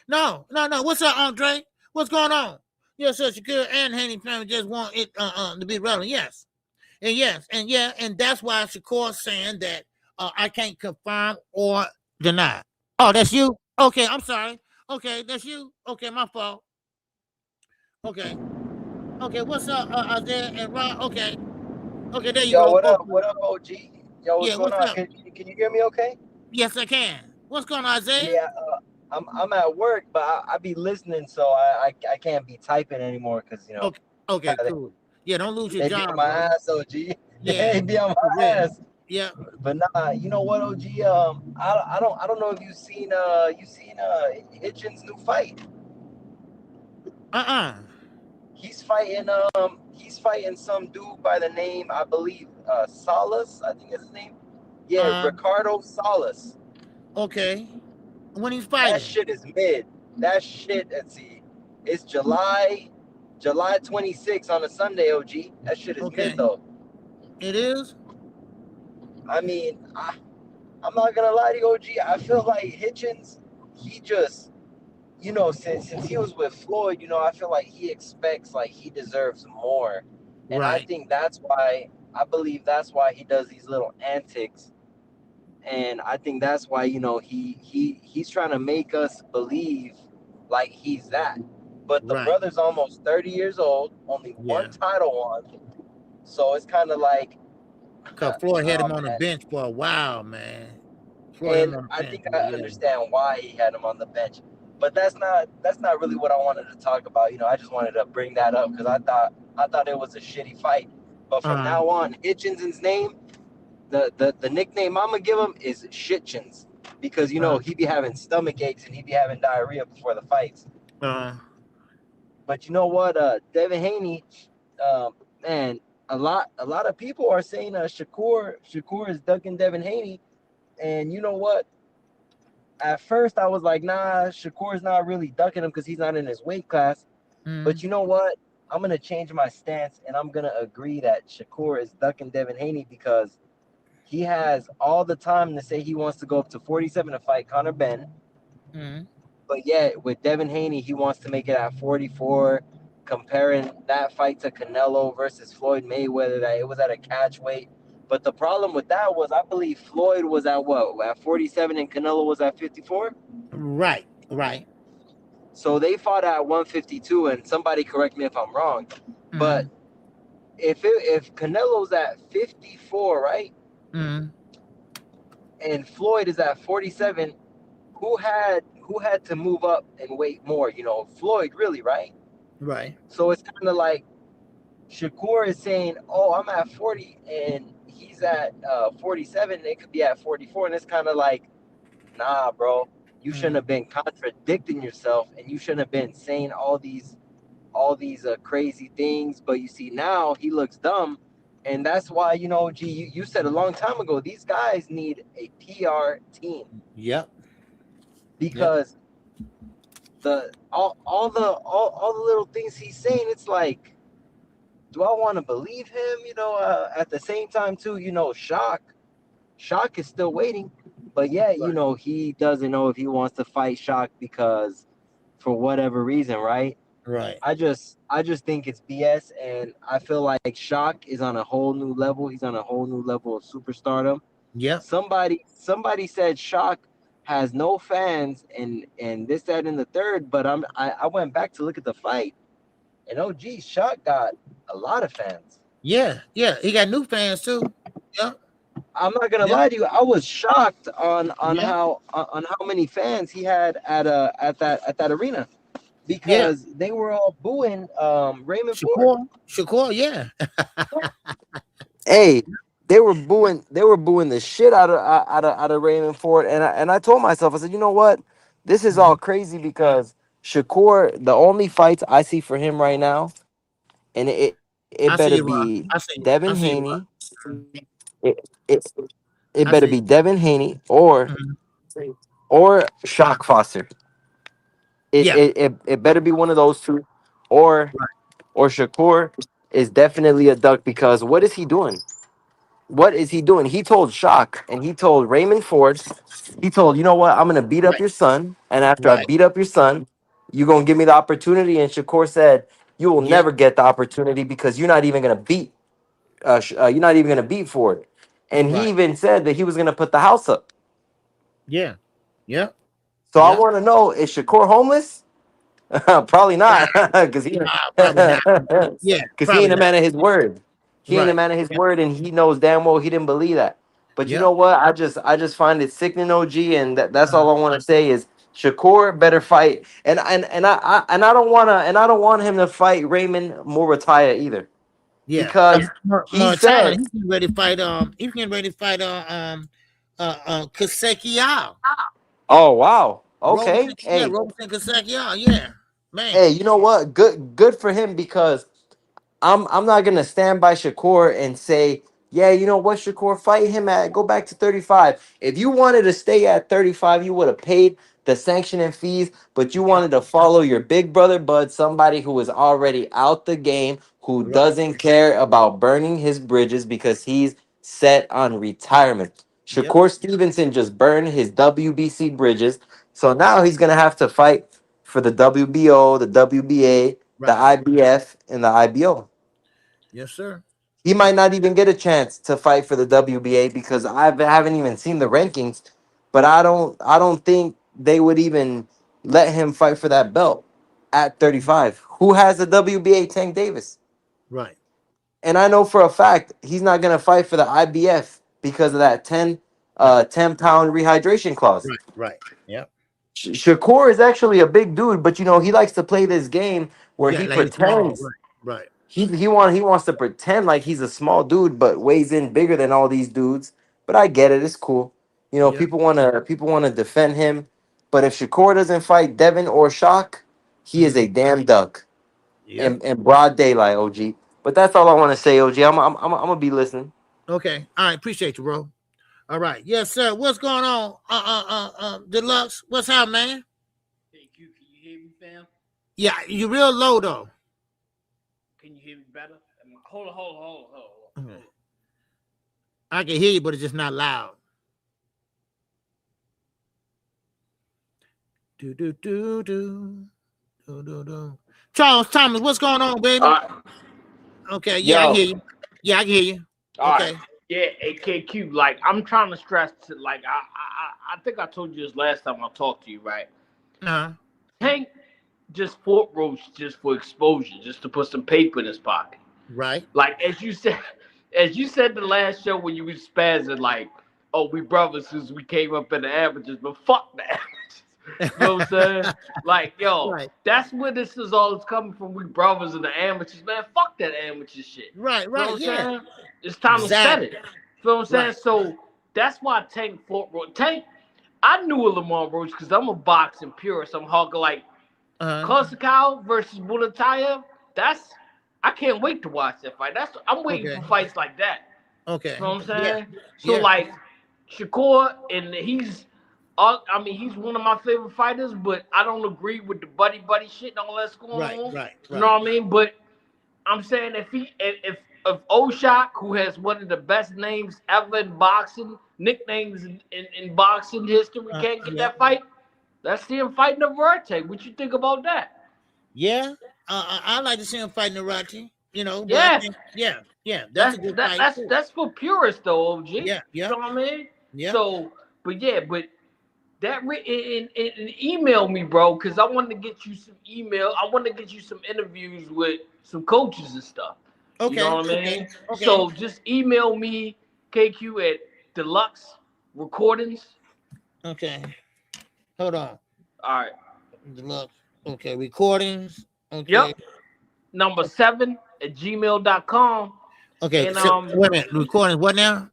No. What's up, Andre? What's going on? Yes, sir, Shakur and Haney family just want it to be relevant. Yes. And that's why Shakur's saying that I can't confirm or deny. Oh, that's you? Okay, I'm sorry. Okay, that's you. Okay, my fault. Okay. What's up, Isaiah and Ron? Okay, there you Yo, go. what Both up? of you. What up, OG? Yo, what's Yeah, going what's on? up? Can you hear me okay? Yes, I can. What's going on, Isaiah? Yeah, I'm at work, but I be listening, so I can't be typing anymore because Okay, cool. Yeah, don't lose your they be job, on my bro. ass, OG. Yeah, They be on for my real. ass. Yeah. But nah, you know what, OG? I don't know if you seen Hitchens' new fight. He's fighting some dude by the name, I believe, Salas, I think is his name. Yeah, Ricardo Salas. Okay. When he's fighting? That shit is mid. That shit, let's see. It's July 26th on a Sunday, OG. That shit is mid though. It is? I mean, I'm not gonna lie to you, OG. I feel like Hitchens, he just, since he was with Floyd, I feel like he expects, like, he deserves more. And right. I think I believe that's why he does these little antics. And I think that's why, he's trying to make us believe like he's that. But the brother's almost 30 years old, only one title won. So it's kind of like, because Floyd had him on the bench for a while, man. And I think I understand why he had him on the bench. But that's not really what I wanted to talk about. I just wanted to bring that up because I thought it was a shitty fight. But from now on, Hitchens' name, the nickname I'm gonna give him is Shitchens, because he be having stomach aches and he be having diarrhea before the fights. But you know what, Devin Haney, man, a lot of people are saying Shakur is ducking Devin Haney, and you know what? At first I was like, nah, Shakur's not really ducking him because he's not in his weight class. But you know what? I'm gonna change my stance and I'm gonna agree that Shakur is ducking Devin Haney because he has all the time to say he wants to go up to 47 to fight Conor Benn. But yet with Devin Haney, he wants to make it at 44, comparing that fight to Canelo versus Floyd Mayweather, that it was at a catch weight. But the problem with that was I believe Floyd was at at 47 and Canelo was at 54? Right. So they fought at 152, and somebody correct me if I'm wrong. But if Canelo's at 54, right? And Floyd is at 47, who had to move up and weight more? Floyd, really, right? Right. So it's kind of like Shakur is saying, "Oh, I'm at 40 and he's at 47. It could be at 44." And it's kind of like, nah, bro, you shouldn't have been contradicting yourself, and you shouldn't have been saying all these crazy things. But you see, now he looks dumb. And that's why, you said a long time ago, these guys need a PR team. Yep. Because all the little things he's saying, it's like, do I want to believe him? At the same time too, Shock is still waiting, but yet, he doesn't know if he wants to fight Shock because for whatever reason, right? Right. I just think it's BS, and I feel like Shock is on a whole new level. He's on a whole new level of superstardom. Yeah. Somebody said Shock has no fans and this, that, and the third, but I went back to look at the fight, and OG Shock got a lot of fans. Yeah, he got new fans too. Yeah. I'm not gonna lie to you. I was shocked on how many fans he had at that arena, because they were all booing Raymond Ford. Shakur, yeah. Hey, they were booing the shit out of Raymond Ford, and I told myself, I said, you know what? This is all crazy because Shakur, the only fights I see for him right now, and it better be Devin Haney. It better be Devin Haney or or Shock Foster. Yeah. It better be one of those two, or Right. Shakur is definitely a duck because what is he doing? What is he doing? He told Shock and he told Raymond Ford, he told, you know what, I'm gonna beat up Right. your son, and after I Right. beat up your son, you're gonna give me the opportunity. And Shakur said, you will Yep. never get the opportunity because you're not even gonna beat you're not even gonna beat Ford. And he Right. even said that he was gonna put the house up. Yeah. Yep. So I Yep. want to know, is Shakur homeless? Probably Nah, not, because he nah, probably not. Yeah, because he probably ain't a not. man of his word. He ain't a Right. man of his Yep. word, and he knows damn well he didn't believe that. But you Yep. know what? I just find it sickening, OG, and that's Uh, all I want to say is Shakur better fight, and I don't want him to fight Raymond Murataya either, yeah. because he Montana, said, he's getting ready to fight. He's getting ready to fight. Kaseki. "Oh wow, Roberson. okay, Yeah, hey, Roberson Kaseki. Yeah, man. hey, you know what? Good for him because." I'm not gonna stand by Shakur and say, yeah, you know what, Shakur, fight him at go back to 35. If you wanted to stay at 35, you would have paid the sanctioning fees, but you Yeah. wanted to follow your big brother Bud, somebody who is already out the game, who Right. doesn't care about burning his bridges because he's set on retirement. Yep. Shakur Stevenson just burned his WBC bridges, so now he's gonna have to fight for the WBO, the WBA, the Right. IBF, and the IBO. Yes, sir. He might not even get a chance to fight for the WBA because I haven't even seen the rankings, but I don't think they would even let him fight for that belt at 35. Who has the WBA? Tank Davis. Right. And I know for a fact he's not going to fight for the IBF because of that 10 Right. 10-pound rehydration clause. Right. Right. Yep. Shakur is actually a big dude, but you know, he likes to play this game where Yeah, he like he's small. pretends Right. Right. he wants to pretend like he's a small dude but weighs in bigger than all these dudes. But I get it, it's cool. You know, Yep. people wanna defend him. But if Shakur doesn't fight Devin or Shock, he is Hmm. a damn duck Yep. in broad daylight, OG. But that's all I want to say, OG. I'm gonna be listening. Okay. All right. Appreciate you, bro. All right. Yes, sir. What's going on? Deluxe. What's up, man? Hey, Q, can you hear me, fam? Yeah, you real low though. Can you hear me better? Hold on. I can hear you, but it's just not loud. Do. Charles Thomas, what's going on, baby? Okay, yeah, I can hear you. Yeah, I can hear you. Okay. Right. Yeah, AKQ. Like, I'm trying to stress to, like, I think I told you this last time I talked to you, right? Uh-huh. Tank just fought Roach just for exposure, just to put some paper in his pocket. Right. Like, as you said the last show when you was spazzing, like, oh, we brothers since we came up in the averages, but fuck the averages. You know what I'm saying? Like, yo, Right. that's where this is all coming from. We brothers and the amateurs, man. Fuck that amateur shit. Right, You know what I'm yeah. saying? It's time Exactly. to set it. You know what I'm saying? Right. So that's why Tank fought Roach. Tank, I knew of Lamar Roach because I'm a boxing purist. I'm hawking like Kosakow versus Mulataya. I can't wait to watch that fight. I'm waiting for fights like that. Okay. You know what I'm saying? Yeah. So Yeah. like Shakur, and he's one of my favorite fighters, but I don't agree with the buddy shit and all that's going on. Right. You know what I mean? But I'm saying if Oshak, who has one of the best names ever in boxing, nicknames in boxing history, can't get that fight, let's see him fighting Navarrete. What you think about that? Yeah. I like to see him fighting Navarrete. You know, but Yeah. I think, yeah. That's a good fight. That's for purists though, OG. Yeah. You know what I mean? Yeah. So, but that and email me, bro, because I wanted to get you some email. I want to get you some interviews with some coaches and stuff. Okay. You know what I mean? Okay. So just email me, KQ, at Deluxe Recordings. Okay. Hold on. All right. Deluxe. Okay. Recordings. Okay. Yep. Number 7 at gmail.com. Okay. And So, wait a minute. Recordings. What now?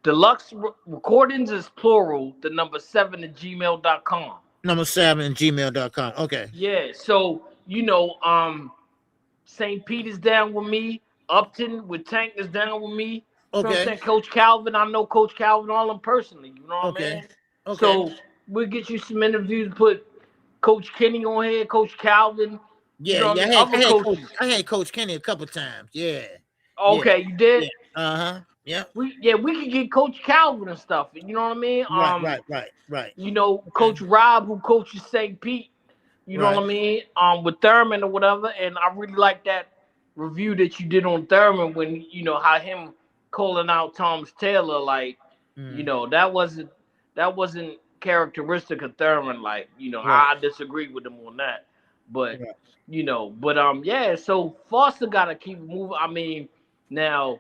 Deluxe Recordings is plural. The number 7 at gmail.com. Number 7 at gmail.com. Okay. Yeah. So St. Peter's down with me. Upton with Tank is down with me. You know what I'm Okay. saying? Coach Calvin, I know Coach Calvin all in personally. You know what I mean? Okay. So we'll get you some interviews. Put Coach Kenny on here, Coach Calvin. Yeah, you know yeah. coaches. I had Coach Kenny a couple times. Yeah. Okay, you did. Yeah. Uh-huh. Yeah. We could get Coach Calvin and stuff. You know what I mean? Right. You know, Coach Rob, who coaches St. Pete. You know what I mean? With Thurman or whatever. And I really like that review that you did on Thurman when how him calling out Thomas Taylor, like, that wasn't characteristic of Thurman. Like, I disagree with him on that. But yeah, so Foster gotta keep moving. I mean, now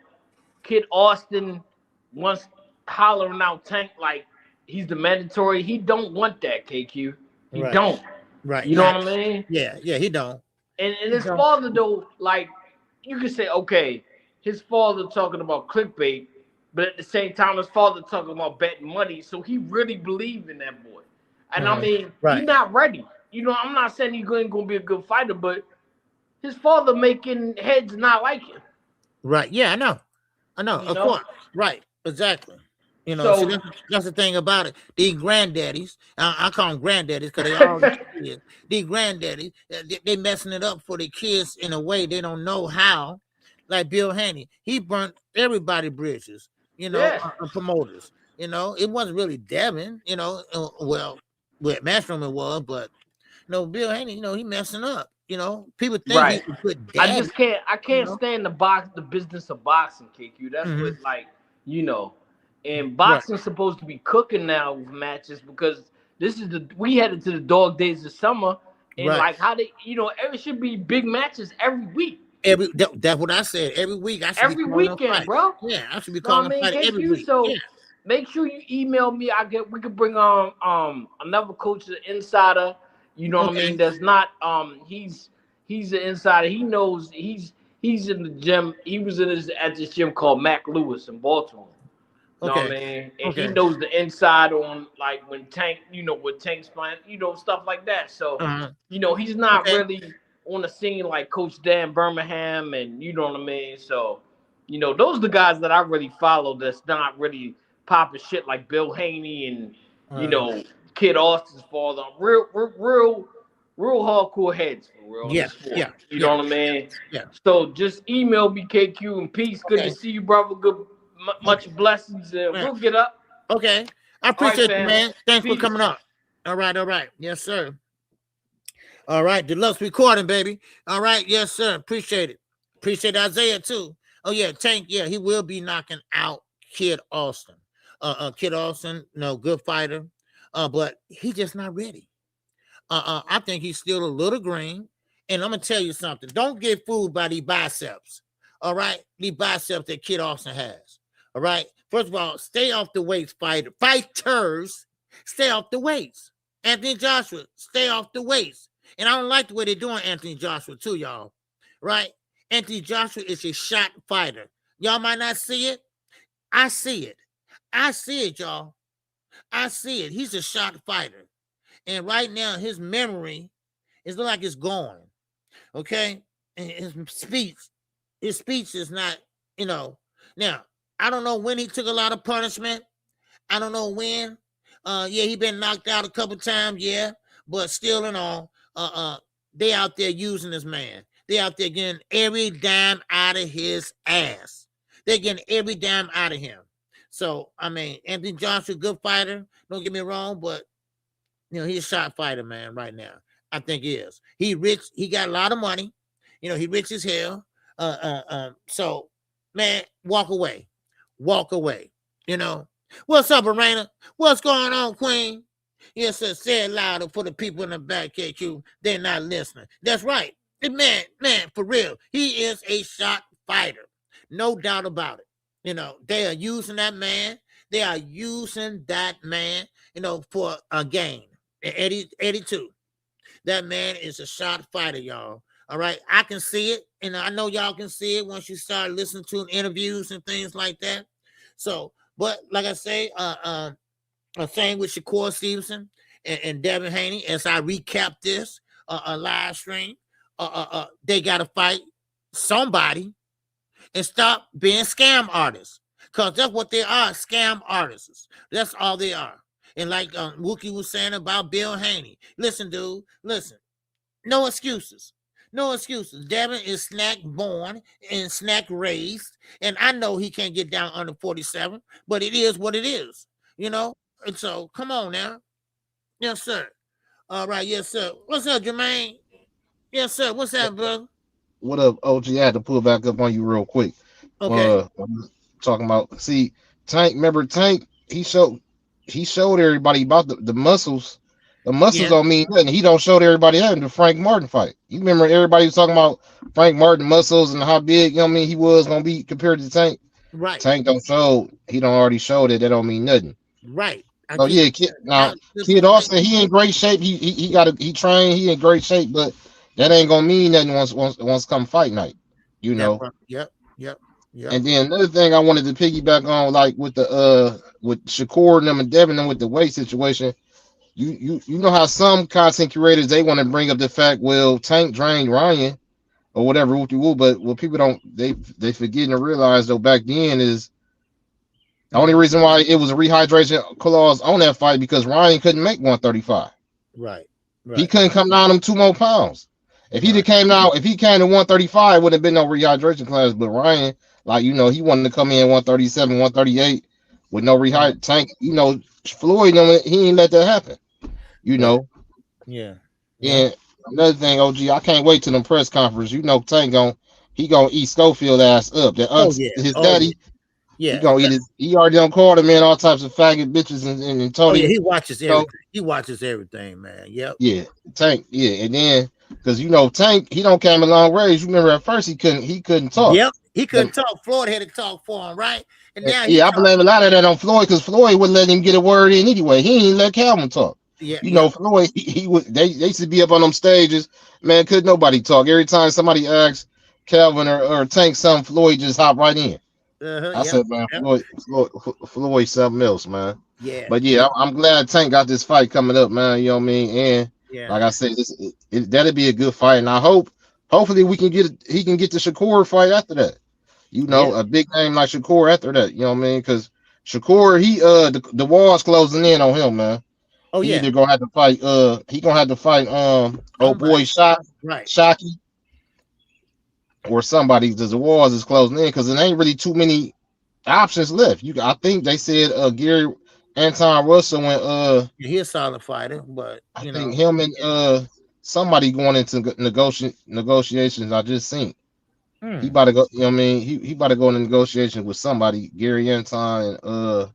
Kid Austin wants hollering out Tank like he's the mandatory. He don't want that, KQ. He don't. Right. You know what I mean? Yeah, he don't. And his father, though, like, you can say, okay, his father talking about clickbait, but at the same time, his father talking about betting money. So he really believed in that boy. And I mean, he's not ready. I'm not saying he's going to be a good fighter, but his father making heads not like him. Right. Yeah, I know. Of course. Right. Exactly. So that's the thing about it. These granddaddies, I call them granddaddies because they all kids. These granddaddies, they messing it up for the kids in a way they don't know how. Like Bill Haney, he burnt everybody bridges, promoters. It wasn't really Devin, well, with Matchroom it was, but Bill Haney, he messing up. People think he could put daddy. I can't stand the business of boxing, KQ. That's what and boxing's supposed to be cooking now with matches because we headed to the dog days of summer and like how they it should be big matches every week. That's what I said. Every week I should every weekend, bro. Yeah, I should be calling a fight every week. So make sure you email me. We could bring on another coach, an insider. You know what I mean? That's not he's an insider. He knows he's in the gym. He was at this gym called Mac Lewis in Baltimore. You know what I mean? And he knows the inside on like when Tank, with Tank's playing, stuff like that. So he's not really on the scene like Coach Dan Birmingham, and you know what I mean. So those are the guys that I really follow. That's not really popping shit like Bill Haney and Kid Austin's father. Real hardcore heads for real. Yeah. You know what I mean? Yeah. So just email me, KQ, and peace. Good to see you, brother. Good. Much blessings. We'll get up. Okay. I appreciate you, man. Thanks for coming up. All right. Yes, sir. All right. Deluxe recording, baby. All right. Yes, sir. Appreciate it. Appreciate Isaiah, too. Oh, yeah. Tank, yeah, he will be knocking out Kid Austin. Kid Austin, good fighter. But he's just not ready. I think he's still a little green. And I'm going to tell you something. Don't get fooled by these biceps. All right? These biceps that Kid Austin has. All right. First of all, stay off the weights, fighters. Stay off the weights. Anthony Joshua, stay off the weights. And I don't like the way they're doing Anthony Joshua too, y'all. Right? Anthony Joshua is a shot fighter. Y'all might not see it. I see it. I see it, y'all. I see it. He's a shot fighter. And right now, his memory is like it's gone. Okay? And his speech is not, Now, I don't know when he took a lot of punishment. I don't know when. He been knocked out a couple times, but still and all, they out there using this man. They out there getting every dime out of his ass. They're getting every dime out of him. So, I mean, Anthony Joshua, good fighter. Don't get me wrong, but he's a shot fighter, man, right now. I think he is. He rich. He got a lot of money. He rich as hell. So, man, walk away. Walk away. What's up, Arena? What's going on, Queen? Yes, sir. Say it louder for the people in the back, KQ. They're not listening. That's right. Man, for real. He is a shot fighter. No doubt about it. They are using that man. They are using that man, for a gain. 82. That man is a shot fighter, y'all. All right. I can see it. And I know y'all can see it once you start listening to interviews and things like that. So, but like I say, same with Shakur Stevenson and Devin Haney, as I recap this live stream, they got to fight somebody and stop being scam artists, because that's what they are, scam artists. That's all they are. And like Wookie was saying about Bill Haney. Listen, dude, listen. No excuses. No excuses. Devin is snack born and snack raised. And I know he can't get down under 47, but it is what it is, you know? And so come on now. Yes, sir. All right, yes, sir. What's up, Jermaine? Yes, sir. What's up, brother? What up, OG? I had to pull back up on you real quick. Okay. Talking about, see, Tank, remember Tank, he showed everybody about the muscles. The muscles don't mean nothing. He don't show everybody that in the Frank Martin fight. You remember everybody was talking about Frank Martin muscles and how big, you know what I mean, he was gonna be compared to Tank. Right. Tank don't show, he don't already showed it. That don't mean nothing. Right. Oh yeah, Kid Austin, he in great shape. He trained, he in great shape, but that ain't gonna mean nothing once come fight night, you know. Yep. And then another thing I wanted to piggyback on, like with the with Shakur and them and Devin and with the weight situation, you know how some content curators, they want to bring up the fact, well, Tank drained Ryan or whatever, but what people don't, they forgetting to realize though back then is the only reason why it was a rehydration clause on that fight because Ryan couldn't make 135. Right. He couldn't come down them 2 more pounds. If he came to 135, it wouldn't have been no rehydration clause. But Ryan, like, you know, he wanted to come in 137, 138 with no rehydration. Tank, you know, Floyd, he ain't let that happen. You know. Yeah. And another thing, OG, I can't wait till the press conference. You know, Tank gonna eat Schofield ass up. His daddy. Yeah. He gonna eat his. He already done called him in all types of faggot bitches and told him. Yeah, he watches everything. He watches everything, man. Yep. Yeah, Tank. Yeah, and then because you know Tank, he don't came a long ways. You remember at first he couldn't talk. Yep, he couldn't talk. Floyd had to talk for him, right? And now I blame a lot of that on Floyd because Floyd wouldn't let him get a word in anyway. He ain't let Calvin talk. Yeah, you know Floyd. He would. They used to be up on them stages. Man, could nobody talk? Every time somebody asked Calvin or Tank something, Floyd just hop right in. I said, man, Floyd something else, man. Yeah. But yeah, I'm glad Tank got this fight coming up, man. You know what I mean? And like I said, that'll be a good fight. And I hopefully he can get the Shakur fight after that. You know, a big name like Shakur after that. You know what I mean? Because Shakur, the wall's closing in on him, man. Oh yeah. He gonna have to fight. He gonna have to fight. Old boy Shockey. Or somebody, because the walls is closing in because there ain't really too many options left. I think they said Gary Anton Russell went he's a solid fighter, but I think him and somebody going into negotiations. I just seen he about to go, you know what I mean? He about to go into negotiations with somebody, Gary Anton and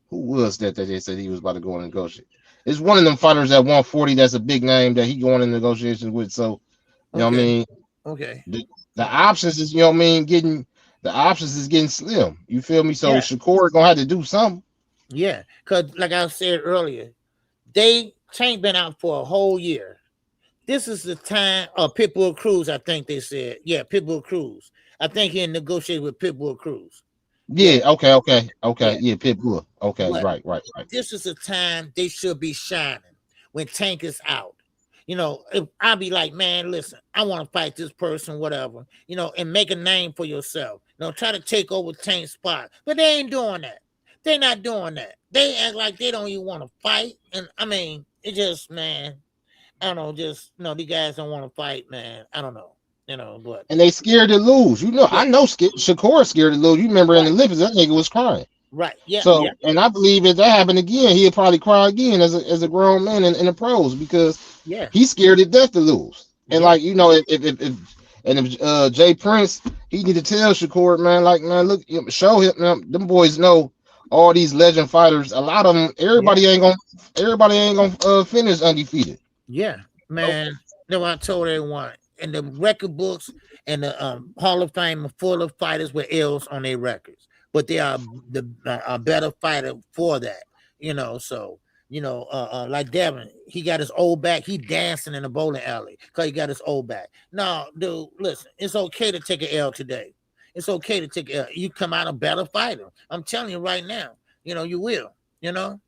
who was that they said he was about to go and negotiate. It's one of them fighters at 140 that's a big name that he going in negotiations with. So you know what I mean? Okay. The options is, you know what I mean, getting slim. You feel me? So Shakur gonna have to do something. Yeah, because like I said earlier, Tank been out for a whole year. This is the time of Pitbull Cruz, I think they said. Yeah, Pitbull Cruz. I think he negotiated with Pitbull Cruz. Yeah, okay. Yeah, Pitbull. Okay, but right. This is the time they should be shining when Tank is out. You know, if I'll be like, man, listen, I want to fight this person, whatever, you know, and make a name for yourself. You know, try to take over Tank's spot. But they ain't doing that. They're not doing that. They act like they don't even want to fight. And I mean, it just, man, I don't know, these guys don't want to fight, man. I don't know. You know, but and they scared to lose. You know, I know Shakur scared to lose. You remember in the Olympics, that nigga was crying. Right. Yeah. So, and I believe if that happened again, he'll probably cry again as a grown man in the pros because he's scared to death to lose. And like, you know, if Jay Prince, he need to tell Shakur, man, like, man, look, show him, them boys know all these legend fighters. A lot of them, everybody ain't gonna finish undefeated. Yeah, man. No, I told everyone. And the record books and the Hall of Fame are full of fighters with L's on their records, but they are a better fighter for that, you know. So, you know, like Devin, he got his old back. He dancing in a bowling alley because he got his old back. No, dude, listen, it's okay to take an L today. It's okay to take an L. You come out a better fighter. I'm telling you right now, you know, you will, you know.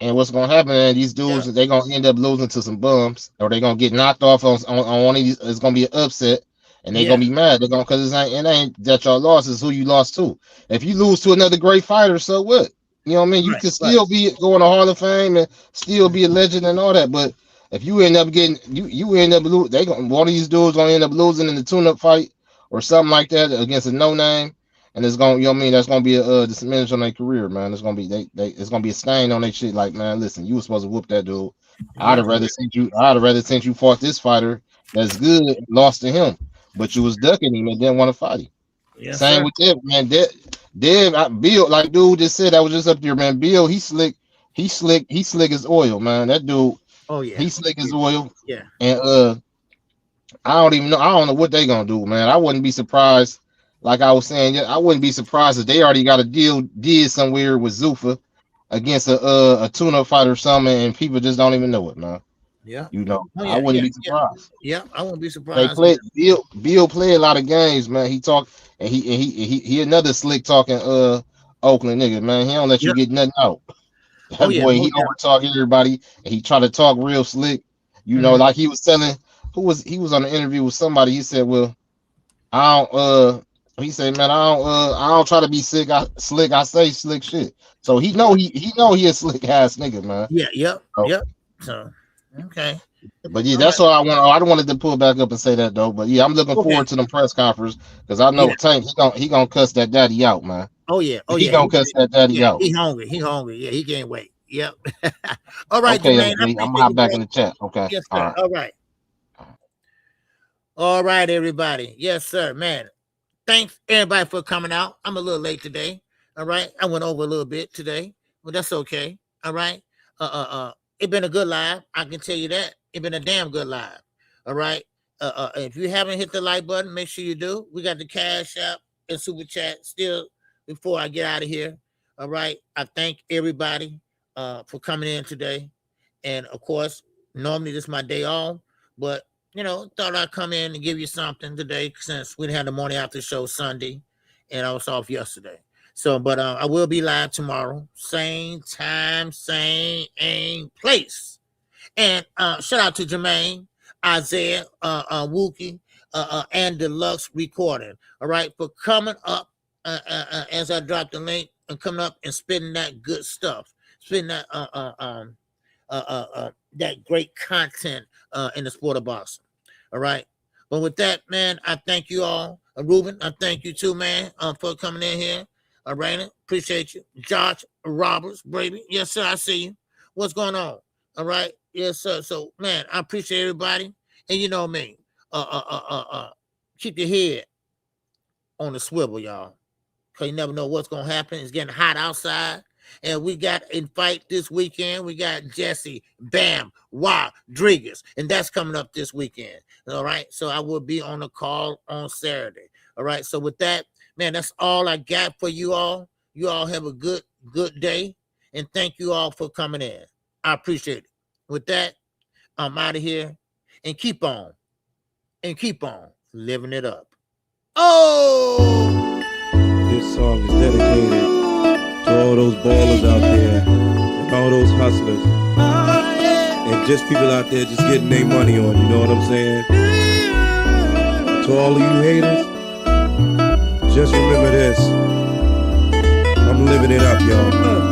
And what's gonna happen? Man, these dudes, they're gonna end up losing to some bums, or they're gonna get knocked off on one of these. It's gonna be an upset, and they're gonna be mad. They're gonna, because it ain't that y'all lost, it's who you lost to. If you lose to another great fighter, so what? You know what I mean? You can still be going to Hall of Fame and still be a legend and all that. But if you end up getting you end up losing, one of these dudes gonna end up losing in the tune-up fight or something like that against a no name, and it's gonna, you know what I mean, that's gonna be a diminish on their career, man. It's gonna be it's gonna be a stain on their shit. Like, man, listen, you were supposed to whoop that dude. I'd have rather seen you fought this fighter that's good and lost to him, but you was ducking him and didn't want to fight him. Yes, Same sir. with Dev, man. Bill, like dude just said, that was just up there, man. Bill, he slick as oil, man. That dude, he slick as oil. Yeah. And I don't know what they gonna do, man. I wouldn't be surprised, like I was saying, I wouldn't be surprised if they already got a deal did somewhere with Zuffa against a tune-up fight or something, and people just don't even know it, man. Yeah. You know, I wouldn't be surprised. Yeah, I wouldn't be They surprised. play Bill play a lot of games, man. He talk and he another slick talking Oakland nigga, man. He don't let you get nothing out. That boy, he over talk everybody and he try to talk real slick. You know, like he was telling he was on an interview with somebody. He said, well, he said, man, I don't try to be slick. I say slick shit. So he know he a slick ass nigga, man. Yeah, yep. So okay. But yeah, that's all I want. I don't wanted to pull back up and say that though. But yeah, I'm looking forward to the press conference because I know Tank he gonna cuss that daddy out, man. He gonna cuss that daddy out. He hungry. Yeah, he can't wait. Yep. All right, okay, man. I'm gonna hop back in the chat. Okay. Yes, sir. All right, everybody. Yes, sir, man. Thanks everybody for coming out. I'm a little late today. All right, I went over a little bit today, but that's okay. All right. It's been a good live. I can tell you that. It's been a damn good live. All right. If you haven't hit the like button, make sure you do. We got the Cash App and Super Chat still before I get out of here. All right. I thank everybody for coming in today. And of course, normally this is my day off, but you know, thought I'd come in and give you something today since we had the morning after show Sunday and I was off yesterday. So, but I will be live tomorrow, same time, same place. And shout out to Jermaine, Isaiah, Wookie, and Deluxe Recording. All right, for coming up as I drop the link and coming up and spitting that good stuff, spitting that that great content in the sport of boxing. All right. But with that, man, I thank you all. Ruben, I thank you too, man, for coming in here. All right, appreciate you. Josh Roberts, baby. Yes, sir, I see you. What's going on? All right. Yes, sir. So, man, I appreciate everybody. And you know me. Keep your head on the swivel, y'all. Because you never know what's going to happen. It's getting hot outside. And we got a fight this weekend. We got Jesse Bam Rodriguez. And that's coming up this weekend. All right. So I will be on the call on Saturday. All right. So with that, man, that's all I got for you all. You all have a good day. And thank you all for coming in. I appreciate it. With that, I'm out of here. And keep on living it up. Oh! This song is dedicated to all those ballers out there and all those hustlers. And just people out there just getting their money on, you know what I'm saying? To all of you haters, just remember this. I'm living it up, y'all.